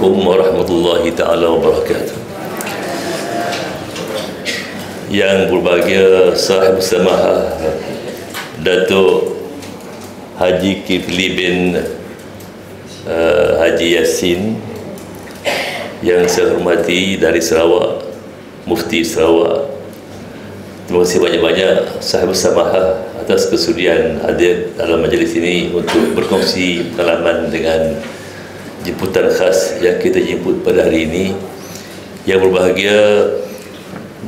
Assalamualaikum warahmatullahi ta'ala wabarakatuh. Yang berbahagia Sahib Samahah Datuk Haji Kifli bin Haji Yassin, yang saya hormati dari Sarawak, Mufti Sarawak. Terima kasih banyak-banyak Sahib Samahah atas kesudian hadir dalam majlis ini untuk berkongsi pengalaman dengan jemputan khas yang kita jemput pada hari ini. Yang berbahagia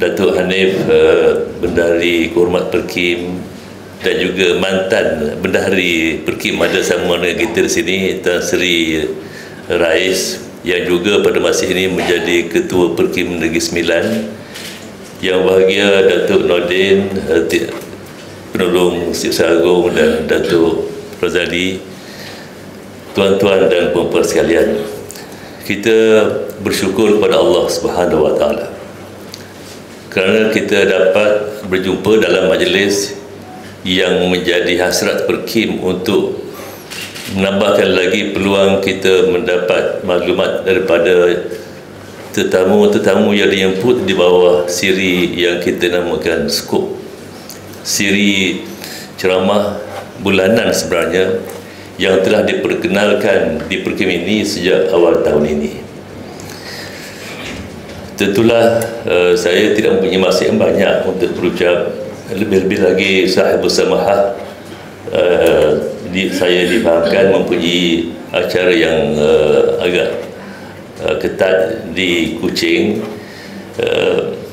Datuk Hanif, Bendahari Kehormat Perkim, dan juga mantan Bendahari Perkim ada sama dengan kita di sini, Tan Sri Rais, yang juga pada masa ini menjadi Ketua Perkim Negeri Sembilan. Yang bahagia Datuk Nordin, Penolong Setiausaha Agung, dan Datuk Razali, tuan-tuan dan puan-puan sekalian. Kita bersyukur kepada Allah Subhanahu Wa Taala kerana kita dapat berjumpa dalam majlis yang menjadi hasrat Perkim untuk menambahkan lagi peluang kita mendapat maklumat daripada tetamu-tetamu yang dijemput di bawah siri yang kita namakan skop, siri ceramah bulanan sebenarnya, yang telah diperkenalkan di Perkim ini sejak awal tahun ini. Tentulah saya tidak mempunyai masa yang banyak untuk berucap, lebih-lebih lagi Sahib Samahah saya difahamkan mempunyai acara yang agak ketat di Kuching.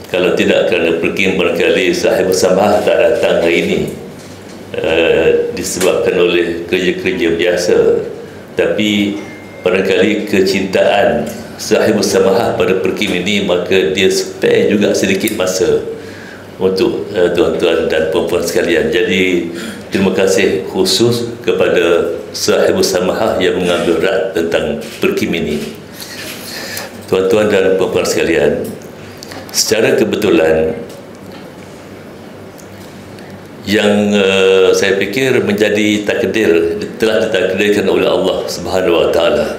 Kalau tidak kerana Perkim, barangkali Sahib Samahah tak datang hari ini disebabkan oleh kerja-kerja biasa, tapi barangkali kecintaan Sahib Samahah pada Perkim ini, maka dia spare juga sedikit masa untuk tuan-tuan dan puan-puan sekalian. Jadi terima kasih khusus kepada Sahib Samahah yang mengambil erat tentang Perkim ini. Tuan-tuan dan puan-puan sekalian, secara kebetulan yang saya fikir menjadi takdir, telah ditakdirkan oleh Allah Subhanahu Wa Taala.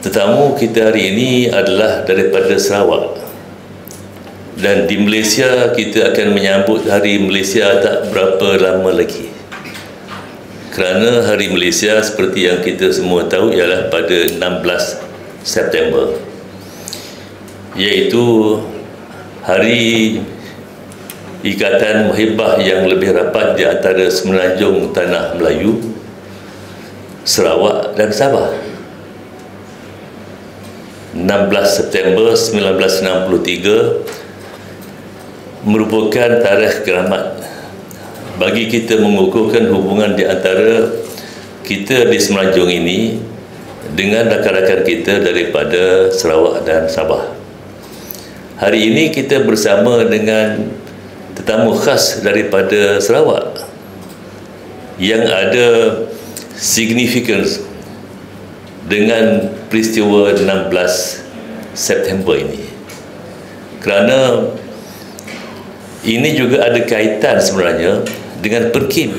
Tetamu kita hari ini adalah daripada Sarawak, dan di Malaysia kita akan menyambut Hari Malaysia tak berapa lama lagi. Kerana Hari Malaysia seperti yang kita semua tahu ialah pada 16 September, iaitu hari ikatan muhibbah yang lebih rapat di antara semenanjung tanah Melayu, Sarawak dan Sabah. 16 September 1963 merupakan tarikh keramat bagi kita mengukuhkan hubungan di antara kita di semenanjung ini dengan rakan-rakan kita daripada Sarawak dan Sabah. Hari ini kita bersama dengan tetamu khas daripada Sarawak yang ada significance dengan peristiwa 16 September ini, kerana ini juga ada kaitan sebenarnya dengan Perkim.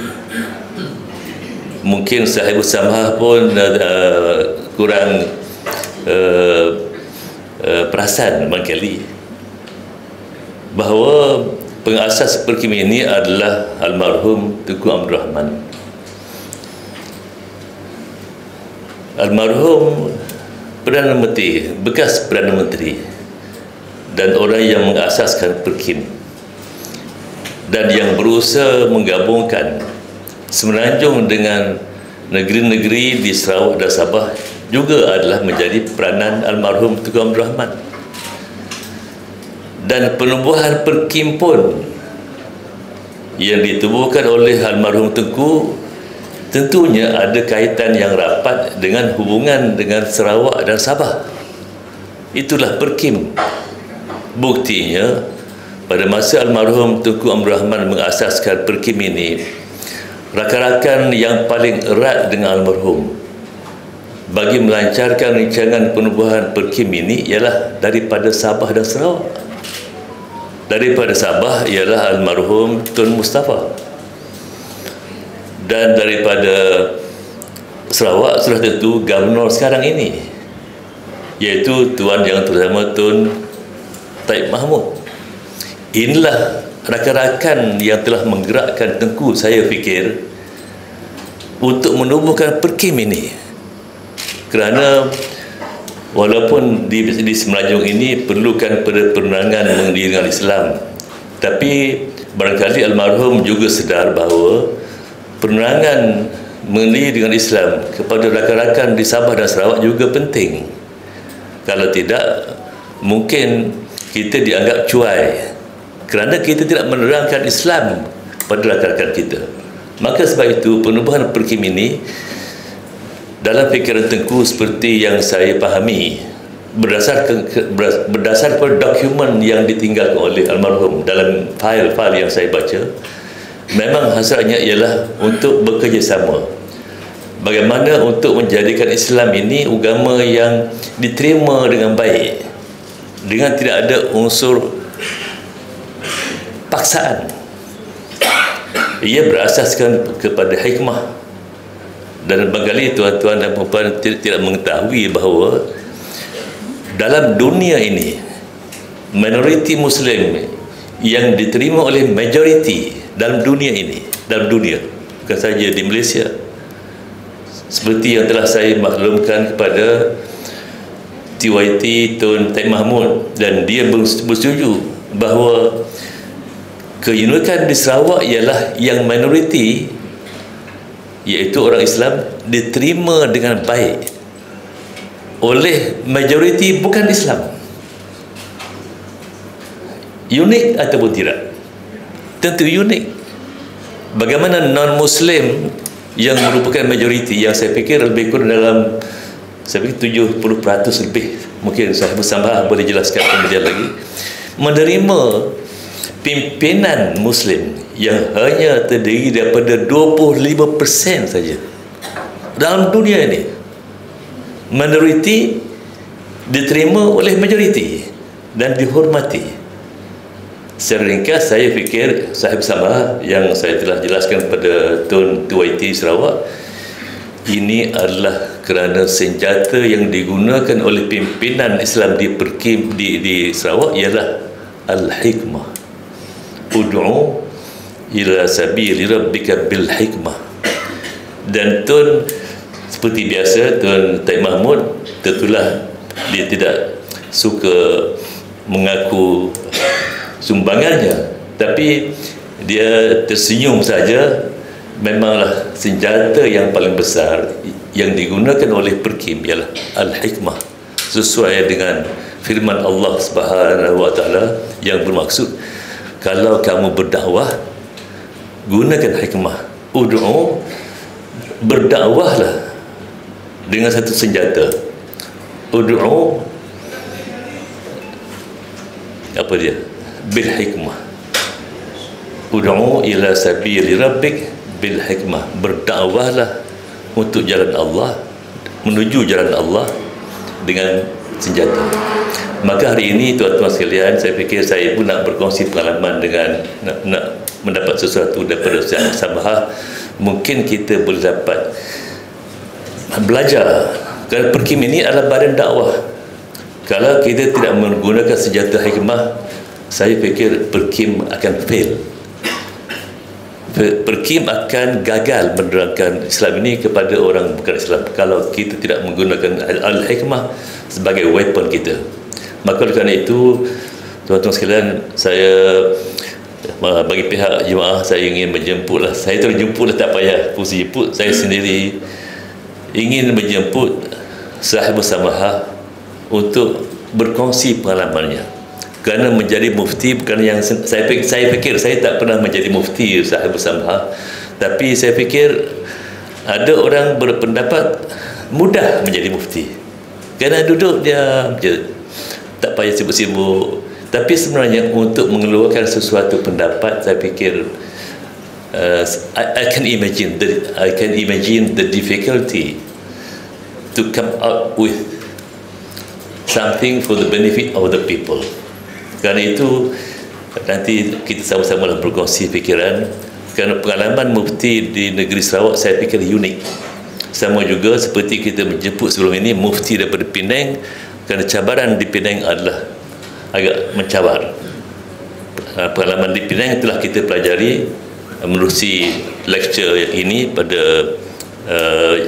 Mungkin Sahib Samahah pun kurang perasan barangkali bahawa pengasas Perkim ini adalah almarhum Tunku Abdul Rahman. Almarhum Perdana Menteri, bekas Perdana Menteri, dan orang yang mengasaskan Perkim, dan yang berusaha menggabungkan semenanjung dengan negeri-negeri di Sarawak dan Sabah juga adalah menjadi peranan almarhum Tunku Abdul Rahman. Dan penubuhan Perkim pun yang ditubuhkan oleh almarhum Tunku tentunya ada kaitan yang rapat dengan hubungan dengan Sarawak dan Sabah. Itulah Perkim. Buktinya, pada masa almarhum Tunku Abdul Rahman mengasaskan Perkim ini, rakan-rakan yang paling erat dengan almarhum bagi melancarkan rancangan penubuhan Perkim ini ialah daripada Sabah dan Sarawak. Daripada Sabah ialah almarhum Tun Mustafa, dan daripada Sarawak sudah tentu Gubernur sekarang ini, iaitu Tuan Yang Terhormat Tun Taib Mahmud. Inilah rakan-rakan yang telah menggerakkan Tengku, saya fikir, untuk menubuhkan Perkim ini. Kerana walaupun di Semenanjung ini perlukan penerangan mengenai dengan Islam, tapi barangkali almarhum juga sedar bahawa penerangan mengenai dengan Islam kepada rakan-rakan di Sabah dan Sarawak juga penting. Kalau tidak, mungkin kita dianggap cuai kerana kita tidak menerangkan Islam pada rakan-rakan kita. Maka sebab itu penubuhan Perkim ini dalam fikiran Tengku seperti yang saya fahami, berdasar pada dokumen yang ditinggalkan oleh almarhum dalam fail-fail yang saya baca, memang hasratnya ialah untuk bekerjasama. Bagaimana untuk menjadikan Islam ini agama yang diterima dengan baik, dengan tidak ada unsur paksaan. Ia berasaskan kepada hikmah. Dan barangkali tuan-tuan dan puan-puan tidak mengetahui bahawa dalam dunia ini, minoriti Muslim yang diterima oleh majoriti dalam dunia ini, dalam dunia, bukan saja di Malaysia, seperti yang telah saya maklumkan kepada TYT Tun Taib Mahmud, dan dia bersetuju bahawa keunikan di Sarawak ialah yang minoriti, iaitu orang Islam, diterima dengan baik oleh majoriti bukan Islam. Unik ataupun tidak? Tentu unik. Bagaimana non-Muslim yang merupakan majoriti, yang saya fikir lebih kurang dalam, saya fikir 70% lebih, mungkin saya bersama boleh jelaskan kemudian lagi, menerima pimpinan Muslim yang hanya terdiri daripada 25% saja dalam dunia ini. Minoriti diterima oleh majoriti dan dihormati. Secara ringkas, saya fikir saya bersama yang saya telah jelaskan kepada Tun TYT Sarawak, ini adalah kerana senjata yang digunakan oleh pimpinan Islam di Perkim di Sarawak ialah al-hikmah. Ud'u ila sabili rabbika bil hikmah. Dan Tun seperti biasa, Tun Taib Mahmud tentulah dia tidak suka mengaku sumbangannya, tapi dia tersenyum saja. Memanglah senjata yang paling besar yang digunakan oleh Perkim ialah al-hikmah, sesuai dengan firman Allah Subhanahu wa taala yang bermaksud, kalau kamu berdakwah, gunakan hikmah. Ud'u, berdakwahlah dengan satu senjata. Ud'u, apa dia? Bil hikmah. Ud'u ila sabili rabbik bil hikmah. Berdakwahlah untuk jalan Allah, menuju jalan Allah dengan senjata. Maka hari ini tuan-tuan sekalian, saya fikir saya pun nak berkongsi pengalaman dengan nak mendapat sesuatu daripada Ustaz Sabah. Mungkin kita boleh dapat belajar, kerana Perkim ini adalah badan dakwah. Kalau kita tidak menggunakan senjata hikmah, saya fikir Perkim akan fail. Perkim akan gagal menerangkan Islam ini kepada orang bukan Islam kalau kita tidak menggunakan al-hikmah sebagai weapon kita. Maka kerana itu, tuan-tuan sekalian, saya bagi pihak jemaah, saya ingin menjemputlah. Saya terjemputlah, tak payah fungsi jemput. Saya sendiri ingin menjemput sahib bersama untuk berkongsi pengalamannya. Kerana menjadi mufti bukan yang saya fikir saya tak pernah menjadi mufti sahib bersama, tapi saya fikir ada orang berpendapat mudah menjadi mufti kerana duduk diam je, tak payah sibuk-sibuk. Tapi sebenarnya untuk mengeluarkan sesuatu pendapat, saya fikir I can imagine the difficulty to come out with something for the benefit of the people. Kerana itu nanti kita sama-sama berkongsi fikiran. Kerana pengalaman mufti di negeri Sarawak saya fikir unik. Sama juga seperti kita menjemput sebelum ini mufti daripada Penang, Kerana cabaran di Penang adalah agak mencabar. Pengalaman di Penang telah kita pelajari menerusi lecture ini pada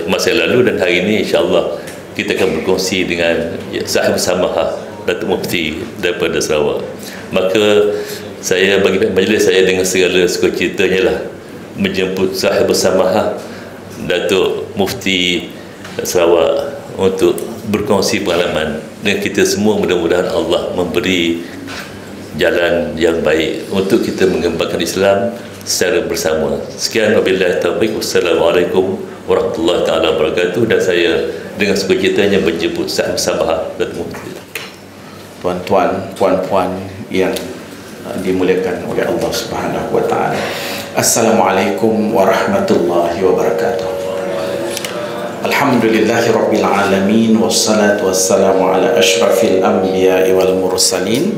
masa lalu, dan hari ini insya-Allah kita akan berkongsi dengan sahib samaha Datuk Mufti daripada Sarawak. Maka saya bagi majlis saya dengan segala sukacitanya lah menjemput sahib samaha Datuk Mufti Sarawak untuk berkongsi pengalaman dengan kita semua. Mudah-mudahan Allah memberi jalan yang baik untuk kita mengembangkan Islam secara bersama. Sekian, wabillahi taufiq. Wassalamualaikum warahmatullahi taala wabarakatuh. Dan saya dengan sukacitanya menjemput sahib samaha Datuk Mufti. Tuan-tuan, puan-puan yang dimuliakan oleh Allah Subhanahu wa taala. Assalamualaikum warahmatullahi wabarakatuh. Alhamdulillahi rabbil alamin, wassalatu wassalamu ala asyrafil anbiya'i wal mursalin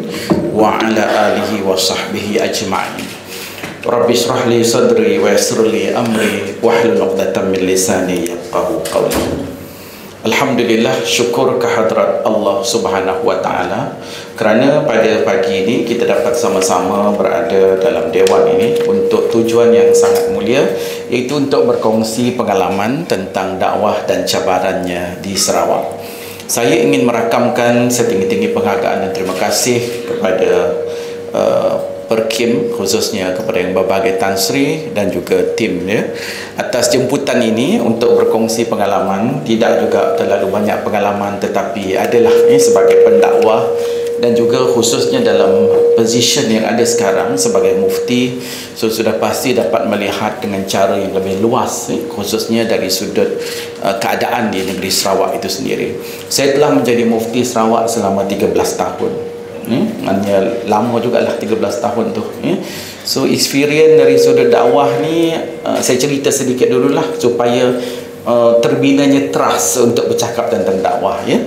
wa ala alihi wa sahbihi ajma'in. Rabbi shrah li sadri wa yassir li amri wahlul 'uqdatam min lisani yafqahu qawli. Alhamdulillah, syukur kehadrat Allah Subhanahu wa taala kerana pada pagi ini kita dapat sama-sama berada dalam dewan ini untuk tujuan yang sangat mulia, iaitu untuk berkongsi pengalaman tentang dakwah dan cabarannya di Sarawak. Saya ingin merakamkan setinggi-tinggi penghargaan dan terima kasih kepada Perkim, khususnya kepada yang berbagai Tan Sri dan juga timnya atas jemputan ini untuk berkongsi pengalaman. Tidak juga terlalu banyak pengalaman, tetapi adalah sebagai pendakwah dan juga khususnya dalam position yang ada sekarang sebagai mufti, so sudah pasti dapat melihat dengan cara yang lebih luas, khususnya dari sudut keadaan di negeri Sarawak itu sendiri. Saya telah menjadi mufti Sarawak selama 13 tahun. Maknanya lama jugalah 13 tahun tu. So experience dari sudut dakwah ni saya cerita sedikit dululah supaya terbinanya trust untuk bercakap tentang dakwah, ya.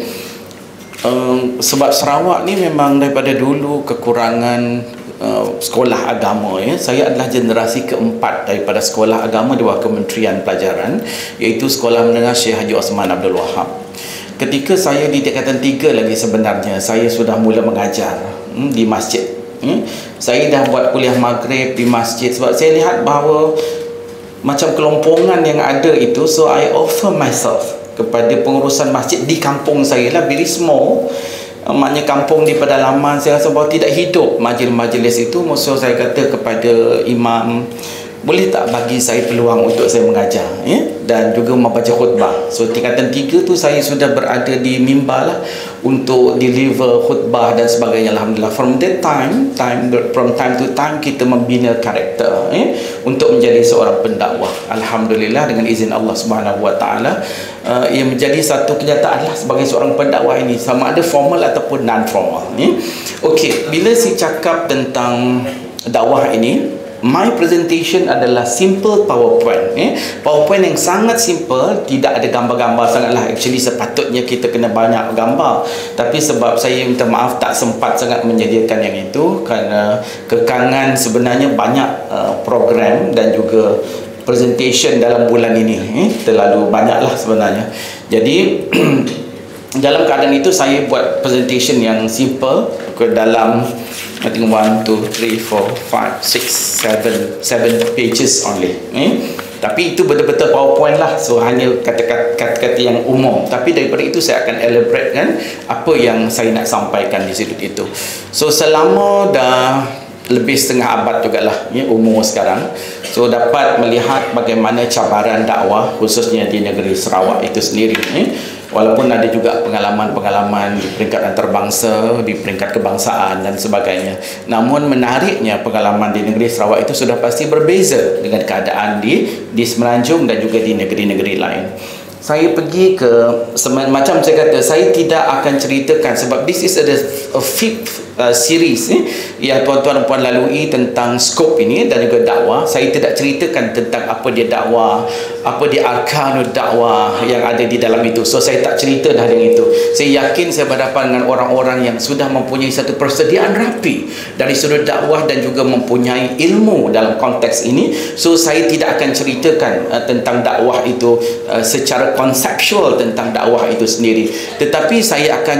Sebab Sarawak ni memang daripada dulu kekurangan sekolah agama, ya. Saya adalah generasi keempat daripada sekolah agama di bawah Kementerian Pelajaran, iaitu Sekolah Menengah Syekh Haji Osman Abdul Wahab. Ketika saya di tingkatan 3 lagi sebenarnya saya sudah mula mengajar di masjid. Saya dah buat kuliah maghrib di masjid sebab saya lihat bahawa macam kelompongan yang ada itu. So I offer myself kepada pengurusan masjid di kampung saya lah, very small. Maknanya kampung di pedalaman. Saya rasa bahawa tidak hidup majlis-majlis itu. So saya kata kepada imam, boleh tak bagi saya peluang untuk saya mengajar, ya? Dan juga membaca khutbah. So tingkatan 3 tu saya sudah berada di mimbar lah untuk deliver khutbah dan sebagainya. Alhamdulillah, from that time to time kita membina karakter, ya? Untuk menjadi seorang pendakwah. Alhamdulillah, dengan izin Allah Subhanahu wa taala, ia menjadi satu kenyataan lah sebagai seorang pendakwah ini, sama ada formal ataupun non formal, ya? Okey, bila saya cakap tentang dakwah ini, my presentation adalah simple PowerPoint, PowerPoint yang sangat simple, tidak ada gambar-gambar sangatlah. Actually sepatutnya kita kena banyak gambar, tapi sebab saya minta maaf tak sempat sangat menyediakan yang itu kerana kekangan sebenarnya banyak program dan juga presentation dalam bulan ini, terlalu banyaklah sebenarnya. Jadi dalam keadaan itu saya buat presentation yang simple ke dalam, I think 1, 2, 3, 4, 5, 6, 7 pages only. Tapi itu betul-betul PowerPoint lah. So hanya kata-kata yang umum. Tapi daripada itu saya akan elaborate kan apa yang saya nak sampaikan di situ itu. So selama dah lebih setengah abad jugalah, ya, umur sekarang. So dapat melihat bagaimana cabaran dakwah khususnya di negeri Sarawak itu sendiri. Walaupun ada juga pengalaman-pengalaman di peringkat antarabangsa, di peringkat kebangsaan dan sebagainya. Namun menariknya pengalaman di negeri Sarawak itu sudah pasti berbeza dengan keadaan di Semenanjung dan juga di negeri-negeri lain. Saya pergi ke, macam saya kata, saya tidak akan ceritakan sebab this is a fifth series yang tuan-tuan dan puan lalui tentang skop ini dan juga dakwah. Saya tidak ceritakan tentang apa dia dakwah, apa dia arkanul dakwah yang ada di dalam itu. So saya tak cerita dah dengan itu. Saya yakin saya berhadapan dengan orang-orang yang sudah mempunyai satu persediaan rapi dari sudut dakwah dan juga mempunyai ilmu dalam konteks ini. So saya tidak akan ceritakan tentang dakwah itu secara konseptual tentang dakwah itu sendiri, tetapi saya akan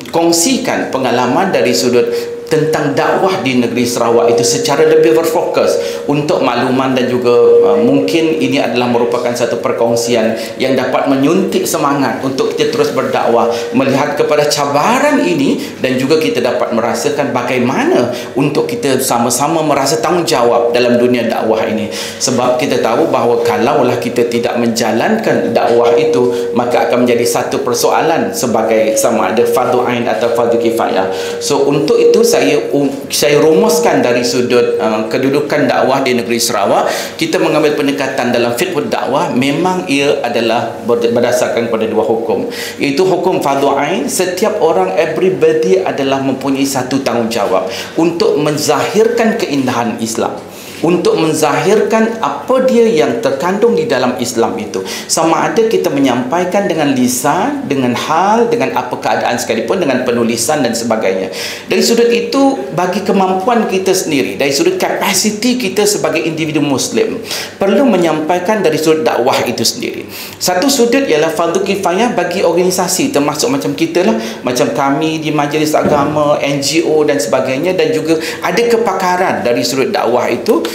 kongsikan pengalaman dari sudut tentang dakwah di negeri Sarawak itu secara lebih berfokus untuk makluman, dan juga mungkin ini adalah merupakan satu perkongsian yang dapat menyuntik semangat untuk kita terus berdakwah, melihat kepada cabaran ini, dan juga kita dapat merasakan bagaimana untuk kita sama-sama merasa tanggungjawab dalam dunia dakwah ini. Sebab kita tahu bahawa kalaulah kita tidak menjalankan dakwah itu, maka akan menjadi satu persoalan sebagai sama ada fardu ain atau fardu kifayah. So untuk itu saya rumuskan dari sudut kedudukan dakwah di negeri Sarawak. Kita mengambil pendekatan dalam fiqh dakwah, memang ia adalah berdasarkan pada dua hukum, iaitu hukum fardu ain. Setiap orang, everybody adalah mempunyai satu tanggungjawab untuk menzahirkan keindahan Islam, untuk menzahirkan apa dia yang terkandung di dalam Islam itu, sama ada kita menyampaikan dengan lisan, dengan hal, dengan apa keadaan sekalipun, dengan penulisan dan sebagainya. Dari sudut itu, bagi kemampuan kita sendiri, dari sudut kapasiti kita sebagai individu Muslim, perlu menyampaikan dari sudut dakwah itu sendiri. Satu sudut ialah fardu kifayah bagi organisasi, termasuk macam kita lah, macam kami di majlis agama, NGO dan sebagainya, dan juga ada kepakaran dari sudut dakwah itu.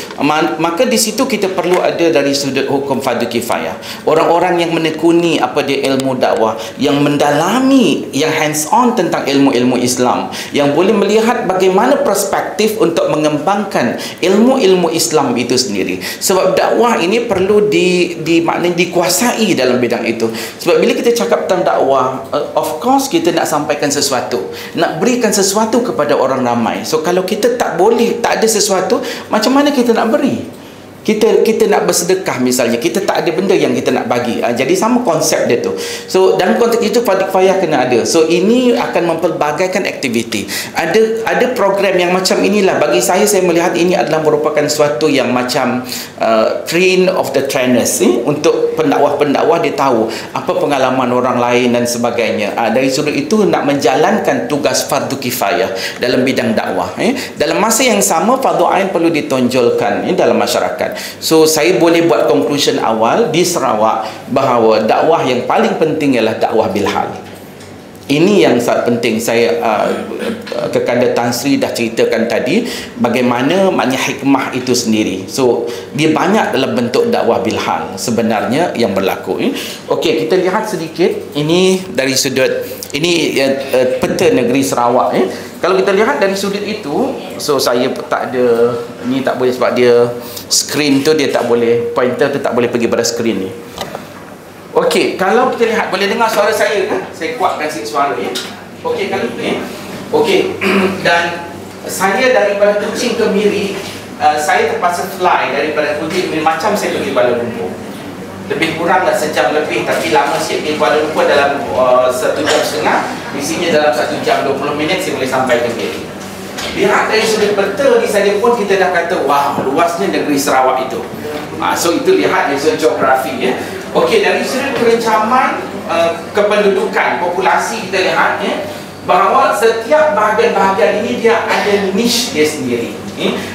Maka di situ kita perlu ada dari sudut hukum fardu kifayah, orang-orang yang menekuni apa dia ilmu dakwah, yang mendalami, yang hands on tentang ilmu-ilmu Islam, yang boleh melihat bagaimana perspektif untuk mengembangkan ilmu-ilmu Islam itu sendiri. Sebab dakwah ini perlu maknanya dikuasai dalam bidang itu. Sebab bila kita cakap tentang dakwah, of course kita nak sampaikan sesuatu, nak berikan sesuatu kepada orang ramai. So kalau kita tak boleh, tak ada sesuatu, macam mana kita nak beri? Kita nak bersedekah misalnya, kita tak ada benda yang kita nak bagi. Jadi sama konsep dia tu. So dalam konteks itu fardu kifayah kena ada. So ini akan mempelbagaikan aktiviti. Ada program yang macam inilah. Bagi saya melihat ini adalah merupakan suatu yang macam train of the trainers, untuk pendakwah-pendakwah dia tahu apa pengalaman orang lain dan sebagainya. Dari sudut itu nak menjalankan tugas fardu kifayah dalam bidang dakwah. Dalam masa yang sama, fardu ain perlu ditonjolkan dalam masyarakat. So saya boleh buat conclusion awal di Sarawak bahawa dakwah yang paling penting ialah dakwah bilhal. Ini yang sangat penting. Saya Kekanda Tan Sri dah ceritakan tadi bagaimana maknanya hikmah itu sendiri. So dia banyak dalam bentuk dakwah bilhal sebenarnya yang berlaku. Okey, kita lihat sedikit ini dari sudut ini peta negeri Sarawak. Kalau kita lihat dari sudut itu, so saya tak ada ni, tak boleh sebab dia screen tu dia tak boleh, pointer tu tak boleh pergi pada screen ni. Okey, kalau kita lihat, boleh dengar suara saya kan? Saya kuatkan sikit suara ya. Okey, kalau ni. Okey, dan saya daripada Kuching ke Miri, saya terpaksa fly daripada Kuching ke Miri, macam saya pergi Kuala Lumpur. Lebih kurang dah sejam lebih, tapi lama sikit pergi Kuala Lumpur dalam 1 jam setengah. Di sini dalam 1 jam 20 minit saya boleh sampai ke Miri. Lihat dari sudut peta ni saja pun kita dah kata, wah, luasnya negeri Sarawak itu. So itu lihat dari sudut geografi ya. Okey, dari sudut perencaman kependudukan populasi, kita lihat ya, bahawa setiap bahagian-bahagian ini dia ada niche dia sendiri.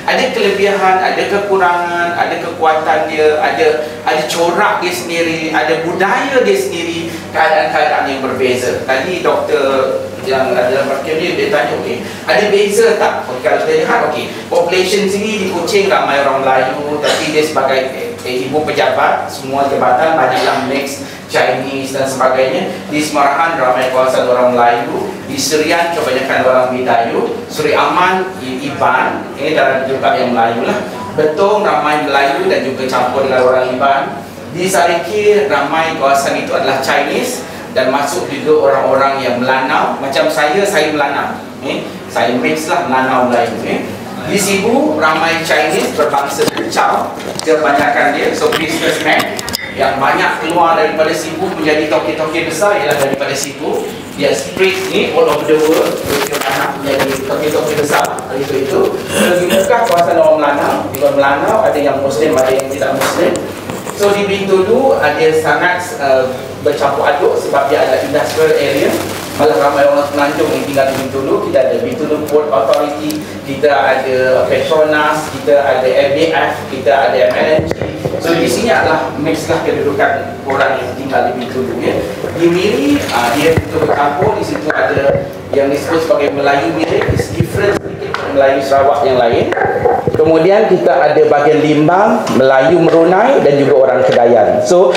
Ada kelebihan, ada kekurangan, ada kekuatan dia, ada corak dia sendiri, ada budaya dia sendiri, keadaan-keadaan yang berbeza. Tadi doktor yang ada dalam parkir ni dia tanya, okey, ada beza tak? Kalau kita lihat, okey, population sini di Kuching ramai orang Melayu, tapi dia sebagai ibu pejabat, semua jabatan banyaklah mix Chinese dan sebagainya. Di Semarahan ramai kawasan orang Melayu, di Serian kebanyakan orang Bidayu, Seri Aman, Iban, ini dalam juga yang Melayu lah. Betong ramai Melayu dan juga campur dengan orang Iban. Di Sarikir ramai kawasan itu adalah Chinese, dan masuk juga orang-orang yang Melanau. Macam saya Melanau, saya mix lah Melanau Melayu. Di Sibu ramai Chinese berbangsa Chow, kebanyakan dia, so businessman yang banyak keluar daripada Sibu menjadi toke-toke besar ialah daripada Sibu. Dia spread ni all over the world, menjadi toke-toke besar. Itu lagi muka kawasan orang Melanau. Di Melanau ada yang Muslim, ada yang tidak Muslim. So di Bintulu ada sangat bercampur aduk sebab dia ada industrial area. Malah ramai orang Semenanjung yang tinggal di Bintulu. Kita ada Bintulu Port Authority, kita ada Petronas, kita ada FBF, kita ada MLNG. So di sini adalah mix lah kedudukan orang yang tinggal di Bintulu ya. Di Miri dia betul bercampur. Di situ ada yang disebut sebagai Melayu Miri, is different sedikit Melayu Sarawak yang lain. Kemudian kita ada bahagian Limbang, Melayu Merunai dan juga orang Kedayan. So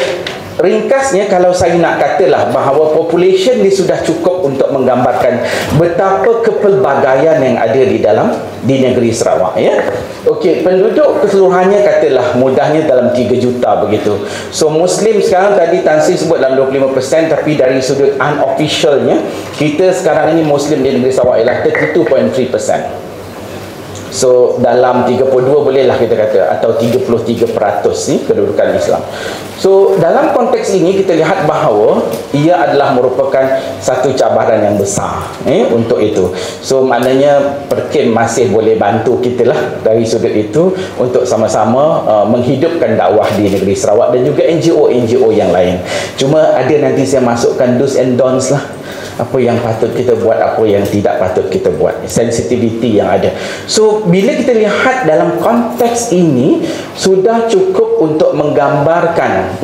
ringkasnya kalau saya nak katalah bahawa population ni sudah cukup untuk menggambarkan betapa kepelbagaian yang ada di negeri Sarawak ya. Okey, penduduk keseluruhannya katalah mudahnya dalam 3 juta begitu. So Muslim sekarang tadi Tan Sri sebut dalam 25%, tapi dari sudut unofficialnya kita sekarang ini Muslim di negeri Sarawak ialah 32.3%. So dalam 32 bolehlah kita kata, atau 33% ni kedudukan Islam. So dalam konteks ini kita lihat bahawa ia adalah merupakan satu cabaran yang besar untuk itu. So maknanya Perkim masih boleh bantu kita lah dari sudut itu untuk sama-sama menghidupkan dakwah di negeri Sarawak dan juga NGO yang lain. Cuma ada nanti saya masukkan do's and don'ts lah, apa yang patut kita buat, apa yang tidak patut kita buat, sensitivity yang ada. So bila kita lihat dalam konteks ini sudah cukup untuk menggambarkan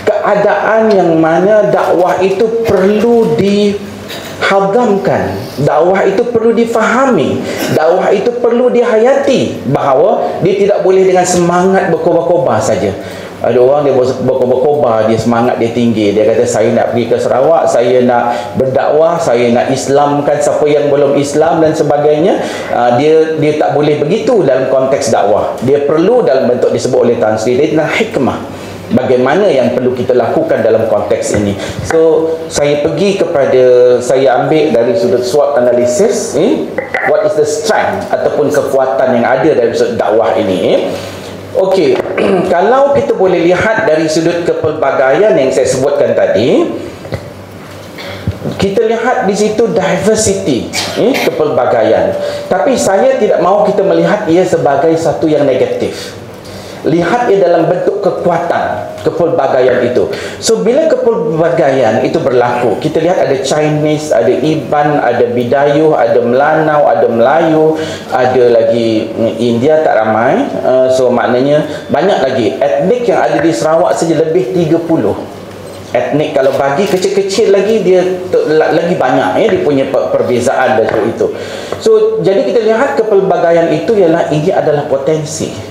keadaan yang mana dakwah itu perlu dihadamkan, dakwah itu perlu difahami, dakwah itu perlu dihayati, bahawa dia tidak boleh dengan semangat berkobar-kobar saja. Ada orang dia berkobar-kobar, dia semangat dia tinggi, dia kata saya nak pergi ke Sarawak, saya nak berdakwah, saya nak Islamkan siapa yang belum Islam dan sebagainya. Dia tak boleh begitu dalam konteks dakwah. Dia perlu dalam bentuk disebut oleh Tan Sri tentang hikmah, bagaimana yang perlu kita lakukan dalam konteks ini. So saya ambil dari sudut SWOT analysis, what is the strength ataupun kekuatan yang ada dari sudut dakwah ini. Okey, kalau kita boleh lihat dari sudut kepelbagaian yang saya sebutkan tadi, kita lihat di situ diversity, kepelbagaian. Tapi saya tidak mahu kita melihat ia sebagai satu yang negatif. Lihat ia dalam bentuk kekuatan kepelbagaian itu. So bila kepelbagaian itu berlaku, kita lihat ada Chinese, ada Iban, ada Bidayuh, ada Melanau, ada Melayu, ada lagi India tak ramai. So maknanya banyak lagi etnik yang ada di Sarawak saja, lebih 30 etnik. Kalau bagi kecil-kecil lagi, dia lagi banyak dia punya perbezaan dari itu. So jadi kita lihat kepelbagaian itu ialah ini adalah potensi,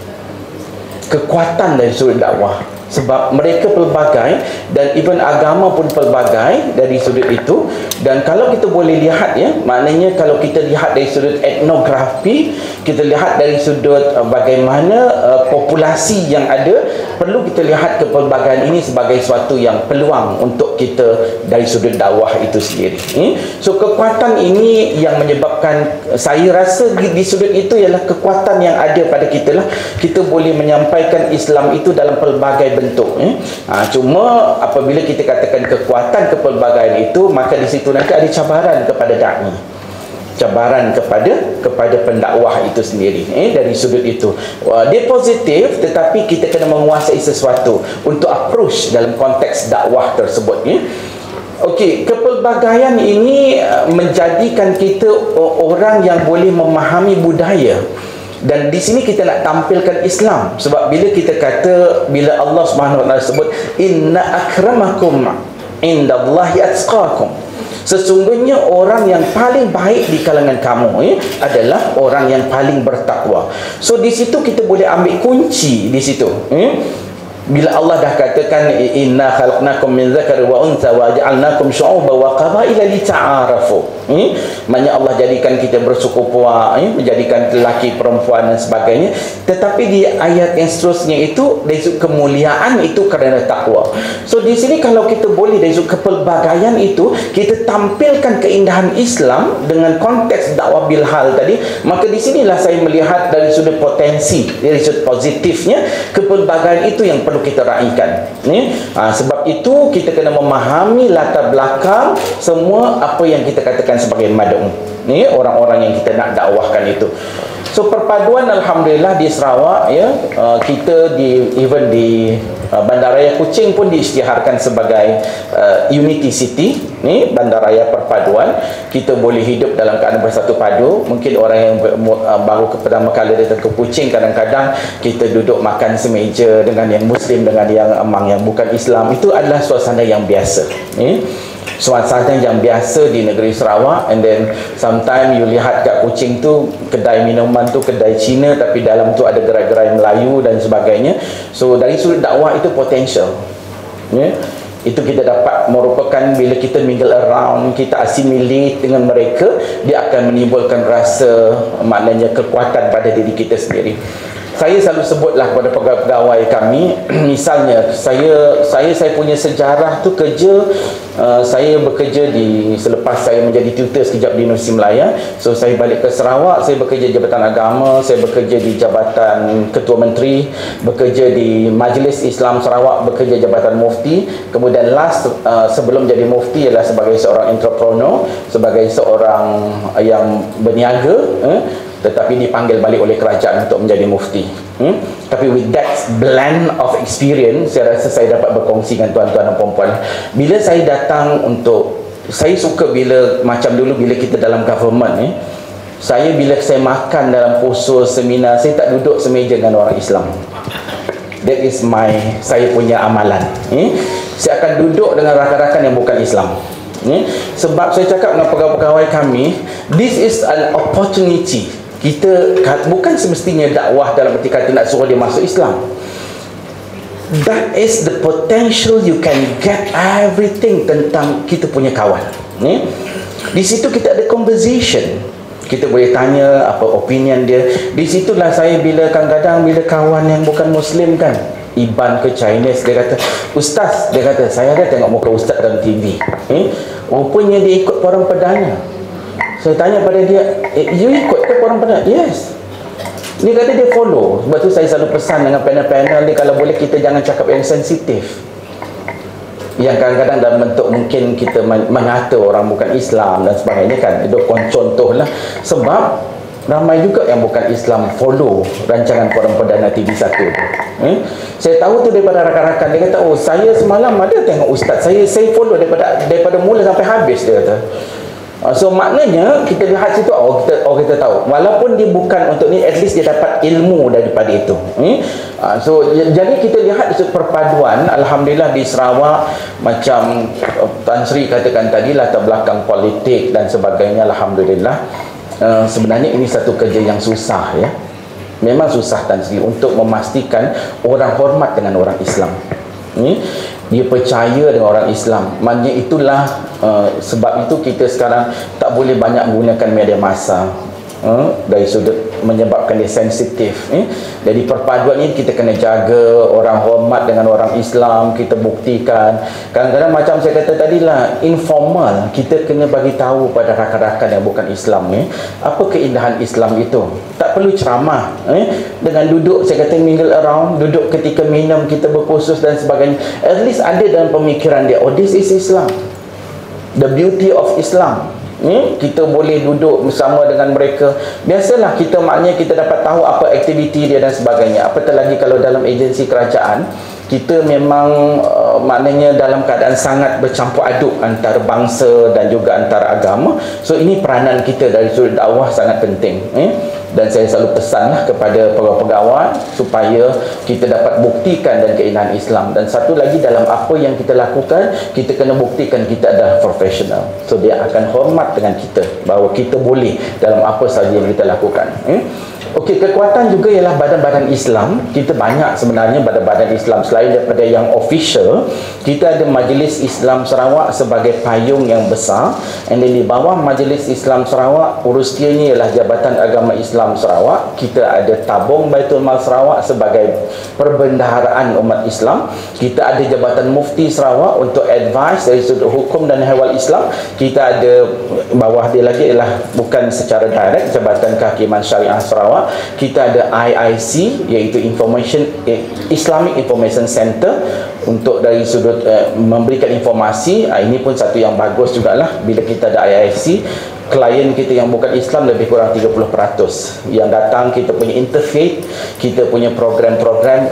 kekuatan dari sudut dakwah, sebab mereka pelbagai dan even agama pun pelbagai dari sudut itu. Dan kalau kita boleh lihat maknanya kalau kita lihat dari sudut etnografi, kita lihat dari sudut bagaimana populasi yang ada, perlu kita lihat kepelbagaian ini sebagai suatu yang peluang untuk kita dari sudut dakwah itu sendiri. So kekuatan ini yang menyebabkan saya rasa di sudut itu ialah kekuatan yang ada pada kita lah. Kita boleh menyampaikan Islam itu dalam pelbagai bentuk. Cuma apabila kita katakan kekuatan kepelbagaian itu, maka di situ nanti ada cabaran kepada dai, cabaran kepada pendakwah itu sendiri. Dari sudut itu dia positif, tetapi kita kena menguasai sesuatu untuk approach dalam konteks dakwah tersebut. Okey, kepelbagaian ini menjadikan kita orang yang boleh memahami budaya. Dan di sini kita nak tampilkan Islam, sebab bila kita kata, bila Allah Subhanahu Wa Taala sebut inna akramakum indallahi atqakum, sesungguhnya orang yang paling baik di kalangan kamu adalah orang yang paling bertakwa. So di situ kita boleh ambil kunci di situ. Bila Allah dah katakan inna khalaqnakum min dzakari wa untha wa ja'alnakum syu'uban wa qabaila lita'arafu, maknanya Allah jadikan kita bersuku puak, menjadikan lelaki perempuan dan sebagainya. Tetapi di ayat yang seterusnya itu dari sudut kemuliaan itu kerana takwa. So di sini kalau kita boleh dari sudut kepelbagaian itu kita tampilkan keindahan Islam dengan konteks dakwah bilhal tadi, maka di sinilah saya melihat dari sudut potensi, dari sudut positifnya kepelbagaian itu yang perlu kita raikan. Sebab itu kita kena memahami latar belakang semua apa yang kita katakan sebagai mad'u, orang-orang yang kita nak dakwahkan itu. So perpaduan alhamdulillah di Sarawak ya, kita even di Bandaraya Kuching pun diisytiharkan sebagai Unity City ni, Bandaraya Perpaduan. Kita boleh hidup dalam keadaan bersatu padu. Mungkin orang yang baru pertama kali datang ke Kuching, kadang-kadang kita duduk makan semeja dengan yang Muslim, dengan yang amang yang bukan Islam. Itu adalah suasana yang biasa ni, suasana yang biasa di negeri Sarawak. And then sometimes you lihat kat Kuching tu, kedai minuman tu kedai Cina, tapi dalam tu ada gerai-gerai Melayu dan sebagainya. So dari sudut dakwah itu potential ya. Itu kita dapat merupakan, bila kita mingle around, kita assimilate dengan mereka, dia akan menimbulkan rasa, maknanya kekuatan pada diri kita sendiri. Saya selalu sebutlah kepada pegawai kami, misalnya saya punya sejarah tu kerja, saya bekerja selepas saya menjadi tutor sekejap di Universiti Melaya. So saya balik ke Sarawak, saya bekerja Jabatan Agama, saya bekerja di Jabatan Ketua Menteri, bekerja di Majlis Islam Sarawak, bekerja Jabatan Mufti. Kemudian last sebelum jadi Mufti ialah sebagai seorang entrepreneur, sebagai seorang yang berniaga, tetapi dipanggil balik oleh kerajaan untuk menjadi mufti. Tapi with that blend of experience, saya rasa saya dapat berkongsi dengan tuan-tuan dan puan-puan. Bila saya datang saya suka bila macam dulu bila kita dalam government ni, bila saya makan dalam kursus seminar, saya tak duduk semeja dengan orang Islam. That is saya punya amalan. Saya akan duduk dengan rakan-rakan yang bukan Islam. Sebab saya cakap dengan pegawai-pegawai kami, this is an opportunity. Kita bukan semestinya dakwah dalam arti kata nak suruh dia masuk Islam. That is the potential, you can get everything tentang kita punya kawan. Di situ kita ada conversation. Kita boleh tanya apa opinion dia. Di situlah saya kadang-kadang bila kawan yang bukan Muslim kan, Iban ke Chinese, dia kata, Ustaz, dia kata, saya ada tengok muka Ustaz dalam TV. Rupanya dia ikut Perang Perdana. Saya tanya pada dia, you ikut ke Perang Perdana? Yes. Dia kata dia follow. Sebab tu saya selalu pesan dengan panel-panel ni, kalau boleh kita jangan cakap yang sensitif, yang kadang-kadang dalam bentuk mungkin kita mengata orang bukan Islam dan sebagainya kan. Itu contoh lah. Sebab ramai juga yang bukan Islam follow rancangan Perang Perdana TV1 tu. Saya tahu tu daripada rakan-rakan. Dia kata, oh saya semalam ada tengok Ustaz, saya follow daripada mula sampai habis, dia kata. So maknanya kita lihat situ, kita tahu walaupun dia bukan untuk ni, at least dia dapat ilmu daripada itu. So jadi kita lihat perpaduan alhamdulillah di Sarawak, macam Tan Sri katakan tadi, latar belakang politik dan sebagainya, alhamdulillah. Sebenarnya ini satu kerja yang susah ya. Memang susah Tan Sri untuk memastikan orang hormat dengan orang Islam. Dia percaya dengan orang Islam. Maknanya itulah sebab itu kita sekarang tak boleh banyak menggunakan media massa dari sudut menyebabkan dia sensitif. Jadi perpaduan ini kita kena jaga, orang hormat dengan orang Islam, kita buktikan. Kadang-kadang macam saya kata tadi lah, informal, kita kena bagi tahu pada rakan-rakan yang bukan Islam apa keindahan Islam itu. Tak perlu ceramah, dengan duduk, saya kata mingle around, duduk ketika minum, kita berkursus dan sebagainya. At least ada dalam pemikiran dia, oh this is Islam, the beauty of Islam. Kita boleh duduk bersama dengan mereka. Biasalah kita, maknanya kita dapat tahu apa aktiviti dia dan sebagainya. Apatah lagi kalau dalam agensi kerajaan, kita memang maknanya dalam keadaan sangat bercampur aduk antara bangsa dan juga antara agama. So ini peranan kita dari sudut dakwah sangat penting. Dan saya selalu pesanlah kepada pegawai supaya kita dapat buktikan dan keindahan Islam. Dan satu lagi, dalam apa yang kita lakukan, kita kena buktikan kita adalah profesional. So dia akan hormat dengan kita, bahawa kita boleh dalam apa sahaja yang kita lakukan. Okey, kekuatan juga ialah badan-badan Islam. Kita banyak sebenarnya badan-badan Islam. Selain daripada yang official, kita ada Majlis Islam Sarawak sebagai payung yang besar. And then di bawah Majlis Islam Sarawak, urusianya ialah Jabatan Agama Islam Sarawak. Kita ada Tabung Baitul Mal Sarawak sebagai perbendaharaan umat Islam. Kita ada Jabatan Mufti Sarawak untuk advice dari sudut hukum dan ehwal Islam. Kita ada, bawah dia lagi ialah bukan secara direct, Jabatan Kehakiman Syariah Sarawak. Kita ada IIC, iaitu Islamic Information Center, untuk dari sudut memberikan informasi. Ini pun satu yang bagus jugalah bila kita ada IIC. klien kita yang bukan Islam lebih kurang 30%. Yang datang kita punya interfaith, kita punya program-program,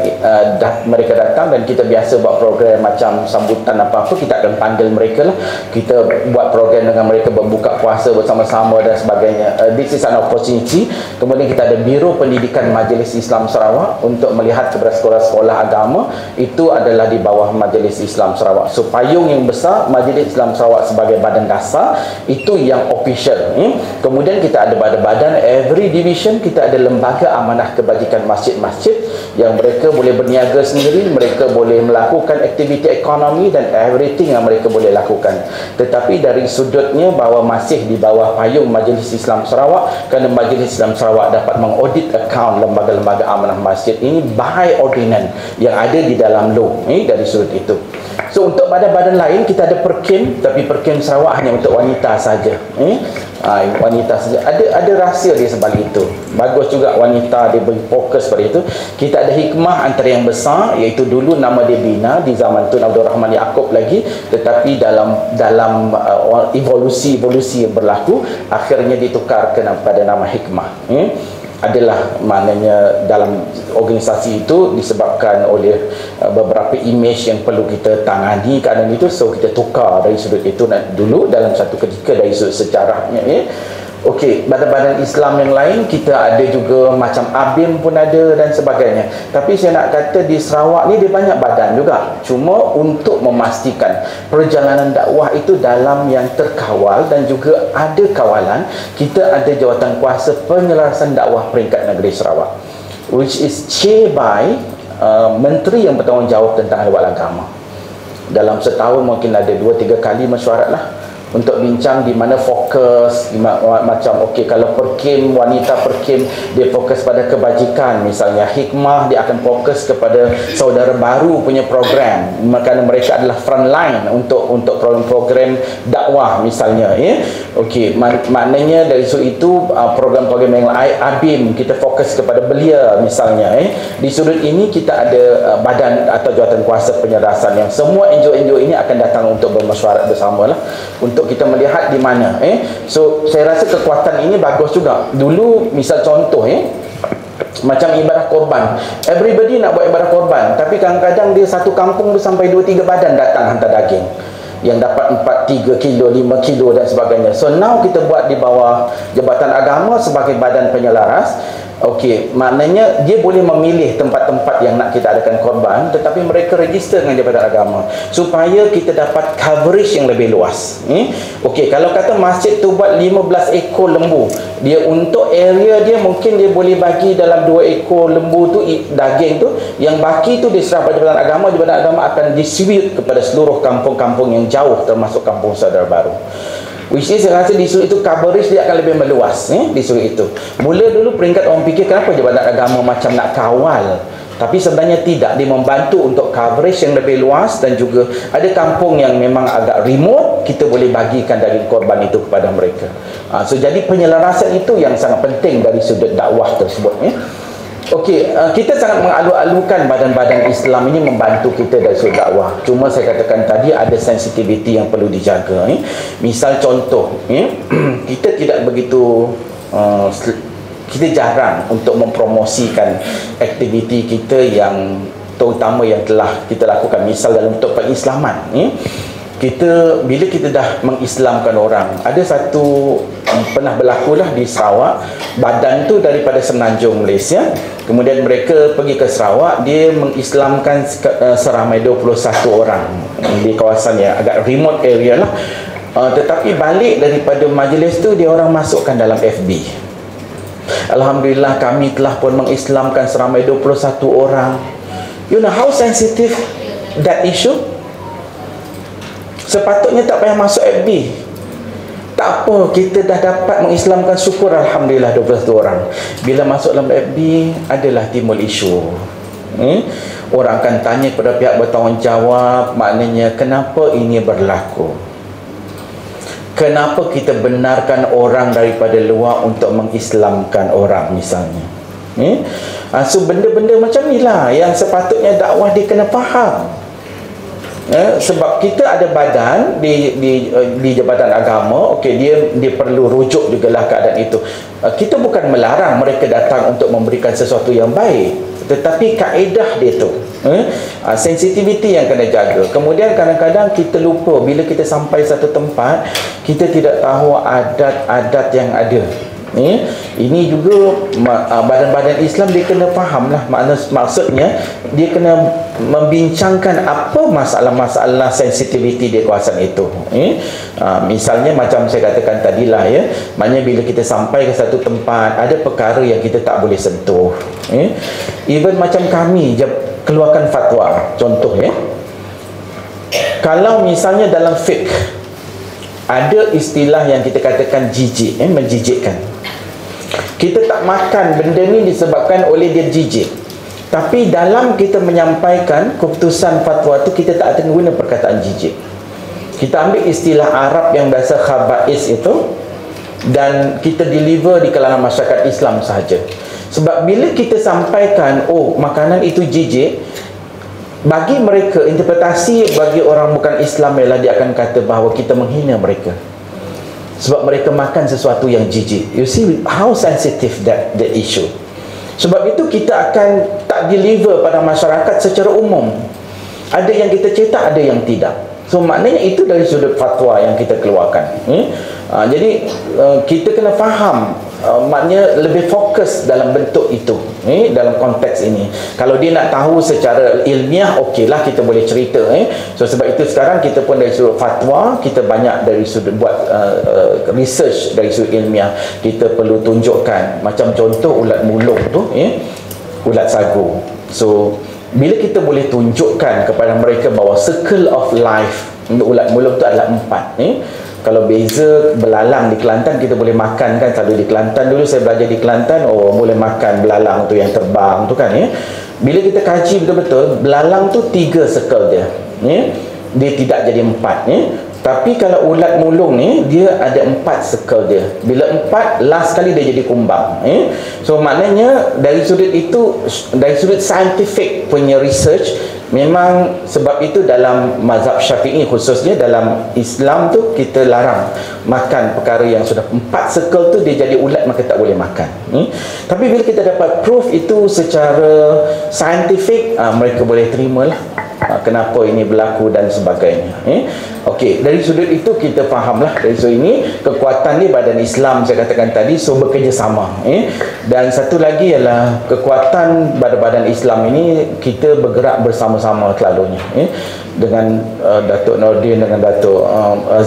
mereka datang dan kita biasa buat program macam sambutan apa-apa, kita akan panggil mereka lah. Kita buat program dengan mereka, berbuka puasa bersama-sama dan sebagainya. This is an opportunity. Kemudian kita ada Biro Pendidikan Majlis Islam Sarawak untuk melihat kepada sekolah-sekolah agama. Itu adalah di bawah Majlis Islam Sarawak. So payung yang besar Majlis Islam Sarawak sebagai badan dasar, itu yang official. Kemudian kita ada badan-badan, every division kita ada lembaga amanah kebajikan masjid-masjid yang mereka boleh berniaga sendiri, mereka boleh melakukan aktiviti ekonomi dan everything yang mereka boleh lakukan. Tetapi dari sudutnya bahawa masih di bawah payung Majlis Islam Sarawak, kerana Majlis Islam Sarawak dapat mengaudit akaun lembaga-lembaga amanah masjid ini by ordinance yang ada di dalam law dari sudut itu. So untuk badan-badan lain kita ada Perkim, tapi Perkim Sarawak hanya untuk wanita saja. Wanita saja. Ada rahsia dia sebalik itu. Bagus juga wanita dia beri fokus pada itu. Kita ada hikmah antara yang besar, iaitu dulu nama dia Bina di zaman Tun Abdul Rahman Yaakob lagi, tetapi dalam evolusi yang berlaku, akhirnya ditukarkan pada nama hikmah. Adalah maknanya dalam organisasi itu disebabkan oleh beberapa image yang perlu kita tangani keadaan itu, so kita tukar dari sudut itu dulu dalam satu ketika dari sudut sejarahnya. Okey, badan-badan Islam yang lain kita ada juga, macam ABIM pun ada dan sebagainya. Tapi saya nak kata di Sarawak ni dia banyak badan juga. Cuma untuk memastikan perjalanan dakwah itu dalam yang terkawal dan juga ada kawalan, kita ada Jawatan Kuasa Penyelarasan Dakwah Peringkat Negeri Sarawak, which is chair by Menteri yang bertanggungjawab tentang hal agama. Dalam setahun mungkin ada 2-3 kali mesyuarat lah untuk bincang di mana fokus, macam okey, kalau Perkim, wanita Perkim dia fokus pada kebajikan, misalnya hikmah dia akan fokus kepada saudara baru punya program, kerana mereka adalah front line untuk program-program dakwah misalnya, okey, maknanya dari sudut itu program-program yang lain ABIM kita fokus kepada belia misalnya, di sudut ini kita ada badan atau Jawatan Kuasa Penyelarasan yang semua NGO ini akan datang untuk bermesyuarat bersama lah, untuk kita melihat di mana. So saya rasa kekuatan ini bagus juga. Dulu misal contoh macam ibadah korban, everybody nak buat ibadah korban, tapi kadang-kadang dia satu kampung tu sampai 2-3 badan datang hantar daging yang dapat 3 kilo, 5 kilo dan sebagainya. So now kita buat di bawah Jabatan Agama sebagai badan penyelaras. Okey, maknanya dia boleh memilih tempat-tempat yang nak kita adakan korban, tetapi mereka register dengan Jabatan Agama supaya kita dapat coverage yang lebih luas. Okey, kalau kata masjid tu buat 15 ekor lembu, dia untuk area dia mungkin dia boleh bagi dalam 2 ekor lembu tu daging tu, yang baki tu diserah pada Jabatan Agama. Jabatan Agama akan distribute kepada seluruh kampung-kampung yang jauh, termasuk kampung saudara baru. Which is saya rasa di sudut itu coverage dia akan lebih meluas di sudut itu. Mula dulu peringkat orang fikir kenapa Jabatan Agama macam nak kawal, tapi sebenarnya tidak, dia membantu untuk coverage yang lebih luas, dan juga ada kampung yang memang agak remote, kita boleh bagikan daging korban itu kepada mereka. So jadi penyelarasan itu yang sangat penting dari sudut dakwah tersebut. Okey, kita sangat mengalu-alukan badan-badan Islam ini membantu kita dari sudut dakwah. Cuma saya katakan tadi ada sensitiviti yang perlu dijaga. Misal contoh, kita tidak begitu kita jarang untuk mempromosikan aktiviti kita yang terutama yang telah kita lakukan, misal dalam bentuk pengislaman. Kita bila kita dah mengislamkan orang, ada satu pernah berlaku lah di Sarawak, badan tu daripada Semenanjung Malaysia, kemudian mereka pergi ke Sarawak, dia mengislamkan seramai 21 orang di kawasan yang agak remote area lah, tetapi balik daripada majlis tu dia orang masukkan dalam FB, Alhamdulillah kami telah pun mengislamkan seramai 21 orang. You know how sensitive that issue? Sepatutnya tak payah masuk FB. Tak apa, kita dah dapat mengislamkan, syukur Alhamdulillah 21 orang. Bila masuk dalam FB, adalah timbul isu. Orang akan tanya kepada pihak bertanggungjawab, maknanya kenapa ini berlaku? Kenapa kita benarkan orang daripada luar untuk mengislamkan orang misalnya? So benda-benda macam inilah yang sepatutnya dakwah dia kena faham. Sebab kita ada badan di Jabatan Agama, okey, dia perlu rujuk jugalah keadaan itu. Kita bukan melarang mereka datang untuk memberikan sesuatu yang baik, tetapi kaedah dia tu, sensitivity yang kena jaga. Kemudian kadang-kadang kita lupa bila kita sampai satu tempat, kita tidak tahu adat-adat yang ada. Ini juga badan-badan Islam dia kena faham lah, maksudnya dia kena membincangkan apa masalah-masalah sensitivity di kawasan itu. Misalnya macam saya katakan tadilah, maknanya bila kita sampai ke satu tempat, ada perkara yang kita tak boleh sentuh. Even macam kami keluarkan fatwa, contoh kalau misalnya dalam fiqh ada istilah yang kita katakan jijik, menjijikkan. Kita tak makan benda ni disebabkan oleh dia jijik. Tapi dalam kita menyampaikan keputusan fatwa tu, kita tak ada guna perkataan jijik. Kita ambil istilah Arab yang biasa khaba'is itu, dan kita deliver di kalangan masyarakat Islam sahaja. Sebab bila kita sampaikan, oh makanan itu jijik, bagi mereka, interpretasi bagi orang bukan Islam ialah dia akan kata bahawa kita menghina mereka sebab mereka makan sesuatu yang jijik. You see how sensitive the issue. Sebab itu kita akan tak deliver pada masyarakat secara umum. Ada yang kita cetak, ada yang tidak. So maknanya itu dari sudut fatwa yang kita keluarkan. Jadi kita kena faham, maknanya lebih fokus dalam bentuk itu, dalam konteks ini. Kalau dia nak tahu secara ilmiah, okeylah, kita boleh cerita. So sebab itu sekarang kita pun dari sudut fatwa, kita banyak dari sudut buat research dari sudut ilmiah. Kita perlu tunjukkan, macam contoh ulat mulung tu, ulat sagu. So bila kita boleh tunjukkan kepada mereka bahawa circle of life ulat mulung tu adalah 4. Kalau beza belalang di Kelantan, kita boleh makan kan, selalu di Kelantan. Dulu saya belajar di Kelantan, boleh makan belalang tu yang terbang tu kan. Bila kita kaji betul-betul, belalang tu 3 circle dia, dia tidak jadi 4. Tapi kalau ulat mulung ni, dia ada 4 circle dia. Bila 4, last kali dia jadi kumbang. So maknanya dari sudut itu, dari sudut scientific punya research, memang sebab itu dalam mazhab Syafi'i khususnya dalam Islam tu, kita larang makan perkara yang sudah 4 circle tu dia jadi ulat, maka tak boleh makan. Tapi bila kita dapat proof itu secara saintifik, mereka boleh terimalah kenapa ini berlaku dan sebagainya. Okey, dari sudut itu kita fahamlah, dari sudut ini kekuatan ni badan Islam saya katakan tadi, so bekerjasama. Dan satu lagi ialah kekuatan badan-badan Islam ini, kita bergerak bersama-sama selalunya. Dengan Datuk Nordin, dengan Datuk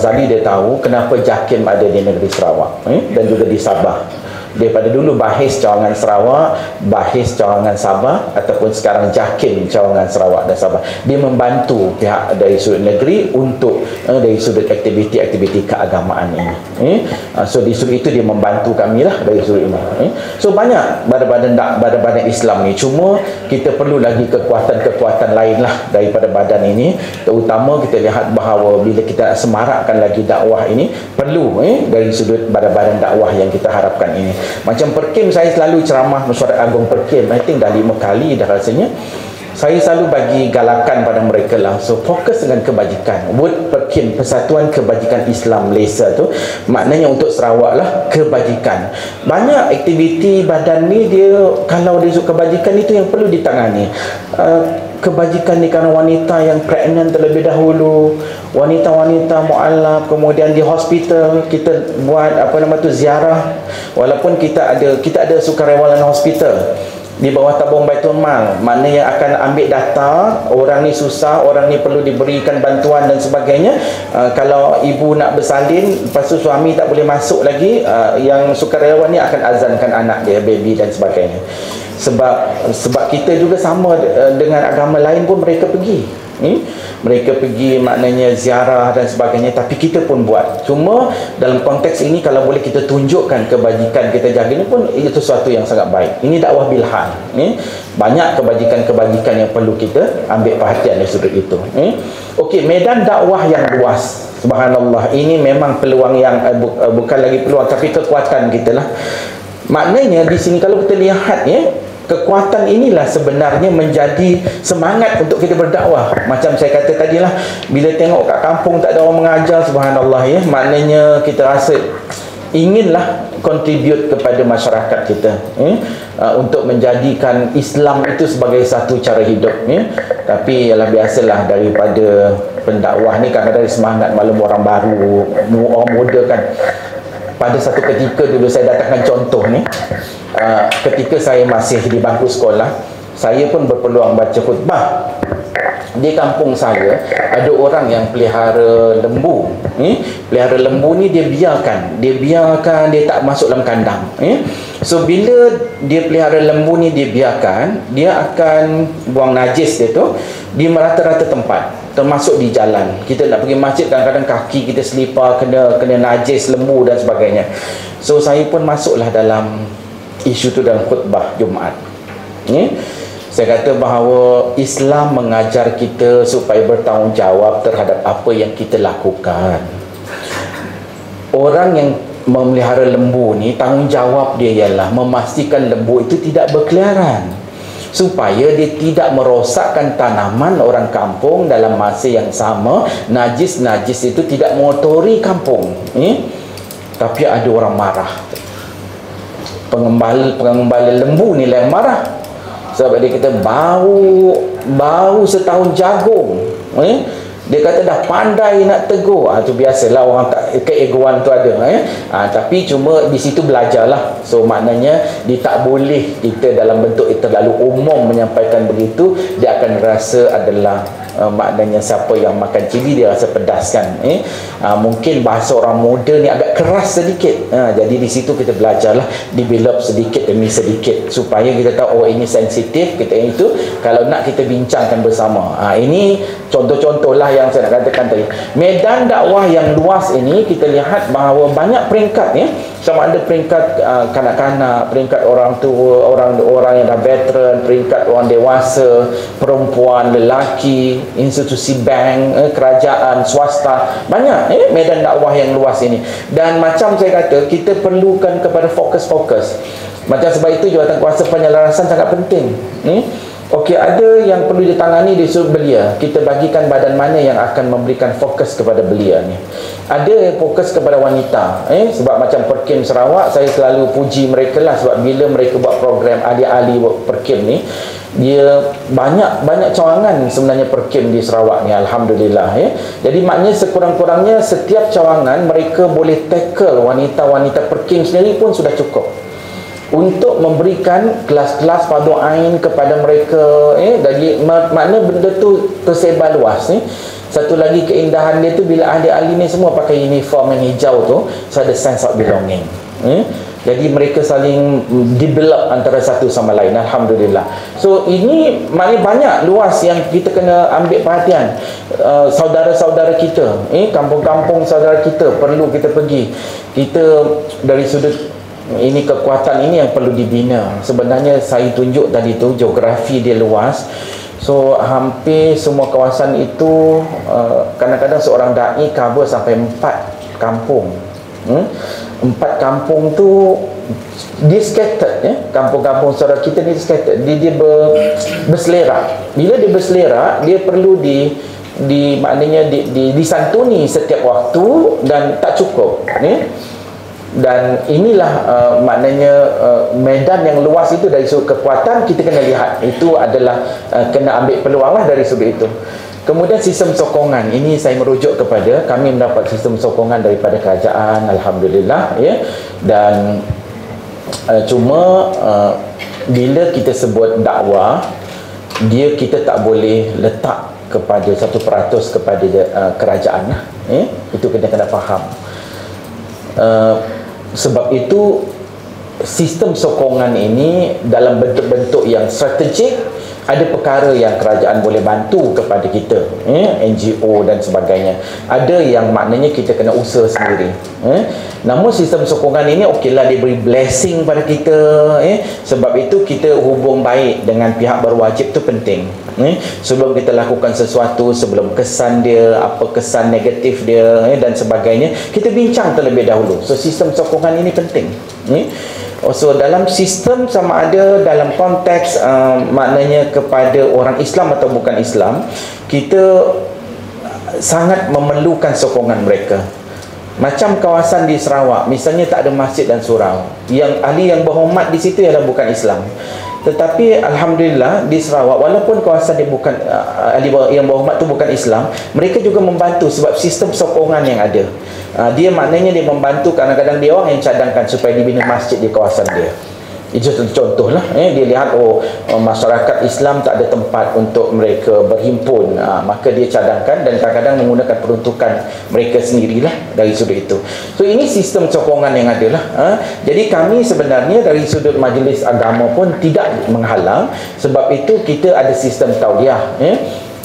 Zali, dia tahu kenapa JAKIM ada di negeri Sarawak, dan juga di Sabah. Daripada dulu Bahis Cawangan Sarawak, Bahis Cawangan Sabah, ataupun sekarang JAKIM Cawangan Sarawak dan Sabah, dia membantu pihak dari sudut negeri untuk dari sudut aktiviti-aktiviti keagamaan ini. So di sudut itu dia membantu kami lah dari sudut ini. So banyak badan-badan Islam ni, cuma kita perlu lagi kekuatan-kekuatan lain lah daripada badan ini. Terutama kita lihat bahawa bila kita semarakkan lagi dakwah ini, perlu dari sudut badan-badan dakwah yang kita harapkan ini. Macam Perkim, saya selalu ceramah Mesyuarat Agung Perkim, I think dah 5 kali dah rasanya. Saya selalu bagi galakan pada mereka lah, so fokus dengan kebajikan. Word Perkim, Persatuan Kebajikan Islam Malaysia tu, maknanya untuk Sarawak lah, kebajikan. Banyak aktiviti badan ni, dia kalau dia kebajikan itu yang perlu ditangani. Kebajikan di kalangan wanita yang pregnant terlebih dahulu, wanita-wanita mu'alaf, kemudian di hospital kita buat ziarah, walaupun kita ada sukarelawan hospital di bawah tabung Baitul Mal, mana yang akan ambil data orang ni susah, orang ni perlu diberikan bantuan dan sebagainya. Kalau ibu nak bersalin, lepas tu suami tak boleh masuk lagi, yang sukarelawan ni akan azankan anak dia, baby dan sebagainya. Sebab kita juga sama dengan agama lain pun, mereka pergi. Mereka pergi maknanya ziarah dan sebagainya, tapi kita pun buat. Cuma dalam konteks ini, kalau boleh kita tunjukkan kebajikan kita jaga ini pun, itu sesuatu yang sangat baik. Ini dakwah bilhan. Banyak kebajikan-kebajikan yang perlu kita ambil perhatian dari sudut itu. Okey, medan dakwah yang luas, subhanallah, ini memang peluang yang bukan lagi peluang, tapi kekuatan kita lah. Maknanya di sini kalau kita lihat kekuatan inilah sebenarnya menjadi semangat untuk kita berdakwah. Macam saya kata tadilah, bila tengok kat kampung tak ada orang mengajar, subhanallah ya, maknanya kita rasa inginlah contribute kepada masyarakat kita untuk menjadikan Islam itu sebagai satu cara hidup ya. Tapi ialah biasalah, daripada pendakwah ni kadang-kadang semangat maklum orang baru, orang muda kan. Pada satu ketika dulu saya datangkan contoh ni, ketika saya masih di bangku sekolah, saya pun berpeluang baca khutbah. Di kampung saya ada orang yang pelihara lembu. Pelihara lembu ni dia biarkan, dia tak masuk dalam kandang. So bila dia pelihara lembu ni, dia biarkan, dia akan buang najis dia tu di merata-rata tempat, termasuk di jalan. Kita nak pergi masjid, kadang-kadang kaki kita selipar kena najis lembu dan sebagainya. So saya pun masuklah dalam isu tu dalam khutbah Jumaat. Saya kata bahawa Islam mengajar kita supaya bertanggungjawab terhadap apa yang kita lakukan. Orang yang memelihara lembu ni, tanggungjawab dia ialah memastikan lembu itu tidak berkeliaran, supaya dia tidak merosakkan tanaman orang kampung. Dalam masa yang sama, najis-najis itu tidak mengotori kampung. Tapi ada orang marah. Pengembala lembu ni lah yang marah. Sebab dia kata bau setahun jagung. Dia kata dah pandai nak tegur. Tu biasalah, orang tak, keegoan tu ada. Tapi cuma di situ belajarlah. So maknanya dia tak boleh kita dalam bentuk terlalu umum menyampaikan begitu. Dia akan rasa adalah maknanya siapa yang makan cili dia rasa pedas kan. Mungkin bahasa orang muda ni agak keras sedikit. Jadi di situ kita belajarlah, develop sedikit demi sedikit, supaya kita tahu oh ini sensitif, kita itu kalau nak kita bincangkan bersama. Ini contoh-contoh lah yang saya nak katakan tadi. Medan dakwah yang luas ini, kita lihat bahawa banyak peringkat ya. Sama ada peringkat kanak-kanak, peringkat orang tua, orang yang dah veteran, peringkat orang dewasa, perempuan, lelaki, institusi bank, kerajaan, swasta. Banyak medan dakwah yang luas ini. Dan macam saya kata, kita perlukan kepada fokus-fokus. Macam sebab itu jawatan kuasa penyelarasan sangat penting. Okey, ada yang perlu ditangani di sudut belia. Kita bagikan badan mana yang akan memberikan fokus kepada belia ni. Ada yang fokus kepada wanita. Sebab macam Perkim Sarawak, saya selalu puji mereka lah. Sebab bila mereka buat program ahli-ahli Perkim ni, dia banyak cawangan sebenarnya Perkim di Sarawak ni, alhamdulillah ya. Jadi maknanya sekurang-kurangnya setiap cawangan mereka boleh tackle wanita-wanita Perkim sendiri pun sudah cukup untuk memberikan kelas-kelas fardu ain kepada mereka. Jadi makna benda tu tersebar luas ni. Satu lagi keindahan dia tu, bila ahli-ahli ni semua pakai uniform yang hijau tu, so ada sense of belonging. Jadi mereka saling develop antara satu sama lain, alhamdulillah. So ini maknanya banyak luas yang kita kena ambil perhatian. Saudara-saudara kita, kampung-kampung saudara kita perlu kita pergi. Kita dari sudut ini, kekuatan ini yang perlu dibina. Sebenarnya saya tunjuk tadi tu, geografi dia luas. So hampir semua kawasan itu kadang-kadang seorang da'i cover sampai 4 kampung. 4 kampung tu dia scattered ya. Kampung-kampung saudara kita ni scattered. Dia berselera. Bila dia berselera, dia perlu maknanya disantuni setiap waktu dan tak cukup Dan inilah maknanya medan yang luas itu. Dari sudut kekuatan kita kena lihat, itu adalah kena ambil peluang lah dari sudut itu. Kemudian sistem sokongan ini, saya merujuk kepada kami mendapat sistem sokongan daripada kerajaan, alhamdulillah ya. Dan cuma bila kita sebut dakwah, kita tak boleh letak kepada 1% kepada kerajaan itu kena faham. Sebab itu sistem sokongan ini dalam bentuk-bentuk yang strategik. Ada perkara yang kerajaan boleh bantu kepada kita, NGO dan sebagainya. Ada yang maknanya kita kena usaha sendiri. Namun sistem sokongan ini okeylah, dia beri blessing pada kita. Sebab itu kita hubung baik dengan pihak berwajib tu penting. Sebelum kita lakukan sesuatu, sebelum kesan dia, apa kesan negatif dia dan sebagainya, kita bincang terlebih dahulu. So sistem sokongan ini penting. So dalam sistem sama ada dalam konteks maknanya kepada orang Islam atau bukan Islam, kita sangat memerlukan sokongan mereka. Macam kawasan di Sarawak, misalnya tak ada masjid dan surau, yang ahli yang berhormat di situ ialah bukan Islam. Tetapi alhamdulillah di Sarawak, walaupun kawasan dia bukan ahli yang berhormat tu bukan Islam, mereka juga membantu sebab sistem sokongan yang ada. Dia maknanya dia membantu, kadang-kadang dia orang yang cadangkan supaya dibina masjid di kawasan dia. Itu contohlah, dia lihat masyarakat Islam tak ada tempat untuk mereka berhimpun, maka dia cadangkan dan kadang-kadang menggunakan peruntukan mereka sendirilah dari sudut itu. So ini sistem sokongan yang ada lah. Jadi kami sebenarnya dari sudut majlis agama pun tidak menghalang, sebab itu kita ada sistem tauliah.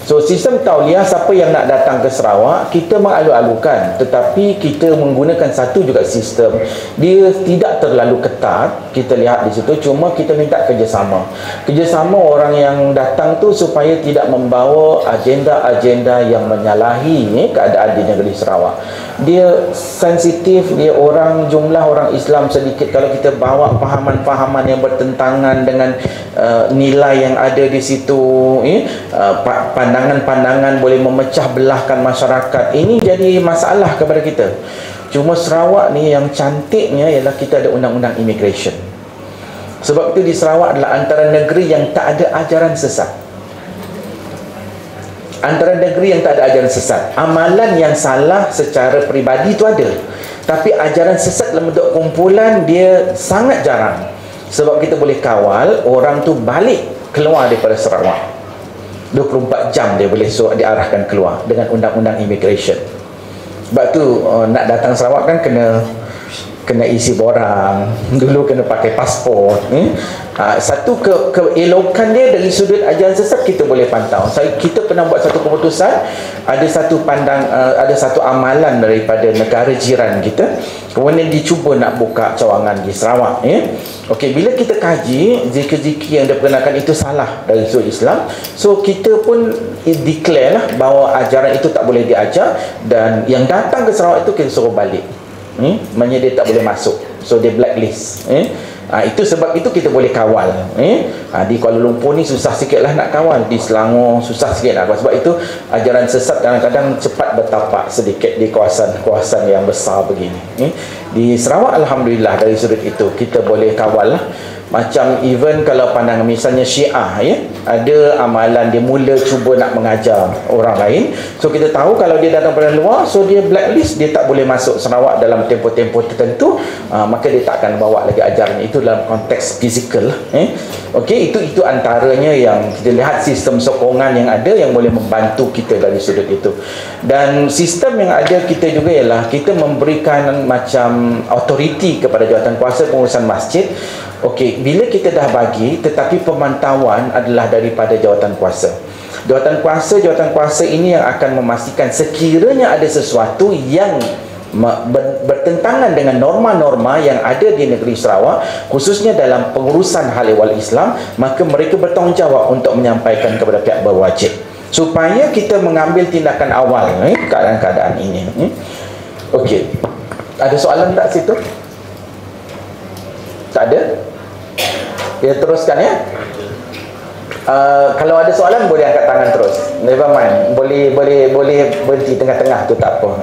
So sistem tauliah, siapa yang nak datang ke Sarawak, kita mengalu-alukan, tetapi kita menggunakan satu juga sistem. Dia tidak terlalu ketat, kita lihat di situ, cuma kita minta kerjasama. Kerjasama orang yang datang tu supaya tidak membawa agenda-agenda yang menyalahi keadaan di negeri Sarawak. Dia sensitif, dia orang, jumlah orang Islam sedikit. Kalau kita bawa fahaman-fahaman yang bertentangan dengan nilai yang ada di situ, pandangan-pandangan boleh memecah belahkan masyarakat, ini jadi masalah kepada kita. Cuma Sarawak ni yang cantiknya ialah kita ada undang-undang immigration. Sebab itu di Sarawak adalah antara negeri yang tak ada ajaran sesat. Antara negeri yang tak ada ajaran sesat. Amalan yang salah secara peribadi itu ada, tapi ajaran sesat dalam bentuk kumpulan dia sangat jarang. Sebab kita boleh kawal orang tu balik keluar daripada Sarawak. 24 jam dia boleh diarahkan keluar dengan undang-undang immigration. Sebab tu nak datang Sarawak kan kena isi borang, dulu kena pakai pasport. Satu keelokan dia dari sudut ajaran sesat kita boleh pantau. Kita pernah buat satu keputusan, ada satu amalan daripada negara jiran kita, kemudian dicuba nak buka cawangan di Sarawak. Okey, bila kita kaji zikir-zikir yang diperkenalkan itu salah dari sudut Islam, so kita pun declare lah bahawa ajaran itu tak boleh diajar, dan yang datang ke Sarawak itu kita suruh balik. Maknanya dia tak boleh masuk, so dia blacklist. Itu sebab itu kita boleh kawal. Di Kuala Lumpur ni susah sikit lah nak kawal, di Selangor susah sikit nak kawal. Sebab itu ajaran sesat kadang-kadang cepat bertapak sedikit di kawasan yang besar begini. Di Sarawak alhamdulillah dari sudut itu kita boleh kawal lah. Macam even kalau pandangan misalnya Syiah, ada amalan dia mula cuba nak mengajar orang lain, so kita tahu kalau dia datang dari luar, so dia blacklist, dia tak boleh masuk Sarawak dalam tempoh-tempoh tertentu, maka dia tak akan bawa lagi ajaran itu dalam konteks fizikal. Okey, itu antaranya yang kita lihat sistem sokongan yang ada yang boleh membantu kita dari sudut itu. Dan sistem yang ada kita juga ialah kita memberikan macam authority kepada jawatan kuasa pengurusan masjid. Okey, bila kita dah bagi, tetapi pemantauan adalah daripada jawatan kuasa. Jawatan kuasa ini yang akan memastikan sekiranya ada sesuatu yang bertentangan dengan norma-norma yang ada di negeri Sarawak, khususnya dalam pengurusan hal ehwal Islam, maka mereka bertanggungjawab untuk menyampaikan kepada pihak berwajib supaya kita mengambil tindakan awal keadaan-keadaan ini. Okey, ada soalan tak situ? Tak ada? Kita teruskan ya. Kalau ada soalan boleh angkat tangan terus. Never mind. Boleh berhenti tengah-tengah tu tak apa.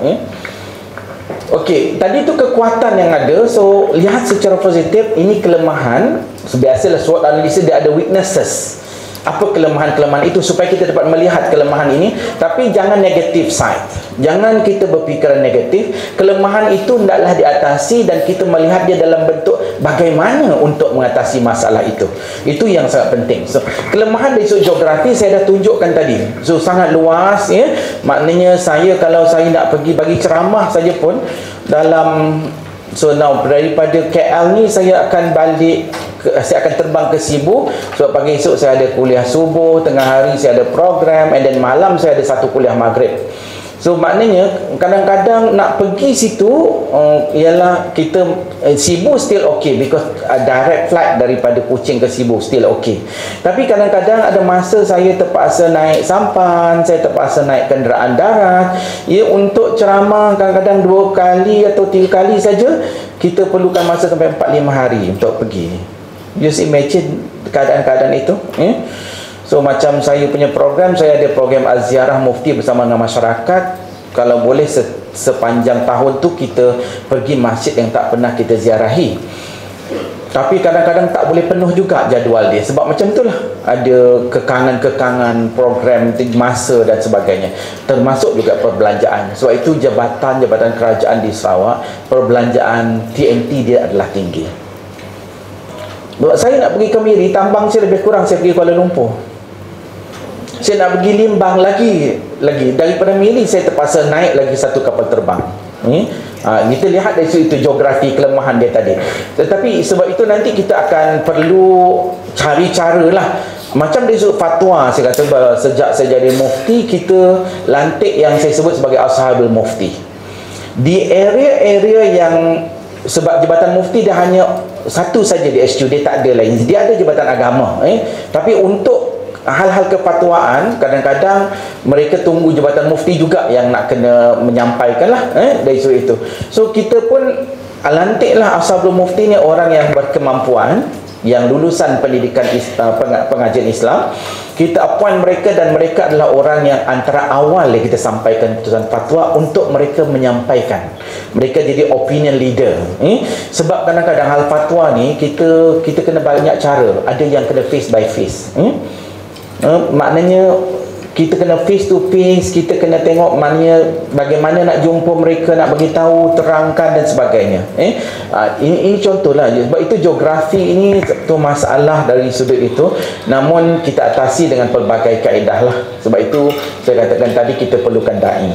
Okey, tadi tu kekuatan yang ada. So lihat secara positif, ini kelemahan. Biasalah SWOT analisa dia ada weaknesses. Apa kelemahan-kelemahan itu supaya kita dapat melihat kelemahan ini, tapi jangan negative side. Jangan kita berfikiran negatif. Kelemahan itu hendaklah diatasi dan kita melihat dia dalam bentuk bagaimana untuk mengatasi masalah itu. Itu yang sangat penting. So, kelemahan dari sudut geografi saya dah tunjukkan tadi. So, sangat luas ya. Maknanya kalau saya nak pergi bagi ceramah saja pun dalam daripada KL ni saya akan terbang ke Sibu sebab pagi esok saya ada kuliah subuh, tengah hari saya ada program, and then malam saya ada satu kuliah maghrib. So maknanya kadang-kadang nak pergi situ ialah kita Sibu still okay because direct flight daripada Kuching ke Sibu still okay. Tapi kadang-kadang ada masa saya terpaksa naik sampan, saya terpaksa naik kenderaan darat. Ya, untuk ceramah kadang-kadang 2 kali atau 3 kali saja kita perlukan masa sampai 4-5 hari untuk pergi. Just imagine keadaan-keadaan itu. So macam saya punya program, saya ada program Aziarah Mufti bersama dengan masyarakat. Kalau boleh sepanjang tahun tu kita pergi masjid yang tak pernah kita ziarahi. Tapi kadang-kadang tak boleh penuh juga jadual dia. Sebab macam itulah, ada kekangan-kekangan program, masa dan sebagainya. Termasuk juga perbelanjaan. Sebab itu jabatan kerajaan di Sarawak, perbelanjaan TNT dia adalah tinggi. Buat saya nak pergi ke Miri, tambang saya lebih kurang saya pergi Kuala Lumpur. Saya nak pergi Limbang lagi daripada Miri saya terpaksa naik lagi 1 kapal terbang. Kita lihat dari situ geografi kelemahan dia tadi. Tetapi sebab itu nanti kita akan perlu cari cara lah. Macam dari sudut fatwa, saya kata sejak saya jadi mufti, kita lantik yang saya sebut sebagai Ashabul Mufti. Di area-area yang, sebab jabatan mufti dia hanya satu saja di SQ, dia tak ada lain. Dia ada jabatan agama. Tapi untuk hal-hal kepatuaan, kadang-kadang mereka tunggu jabatan mufti juga yang nak kena menyampaikan lah dari sudut itu. So kita pun lantiklah Ashabul Mufti ni orang yang berkemampuan, yang lulusan pendidikan pengajian Islam. Kita appoint mereka dan mereka adalah orang yang antara awal yang kita sampaikan putusan fatwa untuk mereka menyampaikan. Mereka jadi opinion leader. Sebab kadang-kadang hal fatwa ni kita kena banyak cara. Ada yang kena face by face. Maknanya kita kena face to face, kita kena tengok bagaimana nak jumpa mereka, nak bagi tahu, terangkan dan sebagainya. Ini contohlah. Sebab itu geografi ini tu masalah dari sudut itu, namun kita atasi dengan pelbagai kaedah lah. Sebab itu saya katakan tadi kita perlukan dai.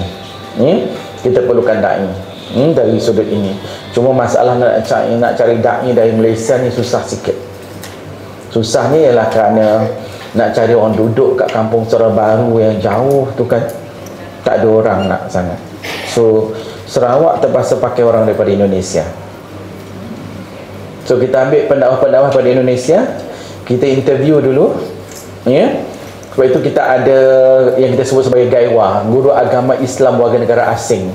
Kita perlukan dai dari sudut ini. Cuma masalah nak cari dai dari Malaysia ni susah sikit. Susahnya ialah kerana nak cari orang duduk kat kampung Sarawak Baru yang jauh tu kan, tak ada orang nak sangat. So Sarawak terpaksa pakai orang daripada Indonesia. So kita ambil pendakwah-pendakwah daripada Indonesia, kita interview dulu, ya. Sebab itu kita ada yang kita sebut sebagai GAIWA, Guru Agama Islam Warga Negara Asing.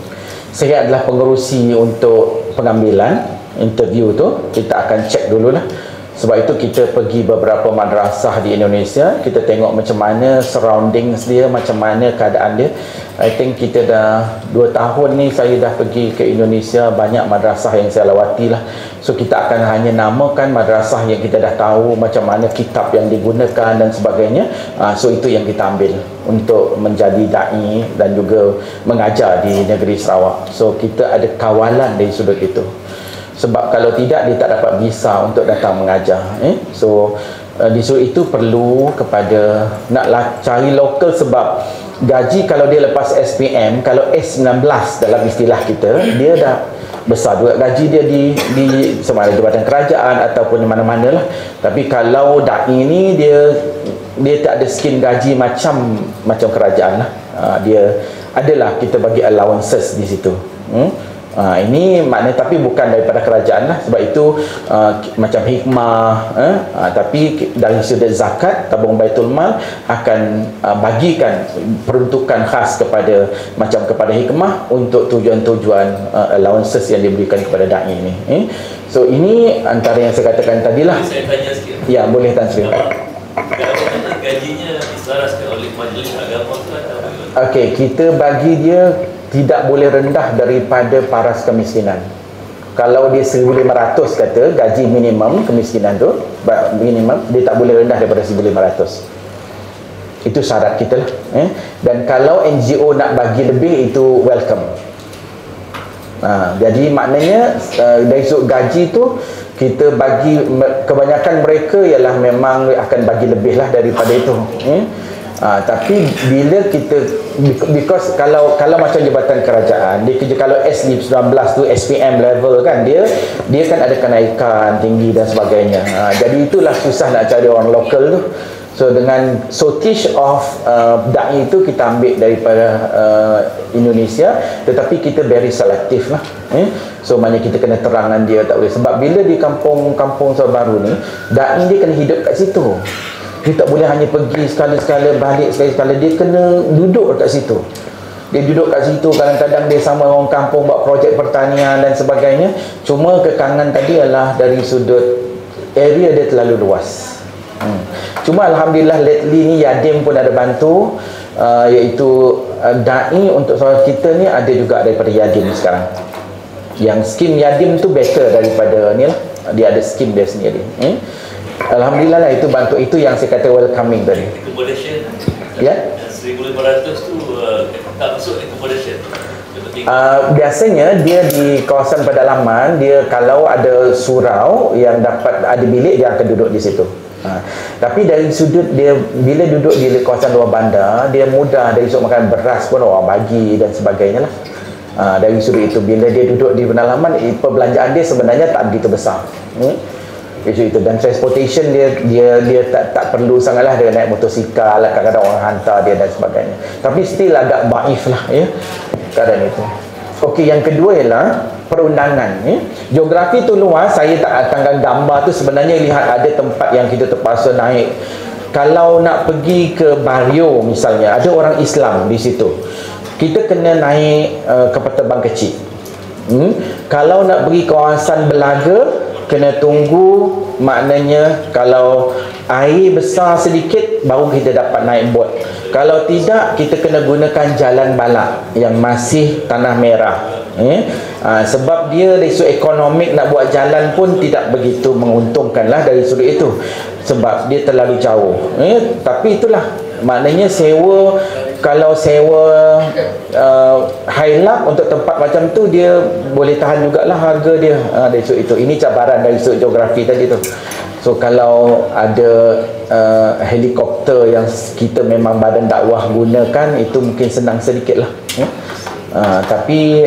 Saya adalah pengerusi untuk pengambilan interview tu. Kita akan cek dululah. Sebab itu kita pergi beberapa madrasah di Indonesia, kita tengok macam mana surroundings dia, macam mana keadaan dia. I think kita dah 2 tahun ni saya dah pergi ke Indonesia, banyak madrasah yang saya lawati lah. So kita akan hanya namakan madrasah yang kita dah tahu macam mana kitab yang digunakan dan sebagainya. So itu yang kita ambil untuk menjadi da'i dan juga mengajar di negeri Sarawak. So kita ada kawalan dari sudut itu. Sebab kalau tidak dia tak dapat visa untuk datang mengajar. So di sudut itu perlu kepada nak cari lokal, sebab gaji kalau dia lepas SPM, kalau S19 dalam istilah kita, dia dah besar juga gaji dia di sama ada jabatan kerajaan ataupun di mana-mana lah. Tapi kalau da'i ni dia tak ada skim gaji macam kerajaan lah. Dia adalah kita bagi allowances di situ. Ini maknanya, tapi bukan daripada kerajaan lah. Sebab itu macam hikmah, tapi dari sudut zakat, tabung Baitul Mal akan bagikan peruntukan khas kepada hikmah untuk tujuan-tujuan allowances yang diberikan kepada da'i ini. So ini antara yang saya katakan tadilah. Saya tanya sikit. Ya, boleh Tan Sri. Bagaimana gajinya diselaraskan oleh majlis agama tu atau bagaimana? Okey, kita bagi dia tidak boleh rendah daripada paras kemiskinan. Kalau dia 1,500 kata gaji minimum kemiskinan tu, minimum, dia tak boleh rendah daripada 1,500. Itu syarat kita lah. Dan kalau NGO nak bagi lebih, itu welcome. Jadi maknanya dari sudut gaji tu kita bagi, kebanyakan mereka ialah memang akan bagi lebih lah daripada itu. Tapi bila kita, because kalau macam jabatan kerajaan, dia kerja kalau S19 tu SPM level kan, dia kan ada kenaikan tinggi dan sebagainya. Jadi itulah susah nak cari orang lokal tu. So dengan shortage of da'i itu kita ambil daripada Indonesia, tetapi kita very selective lah. So maknanya kita kena terangan dia, tak boleh. Sebab bila di kampung baru ni, da'i dia kena hidup kat situ. Dia tak boleh hanya pergi sekala-sekala, balik sekala-sekala. Dia kena duduk kat situ. Dia duduk kat situ, kadang-kadang dia sama orang kampung buat projek pertanian dan sebagainya. Cuma kekangan tadi adalah dari sudut area dia terlalu luas. Cuma Alhamdulillah lately ni Yadim pun ada bantu, iaitu da'i untuk saudara kita ni ada juga daripada Yadim sekarang. Yang skim Yadim tu better daripada ni lah. Dia ada skim dia sendiri. Alhamdulillah lah, itu bantu. Itu yang saya kata welcoming tadi. Accommodation Ya? 1,500 tu tak masuk accommodation. Biasanya dia di kawasan pedalaman, dia kalau ada surau yang dapat ada bilik, dia akan duduk di situ. Tapi dari sudut dia, bila duduk di kawasan luar bandar, dia mudah dari sudut makan beras pun orang bagi dan sebagainya lah. Dari sudut itu, bila dia duduk di pedalaman, perbelanjaan dia sebenarnya tak begitu besar. Itu dan transportation dia tak perlu sangatlah, dia naik motosikal lah, kadang-kadang orang hantar dia dan sebagainya. Tapi still agak baif lah ya keadaan itu. Okey, yang kedua ialah perundangan. Geografi tu luas, saya tak akan gambar tu. Sebenarnya lihat ada tempat yang kita terpaksa naik. Kalau nak pergi ke Bario misalnya, ada orang Islam di situ, kita kena naik kapal terbang kecil. Kalau nak pergi kawasan Belaga, kena tunggu, maknanya kalau air besar sedikit baru kita dapat naik bot. Kalau tidak, kita kena gunakan jalan balak yang masih tanah merah. Sebab dia dari sudut ekonomik nak buat jalan pun tidak begitu menguntungkan lah dari sudut itu, sebab dia terlalu jauh. Tapi itulah maknanya sewa. Kalau sewa Hilux untuk tempat macam tu, dia boleh tahan jugalah harga dia dari sudut itu. Ini cabaran dari sudut geografi tadi tu. So kalau ada helikopter yang kita memang badan dakwah gunakan, itu mungkin senang sedikit lah. Tapi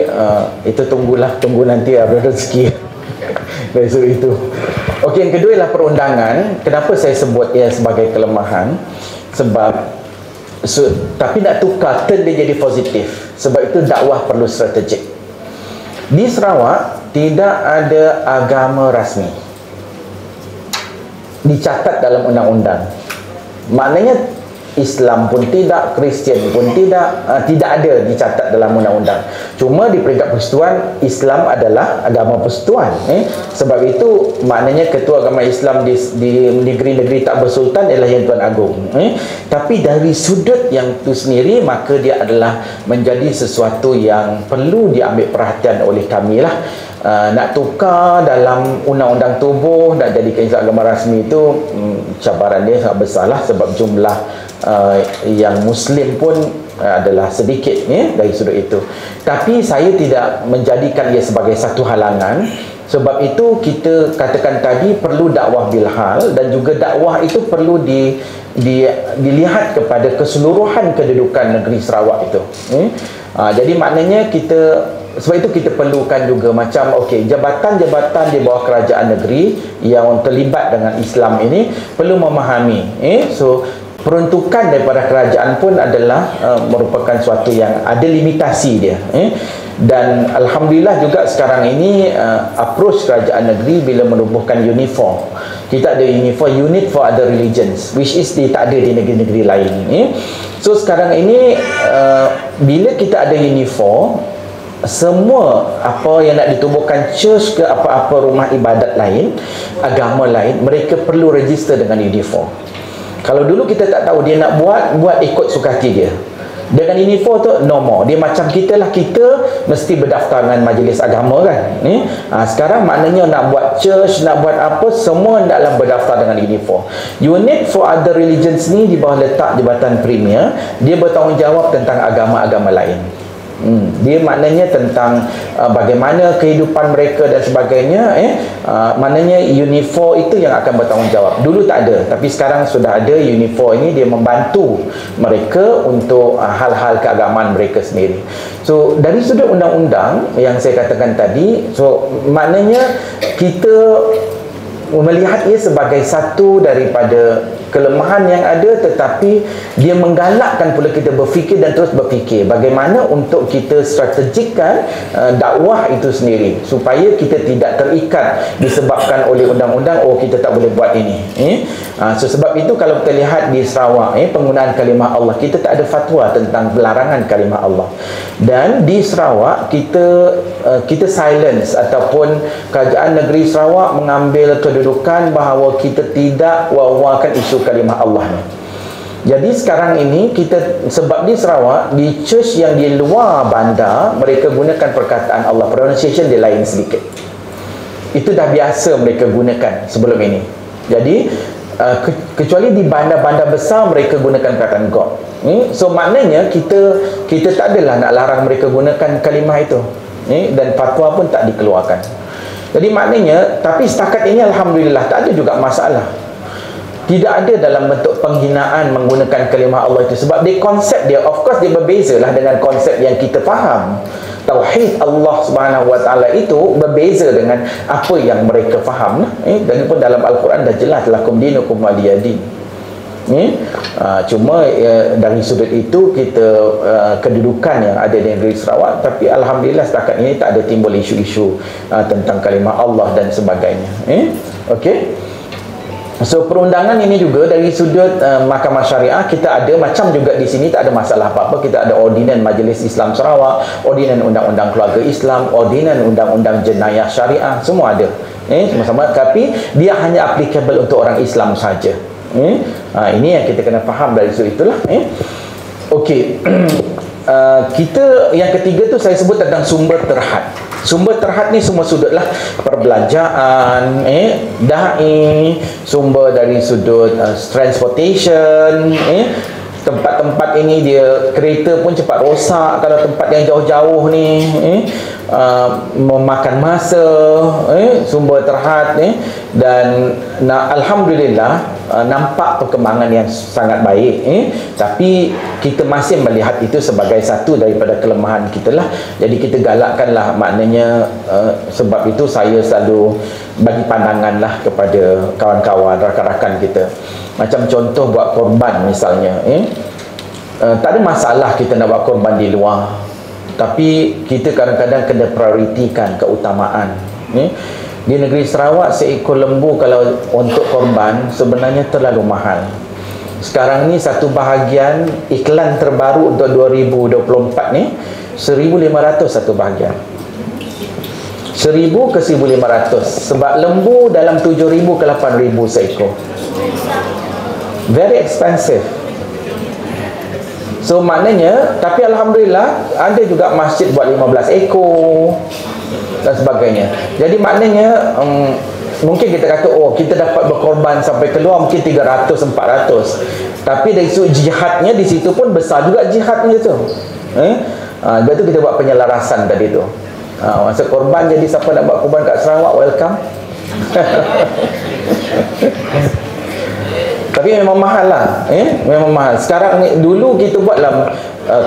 itu tunggu nanti ada rezeki dari sudut itu. Okey, yang kedua ialah perundangan. Kenapa saya sebut ia sebagai kelemahan? Sebab tapi nak tukar, turn dia jadi positif. Sebab itu dakwah perlu strategik. Di Sarawak tidak ada agama rasmi dicatat dalam undang-undang. Maknanya Islam pun tidak, Kristian pun tidak ada dicatat dalam undang-undang. Cuma di peringkat persekutuan, Islam adalah agama persekutuan. Sebab itu maknanya ketua agama Islam di negeri-negeri tak bersultan ialah Yang Tuan Agung. Tapi dari sudut yang itu sendiri, maka dia adalah menjadi sesuatu yang perlu diambil perhatian oleh kami lah. Nak tukar dalam undang-undang tubuh, nak jadikan Islam agama rasmi itu cabaran dia sangat besar lah. Sebab jumlah yang Muslim pun adalah sedikit dari sudut itu. Tapi saya tidak menjadikan ia sebagai satu halangan. Sebab itu kita katakan tadi perlu dakwah bilhal, dan juga dakwah itu perlu dilihat kepada keseluruhan kedudukan negeri Sarawak itu. Jadi maknanya sebab itu kita perlukan juga macam jabatan-jabatan di bawah kerajaan negeri yang terlibat dengan Islam ini perlu memahami. So peruntukan daripada kerajaan pun adalah merupakan suatu yang ada limitasi dia. Dan Alhamdulillah juga sekarang ini approach kerajaan negeri bila menubuhkan uniform. Kita ada uniform, unit for other religions, which is dia tak ada di negeri-negeri lain. So sekarang ini bila kita ada uniform, semua apa yang nak ditubuhkan church ke apa-apa rumah ibadat lain, agama lain, mereka perlu register dengan uniform. Kalau dulu kita tak tahu, dia nak buat ikut sukati dia. Dengan uniform tu no more. Dia macam kita lah, kita mesti berdaftar dengan majlis agama kan. Sekarang maknanya nak buat church, nak buat apa, semua naklah berdaftar dengan uniform. Unit for other religions ni di bawah letak Jabatan Premier, dia bertanggungjawab tentang agama-agama lain. Dia maknanya tentang bagaimana kehidupan mereka dan sebagainya. Maknanya uniform itu yang akan bertanggungjawab. Dulu tak ada, tapi sekarang sudah ada. Uniform ini dia membantu mereka untuk hal-hal keagamaan mereka sendiri. So dari sudut undang-undang yang saya katakan tadi, so maknanya kita melihat ia sebagai satu daripada kelemahan yang ada, tetapi dia menggalakkan pula kita berfikir dan terus berfikir bagaimana untuk kita strategikkan dakwah itu sendiri supaya kita tidak terikat disebabkan oleh undang-undang, oh kita tak boleh buat ini. So sebab itu kalau kita lihat di Sarawak, penggunaan kalimah Allah, kita tak ada fatwa tentang pelarangan kalimah Allah. Dan di Sarawak kita silence, ataupun kerajaan negeri Sarawak mengambil kedudukan bahawa kita tidak wawakan isu kalimah Allah ni. Jadi sekarang ini kita, sebab di Sarawak, di church yang di luar bandar, mereka gunakan perkataan Allah, pronunciation dia lain sedikit. Itu dah biasa mereka gunakan sebelum ini. Jadi kecuali di bandar-bandar besar mereka gunakan perkataan God. So maknanya kita tak adalah nak larang mereka gunakan kalimah itu, dan fatwa pun tak dikeluarkan. Jadi maknanya, tapi setakat ini alhamdulillah tak ada juga masalah. Tidak ada dalam bentuk penghinaan menggunakan kalimah Allah itu, sebab dia konsep dia, of course dia berbezalah dengan konsep yang kita faham. Tauhid Allah Subhanahu Wa Taala itu berbeza dengan apa yang mereka faham. Dan pun dalam Al-Quran dah jelas, lakum dinukum waliyadin. Cuma dari sudut itu kita kedudukan yang ada di negeri Sarawak, tapi alhamdulillah setakat ini tak ada timbul isu-isu tentang kalimah Allah dan sebagainya. Okey. So perundangan ini juga dari sudut Mahkamah Syariah kita ada macam juga di sini, tak ada masalah apa-apa. Kita ada ordinan Majlis Islam Sarawak, ordinan undang-undang keluarga Islam, ordinan undang-undang jenayah syariah, semua ada. Sama-sama, tapi dia hanya applicable untuk orang Islam saja. Ini yang kita kena faham dari sudut itulah. Okey. Kita yang ketiga tu saya sebut tentang sumber terhad. Sumber terhad ni semua sudut lah, perbelanjaan, da'i, sumber dari sudut transportation, tempat-tempat ini dia kereta pun cepat rosak kalau tempat yang jauh-jauh ni, memakan masa, sumber terhad dan alhamdulillah nampak perkembangan yang sangat baik, tapi kita masih melihat itu sebagai satu daripada kelemahan kita lah. Jadi kita galakkanlah, maknanya sebab itu saya selalu bagi pandangan lah kepada kawan-kawan, rakan-rakan kita. Macam contoh buat korban misalnya, tak ada masalah kita nak buat korban di luar, tapi kita kadang-kadang kena prioritikan keutamaan. Di negeri Sarawak seekor lembu kalau untuk korban sebenarnya terlalu mahal. Sekarang ni satu bahagian iklan terbaru untuk 2024 ni 1,500 satu bahagian. 1,000 ke 1,500, sebab lembu dalam 7,000 ke 8,000 seekor. Very expensive. So maknanya, tapi alhamdulillah ada juga masjid buat 15 ekor dan sebagainya. Jadi maknanya mungkin kita kata, oh kita dapat berkorban sampai keluar mungkin 300, 400, tapi dari sudut jihadnya di situ pun besar juga jihadnya tu. Sebab tu kita buat penyelarasan tadi tu. Masa korban, jadi siapa nak buat korban kat Sarawak, welcome. Tapi memang mahal lah, memang mahal. Sekarang dulu kita buat dalam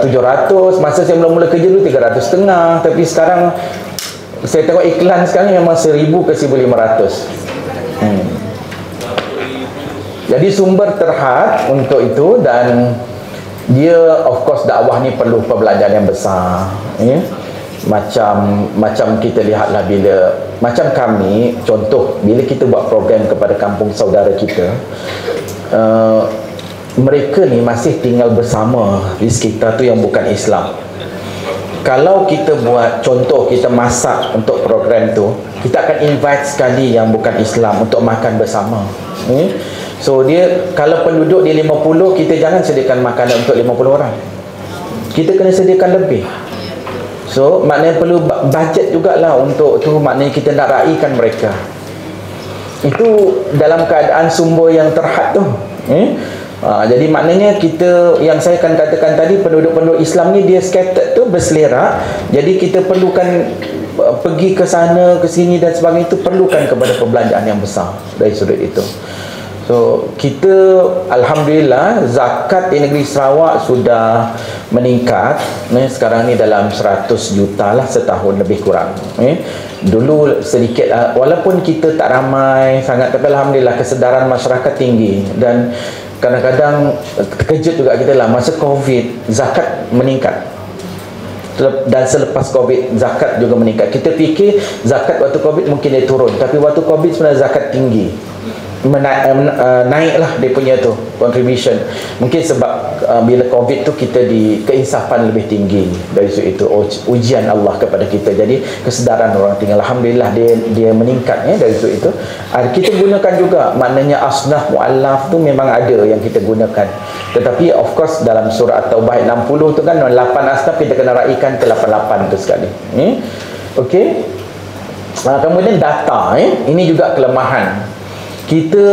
700, masa saya mula-mula kerja dulu 300,500, tapi sekarang saya tengok iklan sekarang memang 1,000 ke 1,500. Jadi sumber terhad untuk itu, dan dia of course dakwah ni perlu perbelanjaan yang besar. Macam kita lihatlah, bila macam kami, contoh bila kita buat program kepada kampung saudara kita, mereka ni masih tinggal bersama di sekitar tu yang bukan Islam. Kalau kita buat contoh, kita masak untuk program tu, kita akan invite sekali yang bukan Islam untuk makan bersama. So dia, kalau penduduk dia 50, kita jangan sediakan makanan untuk 50 orang, kita kena sediakan lebih. So maknanya perlu bajet jugalah untuk tu, maknanya kita nak raikan mereka. Itu dalam keadaan sumber yang terhad tu. Jadi maknanya kita, yang saya akan katakan tadi, penduduk-penduduk Islam ni dia scattered tu, berselerak. Jadi kita perlukan pergi ke sana ke sini dan sebagainya, itu perlukan kepada perbelanjaan yang besar dari sudut itu. So kita alhamdulillah zakat di negeri Sarawak sudah meningkat. Sekarang ni dalam 100 juta lah setahun lebih kurang. Dulu sedikit, walaupun kita tak ramai sangat, tapi alhamdulillah kesedaran masyarakat tinggi. Dan kadang-kadang terkejut juga kita lah, masa Covid zakat meningkat. Dan selepas Covid zakat juga meningkat. Kita fikir zakat waktu Covid mungkin dia turun, tapi waktu Covid sebenarnya zakat tinggi, naiklah dia punya tu contribution. Mungkin sebab bila Covid tu kita di keinsafan lebih tinggi, dari itu ujian Allah kepada kita, jadi kesedaran orang tinggal, alhamdulillah dia meningkat dari itu. Kita gunakan juga, maknanya asnaf mu'allaf tu memang ada yang kita gunakan, tetapi of course dalam surah At-Taubah 60 tu kan 8 asnaf kita kena raikan ke 88 tu sekali. Okey. Kemudian data, ini juga kelemahan kita.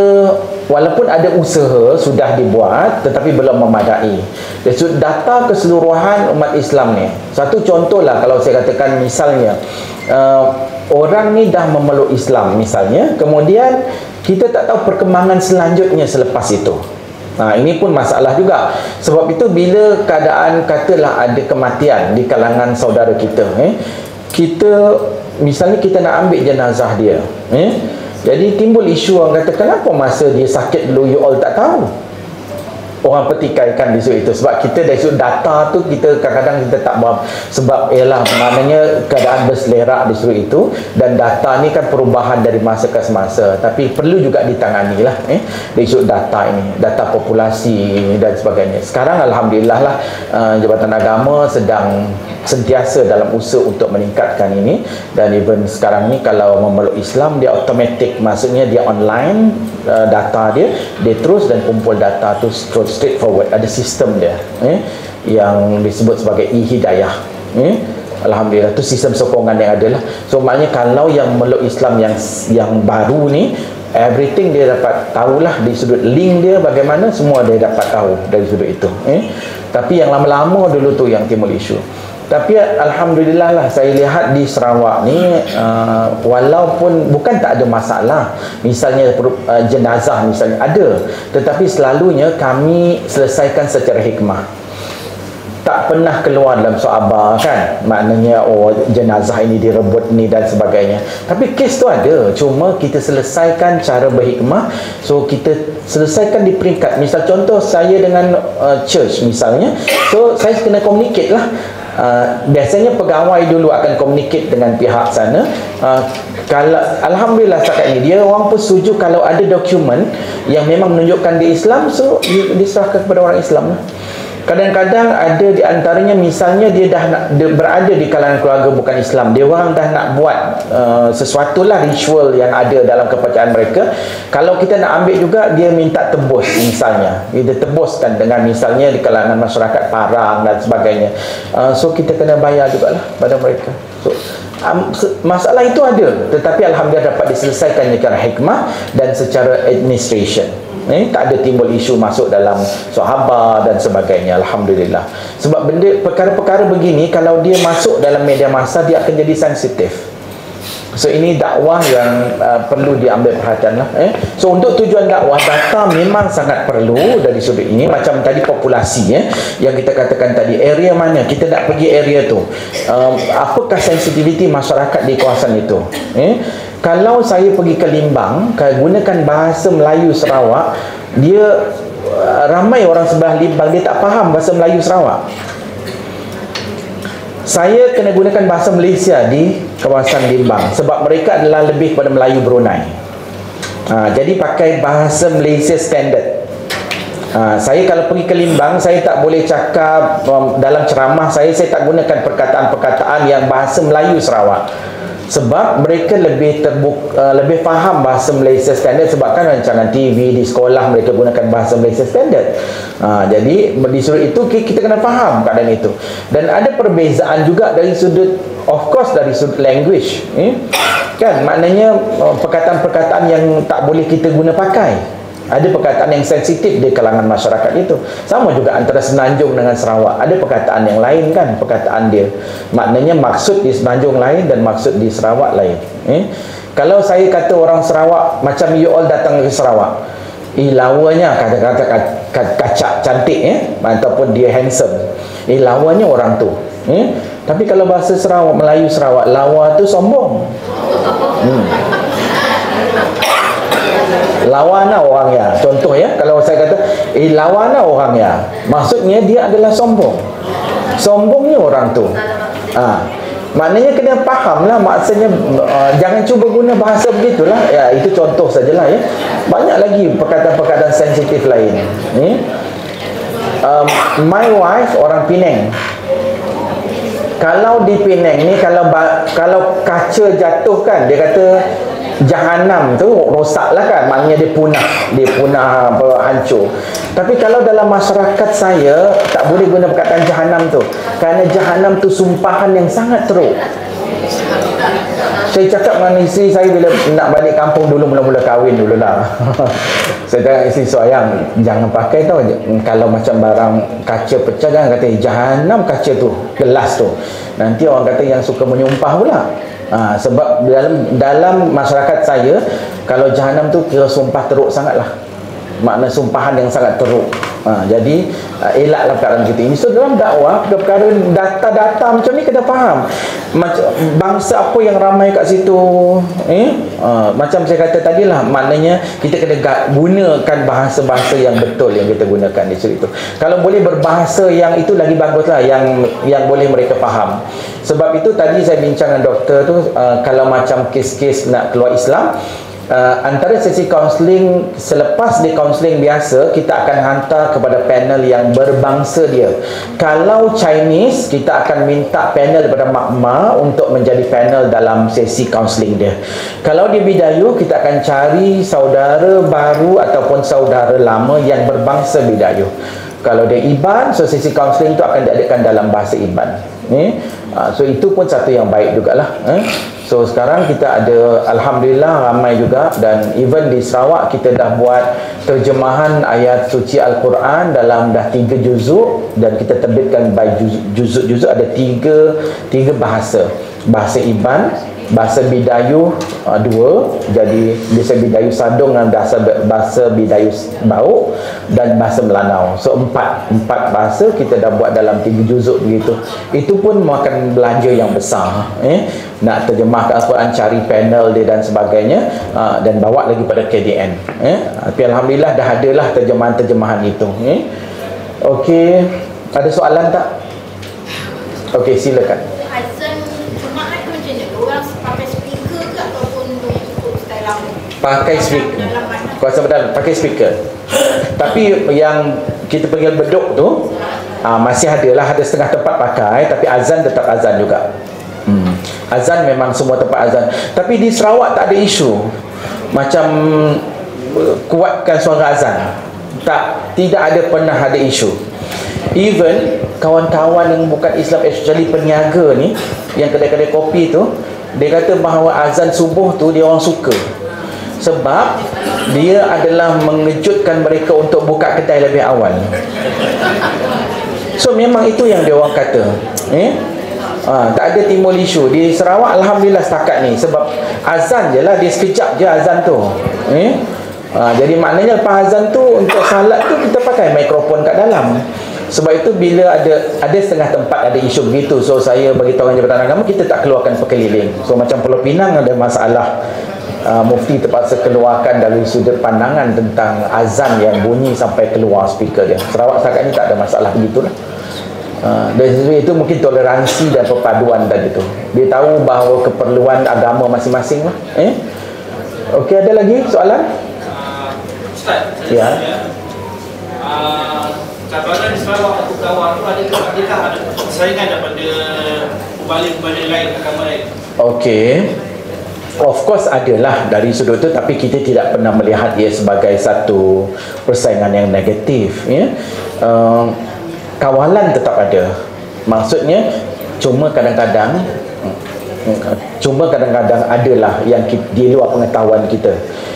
Walaupun ada usaha sudah dibuat, tetapi belum memadai. Data keseluruhan umat Islam ni, satu contohlah, kalau saya katakan misalnya orang ni dah memeluk Islam misalnya, kemudian kita tak tahu perkembangan selanjutnya selepas itu. Ini pun masalah juga. Sebab itu bila keadaan katalah ada kematian di kalangan saudara kita, kita misalnya kita nak ambil jenazah dia, jadi timbul isu orang kata, kenapa masa dia sakit dulu you all tak tahu? Orang petikaikan di situ. Sebab kita dari sudut data tu kita kadang-kadang kita tak faham. Sebab ialah maknanya keadaan berselerak di sudut itu, dan data ni kan perubahan dari masa ke semasa, tapi perlu juga ditangani lah dari sudut data ini, data populasi dan sebagainya. Sekarang alhamdulillah lah Jabatan Agama sedang sentiasa dalam usaha untuk meningkatkan ini. Dan even sekarang ni kalau memeluk Islam, dia automatic, maksudnya dia online data dia terus dan kumpul data tu straight forward. Ada sistem dia yang disebut sebagai e-hidayah. Alhamdulillah, tu sistem sokongan yang ada lah. So maknanya kalau yang memeluk Islam yang baru ni, everything dia dapat tahulah di sudut link dia bagaimana, semua dia dapat tahu dari sudut itu. Tapi yang lama-lama dulu tu yang timbul isu. Tapi alhamdulillah lah, saya lihat di Sarawak ni walaupun bukan tak ada masalah, misalnya jenazah misalnya ada, tetapi selalunya kami selesaikan secara hikmah. Tak pernah keluar dalam soabar kan, maknanya jenazah ini direbut ni dan sebagainya. Tapi kes tu ada, cuma kita selesaikan cara berhikmah. So kita selesaikan di peringkat, misal contoh saya dengan church misalnya, so saya kena communicate lah. Biasanya pegawai dulu akan communicate dengan pihak sana. Kalau alhamdulillah setakat ini dia orang pun setuju kalau ada dokumen yang memang menunjukkan dia Islam, so diserahkan kepada orang Islam lah. Kadang-kadang ada di antaranya, misalnya dia dah berada di kalangan keluarga bukan Islam, dia orang dah nak buat sesuatu lah, ritual yang ada dalam kepercayaan mereka. Kalau kita nak ambil juga, dia minta tebus misalnya, kita tebuskan dengan misalnya di kalangan masyarakat parang dan sebagainya. So kita kena bayar jugalah pada mereka. So masalah itu ada, tetapi alhamdulillah dapat diselesaikan secara hikmah dan secara administration. Tak ada timbul isu masuk dalam sahabat dan sebagainya, alhamdulillah. Sebab perkara-perkara begini kalau dia masuk dalam media massa, dia akan jadi sensitif. So ini dakwah yang perlu diambil perhatian lah. So untuk tujuan dakwah, data memang sangat perlu dari sudut ini. Macam tadi populasi yang kita katakan tadi, area mana kita nak pergi, area tu apakah sensitiviti masyarakat di kawasan itu. Kalau saya pergi ke Limbang, gunakan bahasa Melayu Sarawak, dia ramai orang sebelah Limbang dia tak faham bahasa Melayu Sarawak. Saya kena gunakan bahasa Malaysia di kawasan Limbang sebab mereka adalah lebih kepada Melayu Brunei. Jadi pakai bahasa Malaysia standard. Saya kalau pergi ke Limbang, saya tak boleh cakap dalam ceramah saya tak gunakan perkataan-perkataan yang bahasa Melayu Sarawak. Sebab mereka lebih lebih faham bahasa Malaysia standard, sebab kan rancangan TV di sekolah mereka gunakan bahasa Malaysia standard. Jadi di sudut itu kita kena faham keadaan itu. Dan ada perbezaan juga dari sudut, of course dari sudut language, kan, maknanya perkataan-perkataan yang tak boleh kita guna pakai. Ada perkataan yang sensitif di kalangan masyarakat itu. Sama juga antara Semenanjung dengan Sarawak, ada perkataan yang lain kan, perkataan dia, maknanya maksud di Semenanjung lain dan maksud di Sarawak lain. Kalau saya kata orang Sarawak, macam you all datang ke Sarawak, lawanya kata-kata kacak cantik ataupun dia handsome. Lawanya orang tu. Tapi kalau bahasa Sarawak, Melayu Sarawak, lawa tu sombong. Lawana orangnya. Contoh kalau saya kata lawana orangnya, maksudnya dia adalah sombong. Sombongnya orang tu. Maknanya kena faham lah, maksudnya jangan cuba guna bahasa begitulah. Itu contoh sajalah Banyak lagi perkataan-perkataan sensitif lain. My wife orang Penang. Kalau di Penang ni, kalau kaca jatuh kan, dia kata Jahanam tu rosak lah kan, maknanya dia punah hancur. Tapi kalau dalam masyarakat saya tak boleh guna perkataan Jahanam tu, kerana Jahanam tu sumpahan yang sangat teruk. Saya cakap dengan isteri saya bila nak balik kampung dulu, mula-mula kahwin dululah. Saya cakap isteri sayang, jangan pakai tau, kalau macam barang kaca pecah jangan kata Jahanam kaca tu, gelas tu. Nanti orang kata yang suka menyumpah pula. Sebab dalam masyarakat saya, kalau Jahanam tu kira sumpah teruk sangatlah, makna sumpahan yang sangat teruk. Jadi elaklah perkara kita ini. So dalam dakwah, perkara data-data macam ni kena faham bangsa apa yang ramai kat situ. Macam saya kata tadi lah, maknanya kita kena gunakan bahasa-bahasa yang betul yang kita gunakan di situ. Kalau boleh berbahasa yang itu lagi baguslah, yang boleh mereka faham. Sebab itu tadi saya bincang dengan doktor tu, kalau macam kes-kes nak keluar Islam, antara sesi kaunseling, selepas di kaunseling biasa, kita akan hantar kepada panel yang berbangsa dia. Kalau Chinese, kita akan minta panel daripada makma untuk menjadi panel dalam sesi kaunseling dia. Kalau di Bidayu, kita akan cari saudara baru ataupun saudara lama yang berbangsa Bidayu. Kalau dia Iban, so sesi kaunseling tu akan diadakan dalam bahasa Iban. So itu pun satu yang baik jugalah. So sekarang kita ada, alhamdulillah, ramai juga, dan even di Sarawak kita dah buat terjemahan ayat suci Al-Quran dalam dah 3 juzuk, dan kita terbitkan by juzuk-juzuk, ada 3 bahasa. Bahasa Iban, bahasa Bidayu 2, jadi bahasa Bidayu Sadong dan bahasa Bidayu Bau, dan bahasa Melanau. So 4 bahasa kita dah buat dalam 3 juzuk begitu. Itu pun makan belanja yang besar. Nak terjemah Al-Quran, cari panel dia dan sebagainya, dan bawa lagi pada KDN. Tapi alhamdulillah dah adalah terjemahan-terjemahan itu. Okey, ada soalan tak? Okey, silakan. Pakai speaker. Kuasa badan pakai speaker. Tapi yang kita panggil beduk tu, masih ada setengah tempat pakai, tapi azan tetap azan juga. Azan memang semua tempat azan. Tapi di Sarawak tak ada isu macam kuatkan suara azan. Tidak ada pernah ada isu. Even kawan-kawan yang bukan Islam, actually peniaga ni, yang kedai-kedai kopi tu, dia kata bahawa azan subuh tu dia orang suka. Sebab dia adalah mengejutkan mereka untuk buka kedai lebih awal. So memang itu yang dia orang kata. Tak ada timbul isu di Sarawak, alhamdulillah setakat ni. Sebab azan je lah, dia sekejap je azan tu. Jadi maknanya lepas azan tu, untuk salat tu kita pakai mikrofon kat dalam. Sebab itu bila ada setengah tempat ada isu begitu, so saya bagi tahu Jabatan Agama, kita tak keluarkan pekeliling. So macam Pulau Pinang ada masalah, mufti terpaksa keluarkan dari sudut pandangan tentang azan yang bunyi sampai keluar speaker dia. Sarawak setakat ni tak ada masalah begitulah. Dan itu mungkin toleransi dan perpaduan tadi tu. Dia tahu bahawa keperluan agama masing-masing lah. Okey, ada lagi soalan? Ustaz, ya. Cabaran di Sarawak atau kawan tu adakah ada persaingan daripada pembalik-pembalik lain agama lain? Okey. Of course adalah dari sudut itu, tapi kita tidak pernah melihat ia sebagai satu persaingan yang negatif. Kawalan tetap ada. Maksudnya cuma kadang-kadang adalah yang di luar pengetahuan kita.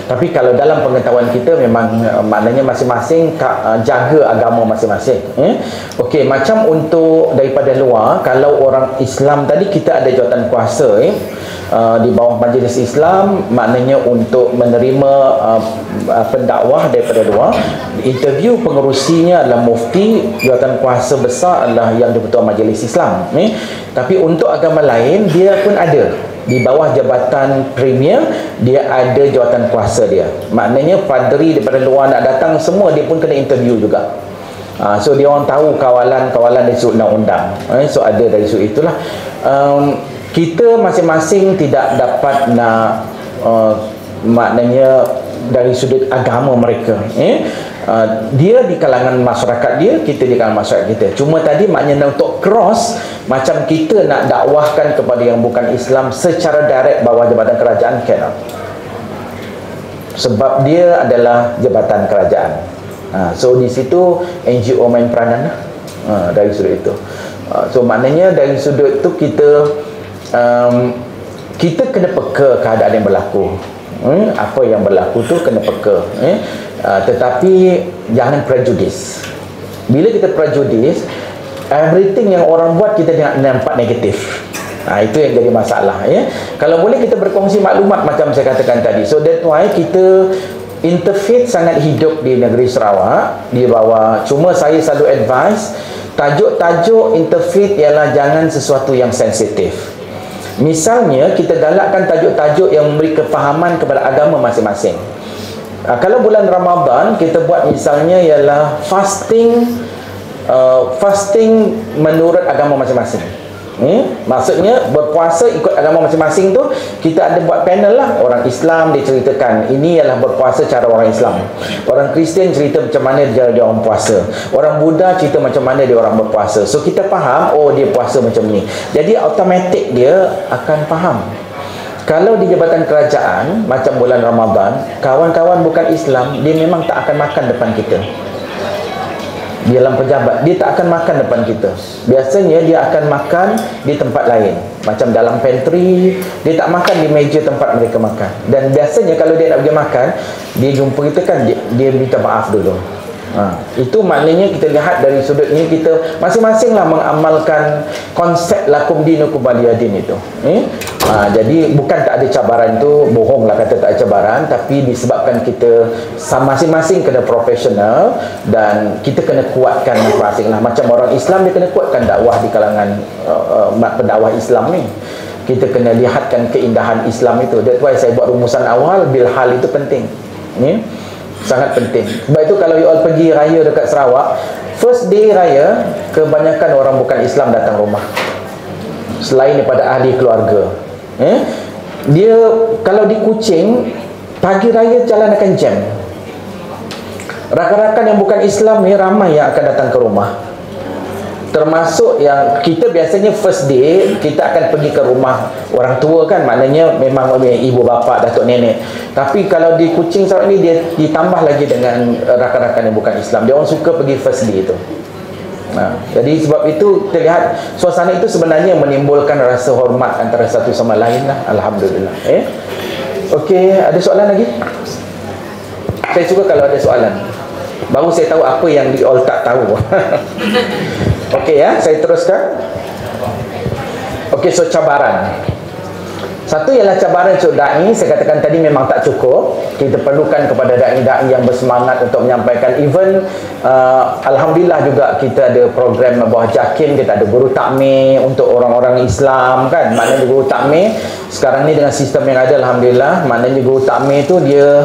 Tapi kalau dalam pengetahuan kita, memang maknanya masing-masing jaga agama masing-masing. Okey, macam untuk daripada luar, kalau orang Islam tadi kita ada jawatan kuasa, di bawah Majlis Islam, maknanya untuk menerima pendakwah daripada luar. Interview pengerusinya adalah mufti, jawatan kuasa besar adalah yang di-Ketua Majlis Islam. Tapi untuk agama lain dia pun ada. Di bawah jabatan premier dia ada jawatan kuasa dia. Maknanya padri daripada luar nak datang semua dia pun kena interview juga. So dia orang tahu kawalan dari sudut undang-undang. So ada dari sudut itulah. Kita masing-masing tidak dapat nak maknanya dari sudut agama mereka. Dia di kalangan masyarakat dia, kita di kalangan masyarakat kita. Cuma tadi maknanya untuk cross, macam kita nak dakwahkan kepada yang bukan Islam secara direct bawah jabatan kerajaan, cannot. Sebab dia adalah jabatan kerajaan. So di situ NGO main peranan dari sudut itu. So maknanya dari sudut itu kita kena peka keadaan yang berlaku. Apa yang berlaku tu kena peka. Tetapi jangan prejudis. Bila kita prejudis, everything yang orang buat kita nampak negatif. Itu yang jadi masalah. Kalau boleh kita berkongsi maklumat macam saya katakan tadi. So that's why kita interfaith sangat hidup di negeri Sarawak di bawah. Cuma saya selalu advise tajuk-tajuk interfaith ialah jangan sesuatu yang sensitif. Misalnya kita galakkan tajuk-tajuk yang memberi kefahaman kepada agama masing-masing. Kalau bulan Ramadan kita buat misalnya ialah fasting menurut agama masing-masing. Maksudnya berpuasa ikut agama masing-masing tu, kita ada buat panel lah. Orang Islam dia ceritakan ini ialah berpuasa cara orang Islam. Orang Kristian cerita macam mana dia orang puasa. Orang Buddha cerita macam mana dia orang berpuasa. So kita faham, oh dia puasa macam ni. Jadi automatik dia akan faham. Kalau di jabatan kerajaan macam bulan Ramadan, kawan-kawan bukan Islam dia memang tak akan makan depan kita. Di dalam pejabat dia tak akan makan depan kita. Biasanya dia akan makan di tempat lain, macam dalam pantry. Dia tak makan di meja tempat mereka makan. Dan biasanya kalau dia nak pergi makan, dia jumpa kita kan, dia minta maaf dulu. Itu maknanya kita lihat dari sudut ini, kita masing-masing lah mengamalkan konsep lakum dinukum waliyadin itu. Jadi bukan tak ada cabaran tu, bohong lah kata tak ada cabaran, tapi disebabkan kita masing-masing kena profesional dan kita kena kuatkan masing-masing lah. Macam orang Islam dia kena kuatkan dakwah di kalangan pendakwah Islam ni. Kita kena lihatkan keindahan Islam itu. That's why saya buat rumusan awal, bilhal itu penting. Sangat penting. Sebab itu kalau you all pergi raya dekat Sarawak, first day raya kebanyakan orang bukan Islam datang rumah, selain daripada ahli keluarga. Dia kalau di Kuching pagi raya jalan akan jam. Rakan-rakan yang bukan Islam ni ramai yang akan datang ke rumah. Termasuk yang kita biasanya first day kita akan pergi ke rumah orang tua kan, maknanya memang ibu bapa, datuk nenek. Tapi kalau di Kuching Sarawak ni dia ditambah lagi dengan rakan-rakan yang bukan Islam. Dia orang suka pergi first day itu. Jadi sebab itu kita lihat suasana itu sebenarnya menimbulkan rasa hormat antara satu sama lain lah. Alhamdulillah. Okey, ada soalan lagi? Saya suka kalau ada soalan. Baru saya tahu apa yang di all tak tahu. Okey saya teruskan. Okey, so cabaran. Satu ialah cabaran untuk da'i. Saya katakan tadi memang tak cukup. Kita perlukan kepada da'i-da'i yang bersemangat untuk menyampaikan. Even Alhamdulillah juga kita ada program bawah JAKIM. Kita ada guru takmir untuk orang-orang Islam kan. Maknanya guru takmir sekarang ni dengan sistem yang ada, Alhamdulillah. Maknanya guru takmir tu dia,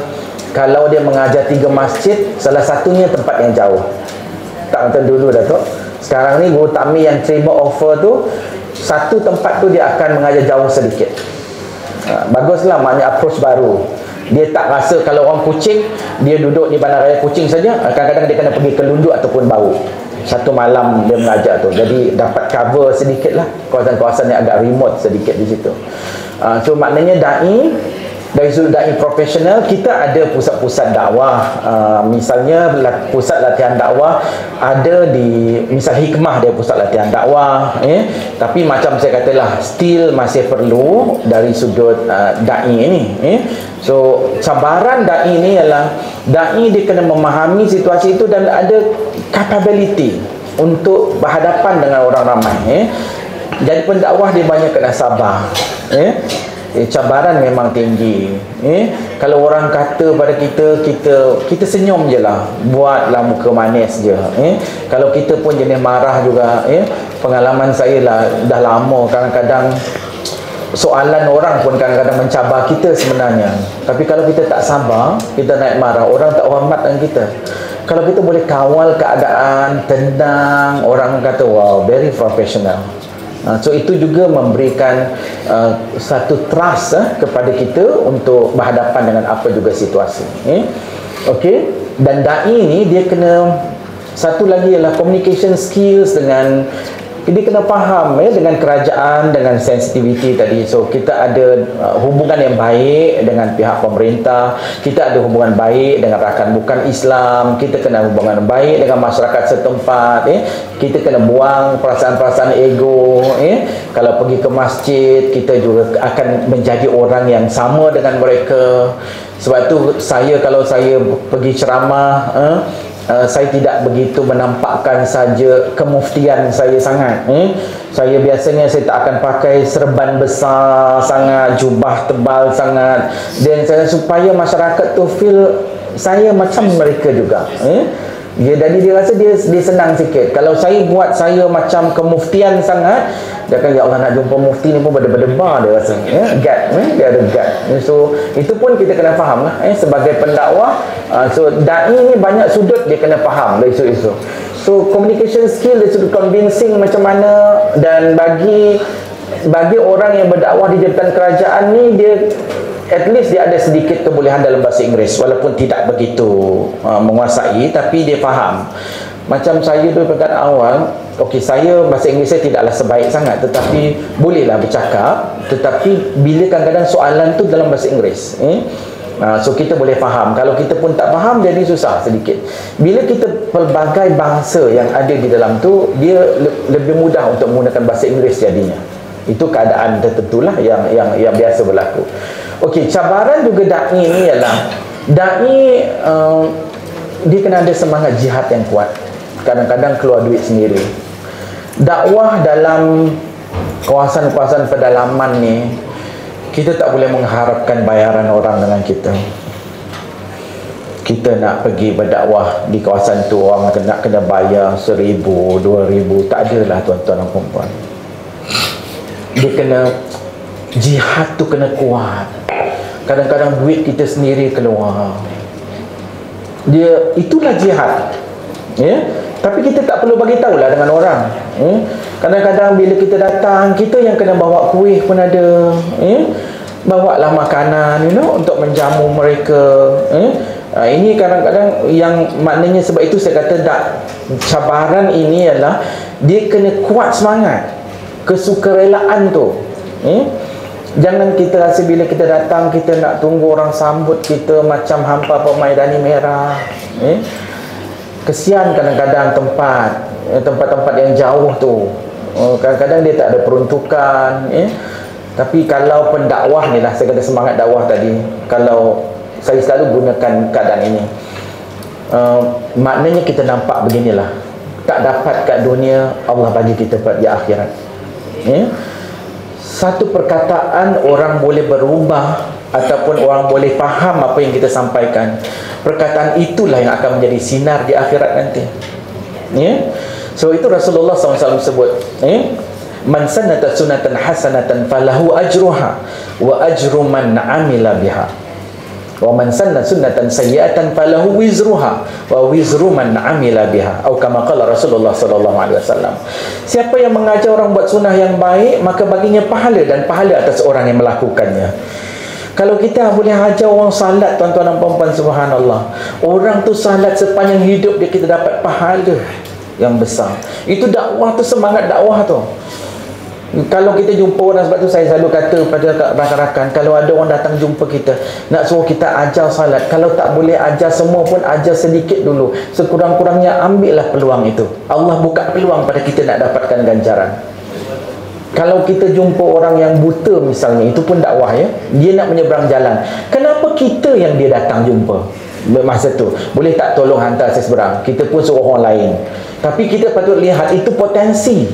kalau dia mengajar 3 masjid, salah satunya tempat yang jauh. Tak macam dulu Datuk. Sekarang ni guru takmir yang terima offer tu, satu tempat tu dia akan mengajar jauh sedikit. Baguslah, maknanya approach baru. Dia tak rasa kalau orang Kuching dia duduk di Bandaraya Kuching saja, kadang-kadang dia kena pergi ke Lunduk ataupun Bau. Satu malam dia mengajar tu. Jadi dapat cover sedikit lah kawasan-kawasan yang agak remote sedikit di situ. So maknanya da'i, dari sudut da'i profesional, kita ada pusat-pusat dakwah. Misalnya pusat latihan dakwah ada di, misal Hikmah dia pusat latihan dakwah. Tapi macam saya katalah, still masih perlu dari sudut da'i ini. So cabaran da'i ini ialah da'i dia kena memahami situasi itu dan ada capability untuk berhadapan dengan orang ramai. Jadi pendakwah dia banyak kena sabar. cabaran memang tinggi. Kalau orang kata pada kita senyum je lah, buatlah muka manis je. Kalau kita pun jenis marah juga. Pengalaman saya lah, dah lama kadang-kadang soalan orang pun kadang-kadang mencabar kita sebenarnya. Tapi kalau kita tak sabar, kita naik marah, orang tak hormat dengan kita. Kalau kita boleh kawal keadaan tenang, orang kata wow, very professional. So itu juga memberikan satu trust kepada kita untuk berhadapan dengan apa juga situasi. Okey, dan dai ni dia kena, satu lagi ialah communication skills, dengan dia kena faham dengan kerajaan, dengan sensitivity tadi. So kita ada hubungan yang baik dengan pihak pemerintah, kita ada hubungan baik dengan rakan bukan Islam, kita kena hubungan baik dengan masyarakat setempat. Kita kena buang perasaan-perasaan ego. Kalau pergi ke masjid, kita juga akan menjadi orang yang sama dengan mereka. Sebab tu kalau saya pergi ceramah, saya tidak begitu menampakkan saja kemuftian saya sangat. Saya biasanya saya tak akan pakai serban besar sangat, jubah tebal sangat, dan saya supaya masyarakat tu feel saya macam mereka juga. Jadi dia rasa dia senang sikit. Kalau saya buat saya macam kemuftian sangat, dia akan, ya Allah, nak jumpa mufti ni pun berdebar dia rasa. Dia ada gap. So itu pun kita kena faham lah. Sebagai pendakwah, so dai ni banyak sudut dia kena faham dari isu-isu. So communication skill, dia sudut convincing macam mana, dan bagi orang yang berdakwah di jabatan kerajaan ni, dia at least dia ada sedikit kebolehan dalam bahasa Inggeris, walaupun tidak begitu menguasai, tapi dia faham. Macam saya dulu pada awal, okey, saya bahasa Inggeris saya tidaklah sebaik sangat, tetapi bolehlah bercakap. Tetapi bila kadang-kadang soalan tu dalam bahasa Inggeris, so kita boleh faham. Kalau kita pun tak faham, jadi susah sedikit. Bila kita pelbagai bahasa yang ada di dalam tu, dia lebih mudah untuk menggunakan bahasa Inggeris jadinya. Itu keadaan tertentulah yang biasa berlaku. Okey, cabaran juga dai ni ialah dai dia kena ada semangat jihad yang kuat. Kadang-kadang keluar duit sendiri. Dakwah dalam kawasan-kawasan pedalaman ni, kita tak boleh mengharapkan bayaran orang dengan kita. Kita nak pergi berdakwah di kawasan tu, orang nak kena bayar 1,000, 2,000, tak adalah tuan-tuan dan puan-puan. Dia kena, jihad tu kena kuat. Kadang-kadang duit kita sendiri keluar. Itulah jihad. Tapi kita tak perlu bagi tahulah dengan orang. Kadang-kadang bila kita datang, kita yang kena bawa kuih pun ada. Bawalah makanan, untuk menjamu mereka. Ini kadang-kadang yang maknanya, sebab itu saya kata cabaran ini ialah dia kena kuat semangat, kesukarelaan tu. Jangan kita rasa bila kita datang, kita nak tunggu orang sambut kita macam hampa pemaidani merah. Kesian kadang-kadang tempat-tempat yang jauh tu. Kadang-kadang dia tak ada peruntukan. Tapi kalau pendakwah ni lah, saya kata semangat dakwah tadi, kalau saya selalu gunakan keadaan ini, maknanya kita nampak beginilah, tak dapat kat dunia, Allah bagi kita di akhirat. Satu perkataan orang boleh berubah, ataupun orang boleh faham apa yang kita sampaikan. Perkataan itulah yang akan menjadi sinar di akhirat nanti. So itu Rasulullah SAW sebut, man sanata sunatan hasanatan falahu ajruha wa ajru man amila biha, wa man sanna sunnatan sayyi'atan falahu wizruha wa wizru man amila biha, atau kama qala Rasulullah sallallahu alaihi wasallam. Siapa yang mengajar orang buat sunnah yang baik, maka baginya pahala, dan pahala atas orang yang melakukannya. Kalau kita boleh ajar orang salat, tuan-tuan dan puan-puan, subhanallah, orang tu salat sepanjang hidup dia, kita dapat pahala yang besar. Itu dakwah tu, semangat dakwah tu. Kalau kita jumpa orang, sebab tu saya selalu kata pada rakan-rakan, kalau ada orang datang jumpa kita, nak suruh kita ajar salat, kalau tak boleh ajar semua pun, ajar sedikit dulu. Sekurang-kurangnya ambillah peluang itu. Allah buka peluang pada kita nak dapatkan ganjaran. Kalau kita jumpa orang yang buta misalnya, itu pun dakwah ya. Dia nak menyeberang jalan. Kenapa kita yang dia datang jumpa? Masa tu boleh tak tolong hantar saya seberang? Kita pun suruh orang lain. Tapi kita patut lihat itu potensi.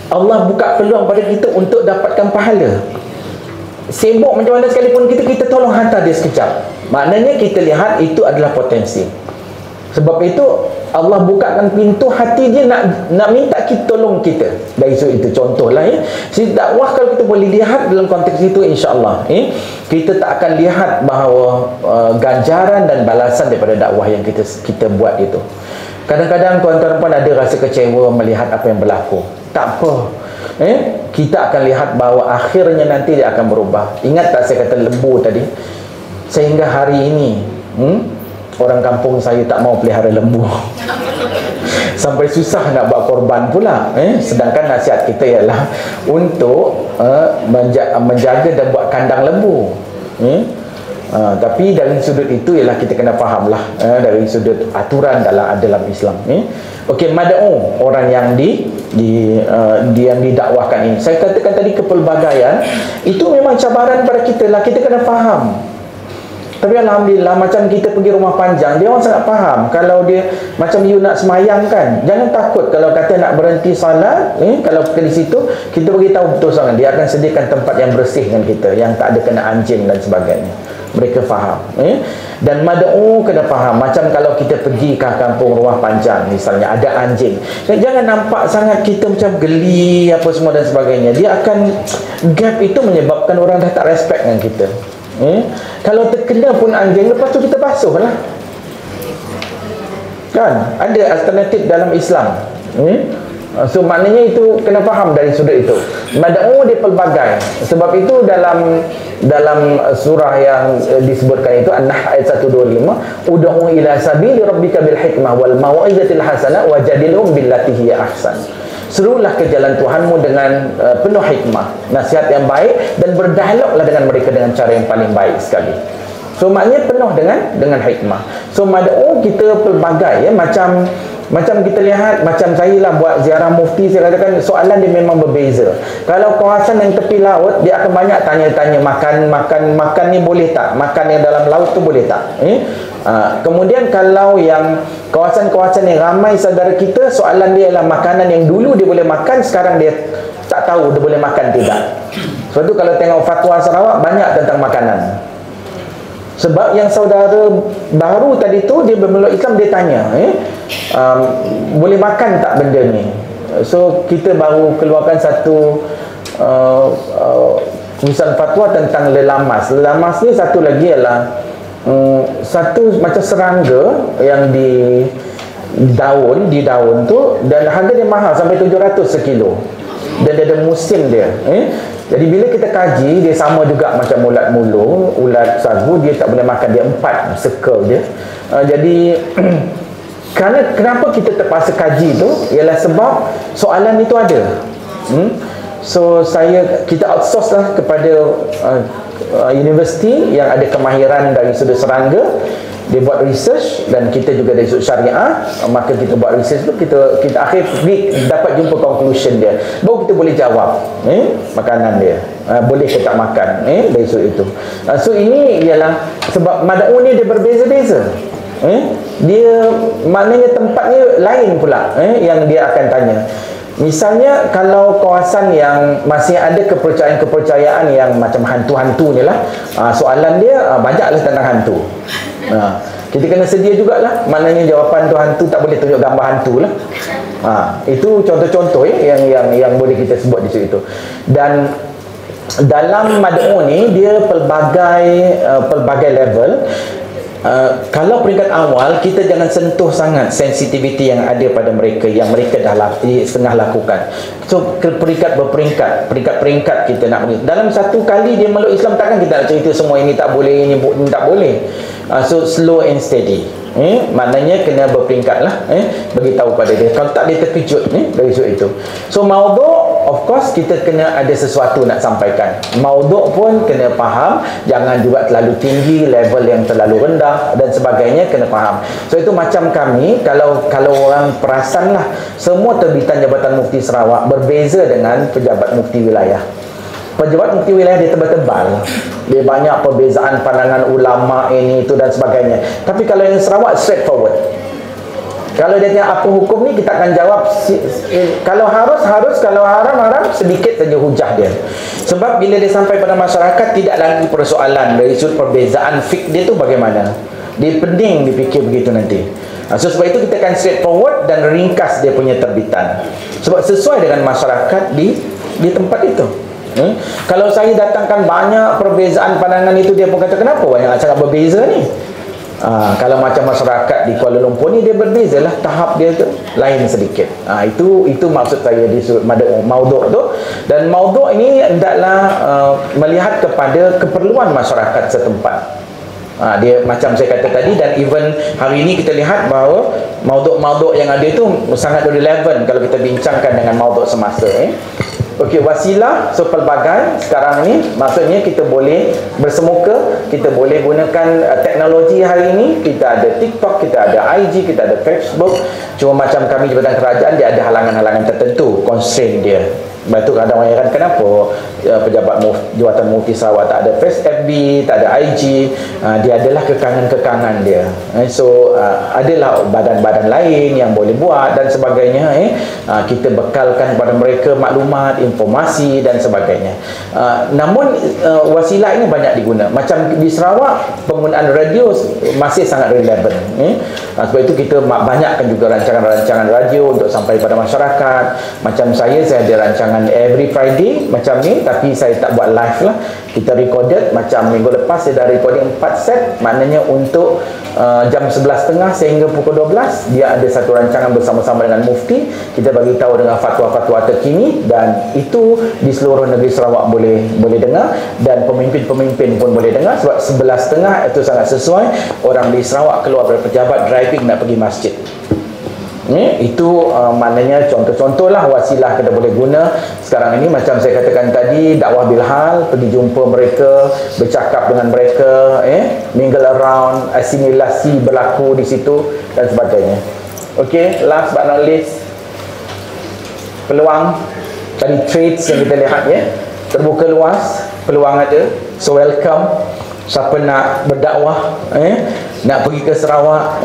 Allah buka peluang pada kita untuk dapatkan pahala. sibuk macam mana sekalipun kita tolong hantar dia sekejap. Maknanya kita lihat itu adalah potensi. Sebab itu Allah bukakan pintu hati dia nak minta kita tolong kita dari sudut itu. Contohlah si dakwah, kalau kita boleh lihat dalam konteks itu, insya-Allah kita tak akan lihat bahawa ganjaran dan balasan daripada dakwah yang kita buat itu. Kadang-kadang tuan-tuan pun ada rasa kecewa melihat apa yang berlaku. Tak apa. Kita akan lihat bahawa akhirnya nanti dia akan berubah. Ingat tak saya kata lembu tadi? Sehingga hari ini orang kampung saya tak mau pelihara lembu. Sampai susah nak buat korban pula. Sedangkan nasihat kita ialah untuk menjaga dan buat kandang lembu. Tapi dari sudut itu ialah kita kena fahamlah dari sudut aturan dalam Islam. Okey, mad'u, orang yang yang didakwahkan ini. Saya katakan tadi kepelbagaian itu memang cabaran pada kita lah, kita kena faham. Tapi alhamdulillah, macam kita pergi rumah panjang, dia orang sangat faham. Kalau dia macam you nak semayang kan, jangan takut kalau kata nak berhenti salat, kalau kita di situ, kita beritahu betul sangat, dia akan sediakan tempat yang bersih dengan kita, yang tak ada kena anjing dan sebagainya. Mereka faham. Dan mad'u kena faham. Macam kalau kita pergi ke kampung rumah panjang misalnya, ada anjing, jangan nampak sangat kita macam geli apa semua dan sebagainya. Dia akan, gap itu menyebabkan orang dah tak respect dengan kita. Kalau terkena pun anjing, lepas tu kita basuh lah kan. Ada alternatif dalam Islam. So maknanya itu kena faham dari sudut itu. Mad'u dia pelbagai. Sebab itu dalam surah yang disebutkan itu, An-Nahl ayat 125, ud'u ila sabili rabbika bil hikmah wal mau'izatil hasanah wajadilhum billati hiya ahsan. Serulah ke jalan Tuhanmu dengan penuh hikmah, nasihat yang baik, dan berdialoglah dengan mereka dengan cara yang paling baik sekali. So maknanya penuh dengan hikmah. So mad'u kita pelbagai macam kita lihat, macam saya lah buat ziarah mufti, saya katakan soalan dia memang berbeza. Kalau kawasan yang tepi laut, dia akan banyak tanya-tanya makan ni boleh tak? Makan yang dalam laut tu boleh tak? Kemudian kalau yang kawasan-kawasan yang ramai saudara kita, soalan dia adalah makanan yang dulu dia boleh makan, sekarang dia tak tahu dia boleh makan tidak. Sebab tu kalau tengok fatwa Sarawak, banyak tentang makanan. Sebab yang saudara baru tadi tu, dia bermeluk Islam, dia tanya boleh makan tak benda ni. So kita baru keluarkan satu tulisan fatwa tentang lelamas. Lelamas ni satu lagi ialah satu macam serangga yang di daun tu, dan harga dia mahal sampai 700 sekilo, dan dia ada musim dia. Jadi bila kita kaji, dia sama juga macam ulat mulung, ulat sagu, dia tak boleh makan, dia 4 circle dia. Jadi kenapa kita terpaksa kaji tu ialah sebab soalan itu ada. So kita outsource lah kepada universiti yang ada kemahiran dari sudut serangga. Dia buat research, dan kita juga dari sudut syariah. Maka kita buat research tu, kita akhir dapat jumpa conclusion dia, baru kita boleh jawab makanan dia boleh ke tak makan dari sudut itu. So ini ialah sebab mad'u ni dia berbeza-beza. Dia maknanya tempatnya lain pula yang dia akan tanya. Misalnya kalau kawasan yang masih ada kepercayaan-kepercayaan yang macam hantu-hantu ni lah, soalan dia banyaklah tentang hantu. Kita kena sedia jugalah. Maknanya jawapan tu hantu tak boleh tunjuk gambar hantu lah. Itu contoh-contoh yang boleh kita sebut di situ. Dan dalam mad'u ni dia pelbagai level. Kalau peringkat awal, kita jangan sentuh sangat sensitiviti yang ada pada mereka, yang mereka dah setengah lakukan. So peringkat berperingkat, peringkat kita nak beri. Dalam satu kali dia meluk Islam, takkan kita nak cerita semua ini tak boleh, ini tak boleh. So slow and steady. Maknanya kena berperingkat lah, beritahu pada dia. Kalau tak, dia terkejut dari sudut itu. So maudhu', of course kita kena ada sesuatu nak sampaikan. Maudhu' pun kena faham, jangan juga terlalu tinggi, level yang terlalu rendah dan sebagainya, kena faham. So itu macam kami, kalau orang perasan lah, semua terbitan Jabatan Mufti Sarawak berbeza dengan pejabat mufti wilayah. Pejabat mufti wilayah dia tebal-tebal, dia banyak perbezaan pandangan ulama ini itu dan sebagainya. Tapi kalau yang Sarawak straightforward, Kalau dia tanya apa hukum ni, kita akan jawab kalau harus, kalau haram, sedikit saja hujah dia. Sebab bila dia sampai pada masyarakat, tidak lagi persoalan dari sudut perbezaan fik dia tu bagaimana. Dia pening dipikir begitu nanti. So sebab itu kita akan straightforward dan ringkas dia punya terbitan. Sebab sesuai dengan masyarakat di tempat itu. Kalau saya datangkan banyak perbezaan pandangan itu, dia pun kata kenapa banyak sangat berbeza ni. Kalau macam masyarakat di Kuala Lumpur ni, dia berbeza lah, tahap dia tu lain sedikit. Itu maksud saya di maudhu' tu. Dan maudhu' ini hendaklah melihat kepada keperluan masyarakat setempat. Dia macam saya kata tadi, dan even hari ini kita lihat bahawa maudhu' yang ada itu sangat relevan kalau kita bincangkan dengan maudhu' semasa. Okey, wasilah, so pelbagai sekarang ni, maksudnya kita boleh bersemuka, kita boleh gunakan teknologi hari ini. Kita ada TikTok, kita ada IG, kita ada Facebook. Cuma macam kami Jabatan Kerajaan, dia ada halangan-halangan tertentu, constraint dia. Sebab tu ada orang heran kenapa pejabat Jawatan Mufti Sarawak tak ada FB, tak ada IG. Dia adalah kekangan-kekangan dia. So adalah badan-badan lain yang boleh buat dan sebagainya. Kita bekalkan kepada mereka maklumat, informasi dan sebagainya. Namun wasilah ini banyak diguna. Macam di Sarawak, penggunaan radio masih sangat relevan. Sebab itu kita banyakkan juga rancangan-rancangan radio untuk sampai pada masyarakat. Macam saya ada rancangan every Friday macam ni, tapi saya tak buat live lah. Kita recorded. Macam minggu lepas saya dah recording 4 set. Maknanya untuk jam 11.30 sehingga pukul 12 dia ada satu rancangan bersama-sama dengan Mufti. Kita bagi tahu dengan fatwa-fatwa terkini, dan itu di seluruh negeri Sarawak boleh dengar, dan pemimpin-pemimpin pun boleh dengar. Sebab 11.30 itu sangat sesuai orang di Sarawak keluar dari pejabat driving nak pergi masjid. Itu maknanya contoh-contoh lah wasilah kita boleh guna sekarang ini. Macam saya katakan tadi, dakwah bilhal, pergi jumpa mereka, bercakap dengan mereka, mingle around, asimilasi berlaku di situ dan sebagainya. Okey, last but not least, peluang tadi, trades yang kita lihat terbuka luas, peluang ada. So welcome siapa nak berdakwah, nak pergi ke Sarawak,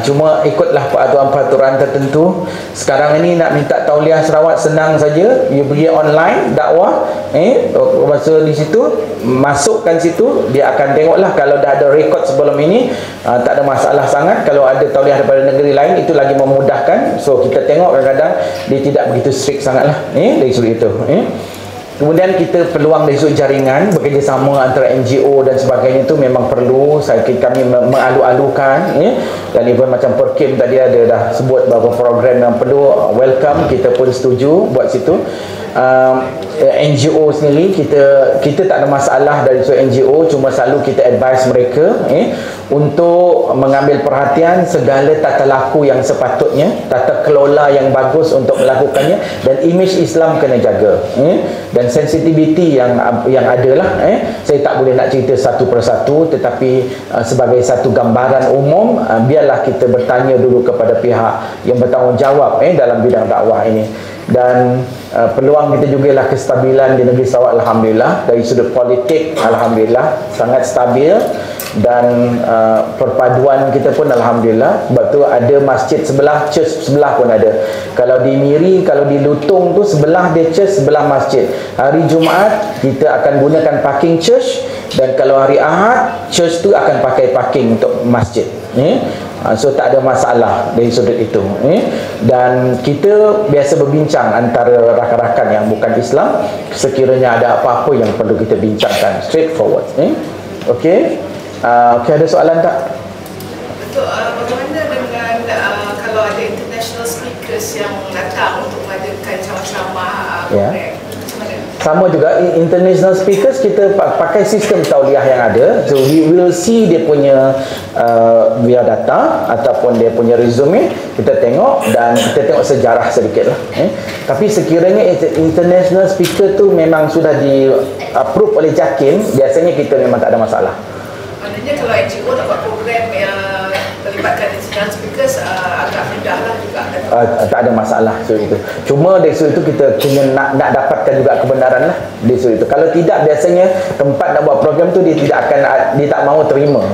cuma ikutlah peraturan-peraturan tertentu. Sekarang ini nak minta tauliah Sarawak senang saja, you pergi online dakwah, masa di situ masukkan situ, dia akan tengoklah. Kalau dah ada rekod sebelum ini, tak ada masalah sangat. Kalau ada tauliah daripada negeri lain, itu lagi memudahkan. So kita tengok kadang-kadang dia tidak begitu strict sangatlah dari sudut itu. Kemudian kita peluang dari sudut jaringan, bekerjasama antara NGO dan sebagainya itu memang perlu. Kami mengalu-alukan, dan even macam Perkim tadi ada dah sebut beberapa program yang perlu. Welcome, kita pun setuju buat situ. NGO sendiri kita tak ada masalah dari sudut NGO, cuma selalu kita advise mereka untuk mengambil perhatian segala tata laku yang sepatutnya, tata kelola yang bagus untuk melakukannya, dan image Islam kena jaga, dan sensitivity yang adalah saya tak boleh nak cerita satu persatu, tetapi sebagai satu gambaran umum, biarlah kita bertanya dulu kepada pihak yang bertanggungjawab dalam bidang dakwah ini. Dan peluang kita juga lah kestabilan di negeri Sarawak, alhamdulillah. Dari sudut politik, alhamdulillah sangat stabil, dan perpaduan kita pun alhamdulillah. Sebab tu ada masjid sebelah, church sebelah pun ada. Kalau di Miri, kalau di Lutung tu sebelah dia church, sebelah masjid. Hari Jumaat kita akan gunakan parking church, dan kalau hari Ahad, church tu akan pakai parking untuk masjid. So tak ada masalah dari sudut itu. Dan kita biasa berbincang antara rakan-rakan yang bukan Islam, sekiranya ada apa-apa yang perlu kita bincangkan, straightforward. Okey, ada soalan tak? Betul. Bagaimana dengan kalau ada international speakers yang datang untuk mengadakan ceramah program? Sama juga international speakers, kita pakai sistem tauliah yang ada. So we will see dia punya via data ataupun dia punya resume, kita tengok, dan kita tengok sejarah sedikit lah. Tapi sekiranya international speaker tu memang sudah di approve oleh JAKIM, biasanya kita memang tak ada masalah. Maknanya kalau NGO nak buat program yang melibatkan international speakers, agak mudah lah juga. tak ada masalah sudut itu. Cuma dari sudut itu kita kena nak dapatkan juga kebenaran lah dari sudut itu. Kalau tidak, biasanya tempat nak buat program tu dia tak mahu terima.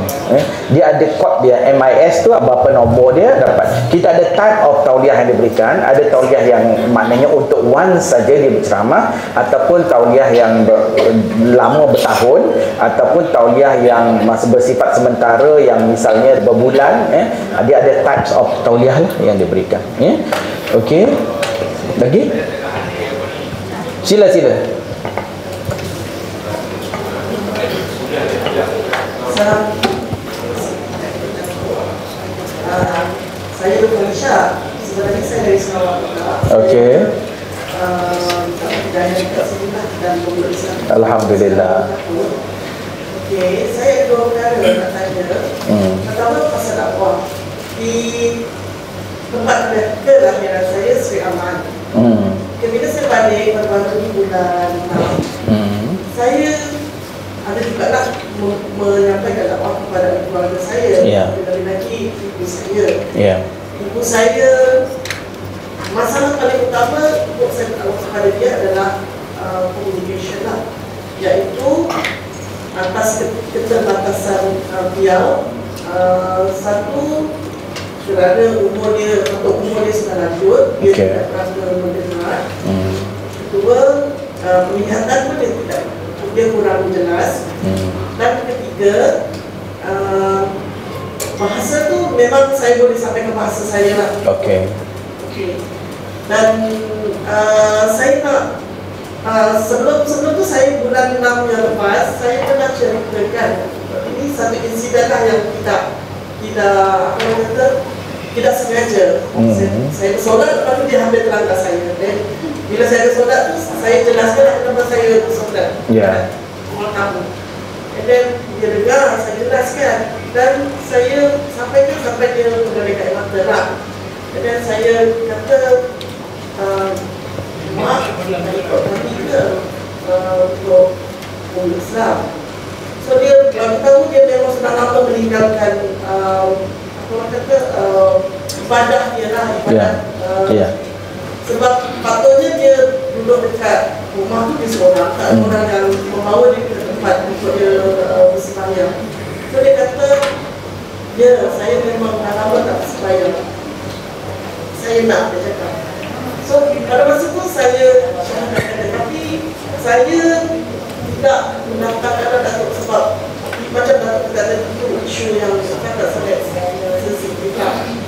Dia ada kod dia, MIS tu berapa nombor dia dapat. Kita ada type of tauliah yang diberikan. Ada tauliah yang maknanya untuk once saja dia berceramah, ataupun tauliah yang lama bertahun, ataupun tauliah yang masih bersifat sementara yang misalnya berbulan. Dia ada types of tauliah lah yang diberikan. Okey. Lagi? Sila. Saya Dr. Isha. Sebenarnya saya dari Sarawak. Okey. Dan pemeriksaan. Alhamdulillah. Okey, saya ada dua perkara nak tanya. Pertama pasal dakwah. Di tempat kelahiran saya, Sri Aman. Bila saya balik baru-baru di bulan 6, saya ada juga nak menyampaikan dakwah kepada keluarga saya. Lebih lagi ibu saya. Ibu saya, masalah paling utama untuk saya berdakwah kepada dia adalah communication lah, iaitu atas keterbatasan beliau. Satu, kerana umur dia sudah lanjut, dia tidak berapa mendengar. Kedua, penglihatan pun dia kurang jelas. Dan ketiga, bahasa tu memang saya boleh sampaikan bahasa saya lah. Okey. Dan saya nak sebelum tu saya bulan 6 yang lepas saya pernah ceritakan ini satu insiden lah yang tidak sengaja. Saya bersolat, lepas tu dia hampir terangkat saya. Bila saya bersolat tu saya jelaskan kenapa saya bersolat. And then dia dengar, saya jelaskan dan saya sampaikan sampai dia mengalirkan air mata lah. And then saya kata, mak ikut kami ke untuk Islam. So dia bagi tahu dia memang sudah lama meninggalkan orang kata ibadah dia lah, ibadah. Sebab patutnya dia duduk dekat rumah tu dia seorang, tak ada orang yang membawa dia ke tempat untuk dia bersembahyang. So dia kata, ya saya memang dah lama tak bersembahyang, saya nak, dia cakap. So pada masa tu saya kata, tapi saya tidak mendaftarkan Datuk sebab macam Datuk kata itu isu yang sangat sensitif.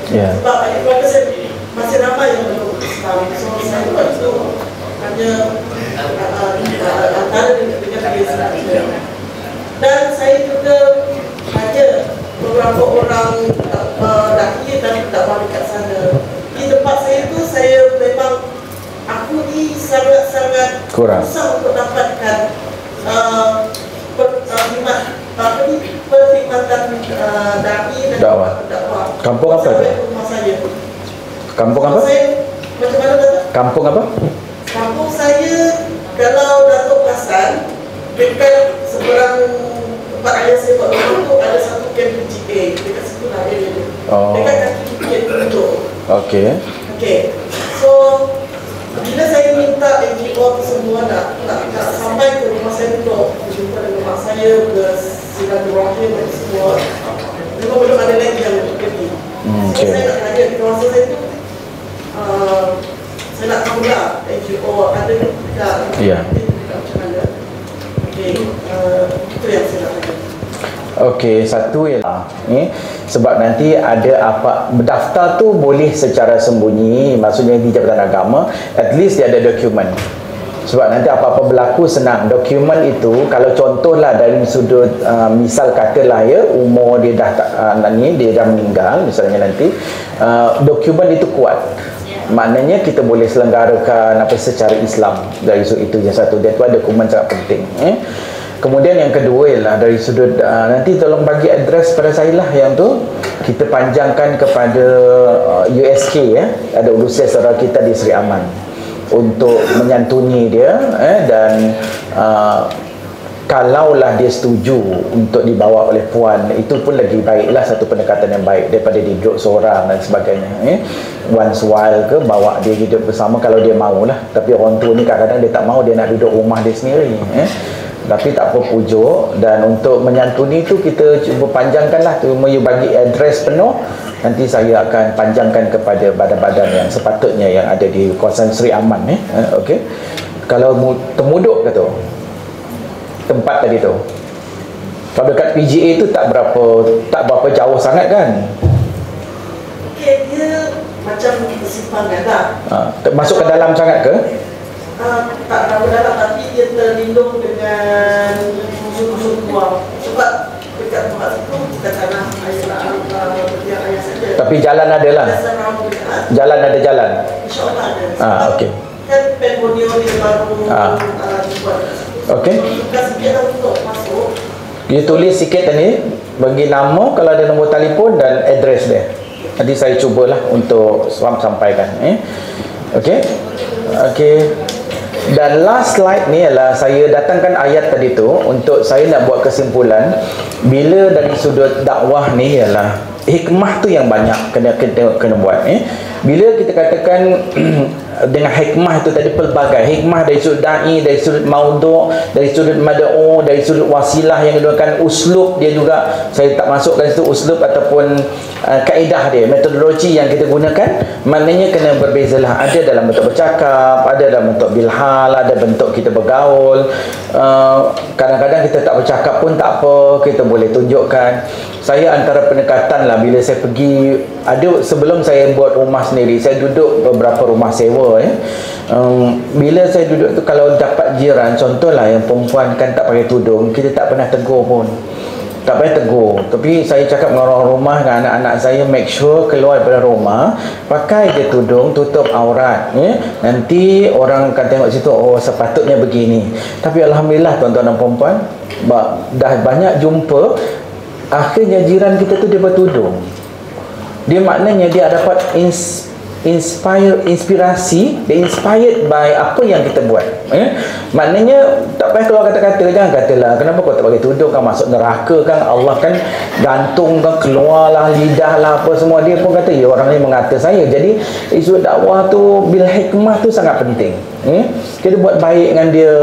Sebab adik keluarga saya masih ramai yang belum Islam. So saya buat itu hanya antara dengan dia. Dan saya juga ada beberapa orang daki dan dakwah dekat sana. Di tempat saya tu saya memang aku ni sangat-sangat susah untuk dapatkan perkhidmatan dai dan dakwah. Kampung apa tu? Rumah saya. Kampung apa? Macam mana kata? Kampung apa? Kampung saya, kalau Datuk perasan, dekat seberang tempat ayah saya buat rumah tu ada satu camp PGA. Dekat situ lah area dia. Dekat kaki bukit tu. Okey. So bila saya minta NGO tu semua nak sampai ke rumah saya untuk berjumpa dengan mak saya, bersilaturahim dan semua, memang belum ada lagi yang pergi. So saya nak tanya di kawasan saya tu, saya nak tahu lah NGO ada ke tidak, macam mana. Itu yang saya nak tanya. Okey, satu ialah sebab nanti ada apa berdaftar tu boleh secara sembunyi, maksudnya di Jabatan Agama, at least dia ada dokumen. Sebab nanti apa-apa berlaku senang. Dokumen itu kalau contohlah dari sudut misal katalah umur dia dah dia dah meninggal misalnya nanti, dokumen itu kuat. Maknanya kita boleh selenggarakan secara Islam dari sudut itu. Yang satu, dia tu ada dokumen sangat penting. Kemudian yang kedua ialah dari sudut nanti tolong bagi adres pada saya lah yang tu kita panjangkan kepada USK ada urusan saudara kita di Sri Aman untuk menyantuni dia dan kalaulah dia setuju untuk dibawa oleh puan, itu pun lagi baiklah, satu pendekatan yang baik daripada dia duduk seorang dan sebagainya. Once while ke bawa dia hidup bersama kalau dia maulah. Tapi orang tua ni kadang-kadang dia tak mau, dia nak duduk rumah dia sendiri. Tapi tak apa, pujuk. Dan untuk menyantuni tu kita cuba panjangkanlah tu, you bagi address penuh, nanti saya akan panjangkan kepada badan-badan yang sepatutnya yang ada di kawasan Sri Aman. Okey. Kalau Temuduk ke tu tempat tadi tu, kalau dekat PGA tu tak berapa jauh sangat kan? Okey, dia macam persimpangan dah. Masuk ke dalam sangat ke? Tak terlalu dalam, tapi dia terlindung dengan musuh-musuh buang. Sebab dekat tempat itu bukan tanah ayah ayah saja. Tapi jalan ada lah. Jalan ada jalan. InsyaAllah ada. Okey. Kan Pembodio ni baru dibuat. Okey. Bukan sikit untuk masuk. Dia tulis sikit tadi, bagi nama, kalau ada nombor telefon dan address dia. Nanti saya cubalah untuk sampaikan. Okey. Okey. Dan last slide ni ialah saya datangkan ayat tadi tu untuk saya nak buat kesimpulan. Bila dari sudut dakwah ni ialah hikmah tu yang banyak kena buat. Bila kita katakan dengan hikmah itu tadi, pelbagai hikmah dari sudut da'i, dari sudut maudhu', dari sudut mad'u, dari sudut wasilah yang digunakan, uslub dia juga saya tak masukkan situ, uslub ataupun kaedah dia, metodologi yang kita gunakan, maknanya kena berbezalah. Ada dalam bentuk bercakap, ada dalam bentuk bilhal, ada bentuk kita bergaul. Kadang-kadang kita tak bercakap pun tak apa, kita boleh tunjukkan. Saya antara pendekatan lah, bila saya pergi, ada sebelum saya buat rumah sendiri, saya duduk beberapa rumah sewa. Bila saya duduk tu, kalau dapat jiran, contohlah yang perempuan kan tak pakai tudung, kita tak pernah tegur pun, tak payah tegur. Tapi saya cakap dengan orang rumah, dengan anak-anak saya, make sure keluar daripada rumah pakai je tudung, tutup aurat. Nanti orang akan tengok situ, oh sepatutnya begini. Tapi alhamdulillah tuan-tuan dan puan-puan, dah banyak jumpa, akhirnya jiran kita tu dia bertudung. Dia maknanya dia dapat inspirasi, dia inspired by apa yang kita buat. Maknanya tak payah keluar kata-kata. Jangan katalah, kenapa kau tak pakai tudung, kan masuk neraka kan, Allah kan gantung kan, keluarlah lidah lah apa semua. Dia pun kata, ya orang ni mengata saya. Jadi isu dakwah tu bil hikmah tu sangat penting. Kita buat baik dengan dia,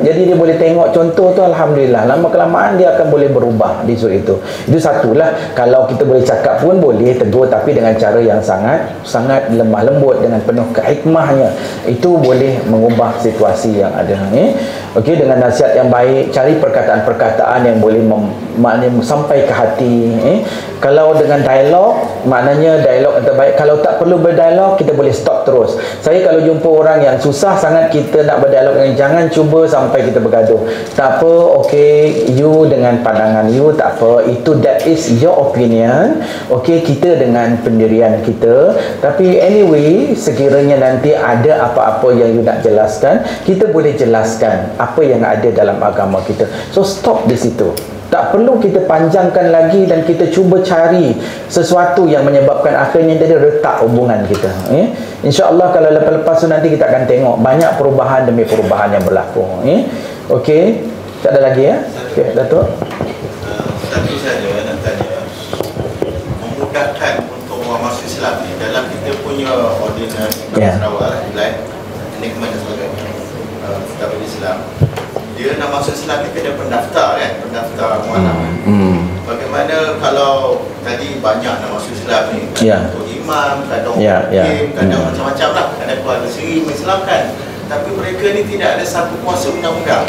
jadi dia boleh tengok contoh tu, alhamdulillah. Lama kelamaan dia akan boleh berubah di isu itu. Itu satulah. Kalau kita boleh cakap pun boleh tegur, tapi dengan cara yang sangat lemah lembut, dengan penuh kehikmahnya, itu boleh mengubah situasi yang ada. Okey, dengan nasihat yang baik, cari perkataan-perkataan yang boleh maknanya sampai ke hati. Kalau dengan dialog, maknanya dialog yang terbaik. Kalau tak perlu berdialog, kita boleh stop terus. Saya kalau jumpa orang yang susah sangat kita nak berdialog dengan, jangan cuba sampai kita bergaduh. Tak apa, okey, you dengan pandangan you, tak apa, itu that is your opinion. Okey, kita dengan pendirian kita. Tapi anyway, sekiranya nanti ada apa-apa yang you nak jelaskan, kita boleh jelaskan apa yang ada dalam agama kita. So stop di situ. Tak perlu kita panjangkan lagi dan kita cuba cari sesuatu yang menyebabkan akhirnya jadi retak hubungan kita. InsyaAllah kalau lepas-lepas tu nanti kita akan tengok banyak perubahan demi perubahan yang berlaku. Okey, tak ada lagi ya? Okey, Datuk. Satu saja nak tanya, memudahkan untuk orang masuk Islam ni dalam kita punya ordinance Sarawak, nikmat dan sebagainya, kitab Islam, dia nak masuk Islam ni kena pendaftar kan, pendaftar mualaf. Bagaimana kalau tadi banyak nak masuk Islam ni, kadang untuk imam, kadang hakim, kadang macam-macam lah, kadang keluarga sendiri mengislamkan, tapi mereka ni tidak ada satu kuasa undang-undang.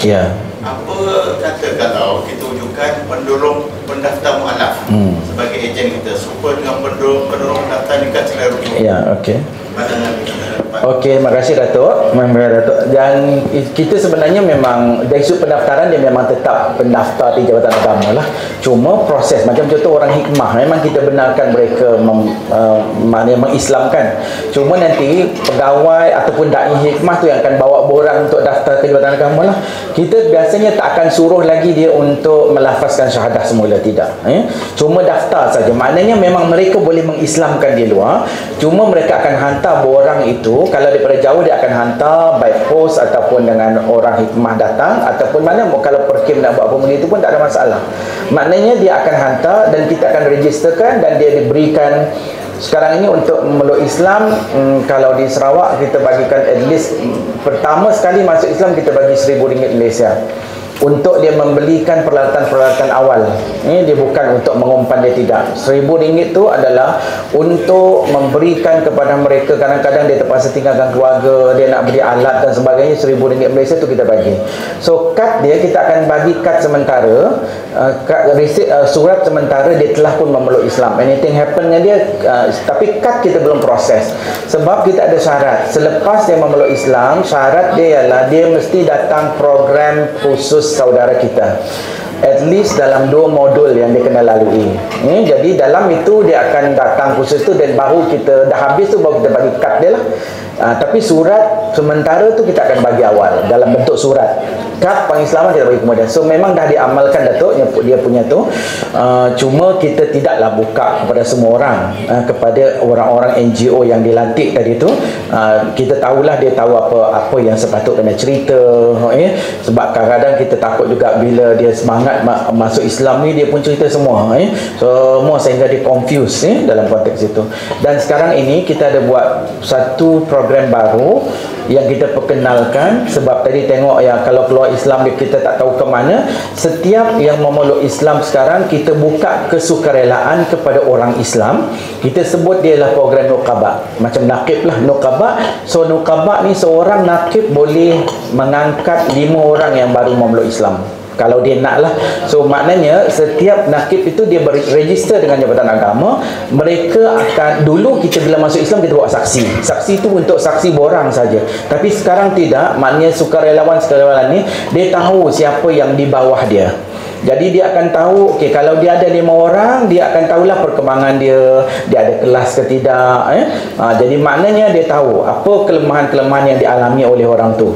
Apa kata kalau kita wujudkan pendorong pendaftar mualaf sebagai ejen kita, supaya dengan pendorong pendaftar ni kan selera rujuk. Okey. Okey, terima kasih Datuk. Dan kita sebenarnya memang dari sudut pendaftaran dia memang tetap pendaftar di Jabatan Agama lah. Cuma proses macam contoh orang hikmah, memang kita benarkan mereka mengislamkan. Cuma nanti pegawai ataupun dai hikmah tu yang akan bawa borang untuk daftar ke Jabatan Agama lah. Kita biasanya tak akan suruh lagi dia untuk melafazkan syahadah semula, tidak. Cuma daftar saja. Maknanya memang mereka boleh mengislamkan di luar, cuma mereka akan hantar borang itu, kalau daripada jauh dia akan hantar by post ataupun dengan orang hikmah datang, ataupun mana kalau perkim nak buat apa itu pun tak ada masalah. Maknanya dia akan hantar dan kita akan registerkan dan dia diberikan. Sekarang ini untuk memeluk Islam, kalau di Sarawak kita bagikan at least pertama sekali masuk Islam kita bagi RM1,000 Malaysia untuk dia membelikan peralatan-peralatan awal. Ini dia bukan untuk mengumpan, dia tidak. RM1,000 tu adalah untuk memberikan kepada mereka. Kadang-kadang dia terpaksa tinggalkan keluarga, dia nak beli alat dan sebagainya, RM1,000 Malaysia tu kita bagi. So kad dia, kita akan bagi kad sementara, surat sementara dia telah pun memeluk Islam. Anything happen dengan dia, tapi kad kita belum proses. Sebab kita ada syarat. Selepas dia memeluk Islam, syarat dia ialah dia mesti datang program khusus saudara kita, at least dalam 2 modul yang dia kena lalui. Jadi dalam itu dia akan datang khusus tu, dan baru kita dah habis tu baru kita bagi kad dia lah. Tapi surat sementara tu kita akan bagi awal dalam bentuk surat. Kad pengislaman kita bagi kemudian. So memang dah diamalkan Datuk dia punya tu. Cuma kita tidaklah buka kepada semua orang, kepada orang-orang NGO yang dilantik tadi tu. Kita tahulah dia tahu apa yang sepatutnya cerita. Sebab kadang-kadang kita takut juga bila dia semangat masuk Islam ni, dia pun cerita semua. Semua sehingga dia confuse dalam konteks itu. Dan sekarang ini kita ada buat satu program baru yang kita perkenalkan. Sebab tadi tengok ya, kalau keluar Islam kita tak tahu ke mana. Setiap yang memeluk Islam sekarang kita buka kesukarelaan kepada orang Islam. Kita sebut dia lah program Nuqaba, macam nakib lah, Nuqaba. So Nuqaba ni seorang nakib boleh mengangkat 5 orang yang baru memeluk Islam kalau dia nak lah. So maknanya setiap nakib itu dia berregister dengan Jabatan Agama. Mereka akan, dulu kita bila masuk Islam kita bawa saksi. Saksi itu untuk saksi borang saja. Tapi sekarang tidak. Maknanya sukarelawan ni dia tahu siapa yang di bawah dia. Jadi dia akan tahu, okey, kalau dia ada 5 orang, dia akan tahulah perkembangan dia ada kelas ke tidak. Jadi maknanya dia tahu apa kelemahan-kelemahan yang dialami oleh orang tu.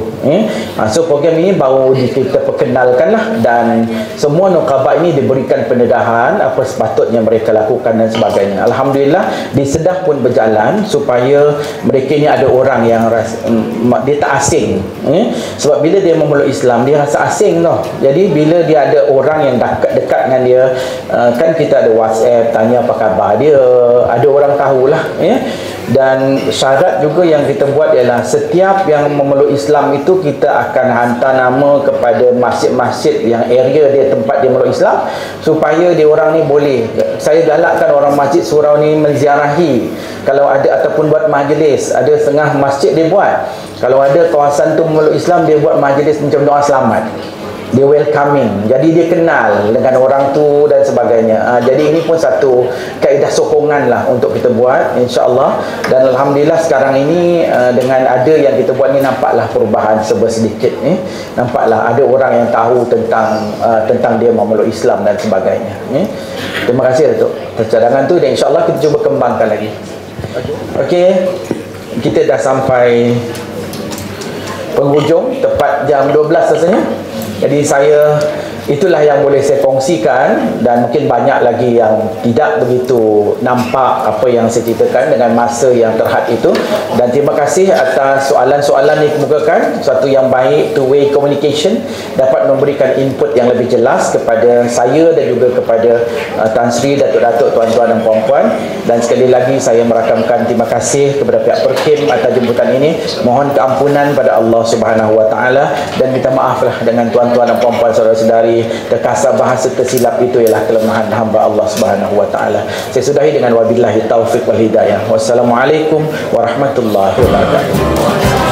So program ini baru kita perkenalkan lah, dan semua Nuqaba ini diberikan pendedahan apa sepatutnya mereka lakukan dan sebagainya. Alhamdulillah disedah pun berjalan supaya mereka ni ada orang yang dia tak asing. Sebab bila dia memeluk Islam dia rasa asing tau. Jadi bila dia ada orang yang dekat dengan dia, kan kita ada WhatsApp tanya apa khabar dia, ada orang tahulah. Dan syarat juga yang kita buat ialah setiap yang memeluk Islam itu kita akan hantar nama kepada masjid-masjid yang area dia tempat dia memeluk Islam, supaya dia orang ni boleh, saya galakkan orang masjid surau ni menziarahi. Kalau ada ataupun buat majlis, ada setengah masjid dia buat, kalau ada kawasan tu memeluk Islam, dia buat majlis macam doa selamat, dia welcoming, jadi dia kenal dengan orang tu dan sebagainya. Jadi ini pun satu kaedah sokongan lah untuk kita buat, insya-Allah. Dan alhamdulillah sekarang ini dengan ada yang kita buat ni, nampaklah perubahan sedikit. Nampaklah ada orang yang tahu tentang dia memeluk Islam dan sebagainya. Terima kasih Datuk atas cadangan tu, dan insya-Allah kita cuba kembangkan lagi. Okey, kita dah sampai penghujung, tepat jam 12 rasanya. Jadi itulah yang boleh saya kongsikan, dan mungkin banyak lagi yang tidak begitu nampak apa yang saya ceritakan dengan masa yang terhad itu. Dan terima kasih atas soalan-soalan yang dikemukakan. Satu yang baik, two-way communication, dapat memberikan input yang lebih jelas kepada saya dan juga kepada Tan Sri, Datuk-datuk, tuan-tuan dan puan-puan. Dan sekali lagi saya merakamkan terima kasih kepada pihak Perkim atas jemputan ini. Mohon keampunan pada Allah Subhanahu Wa Taala, dan minta maaflah dengan tuan-tuan dan puan-puan saudara-saudari. Terkasar bahasa tersilap itu ialah kelemahan hamba Allah Subhanahu Wa Taala. Saya sudahi dengan wabillahi taufiq wal hidayah. Wassalamualaikum warahmatullahi wabarakatuh.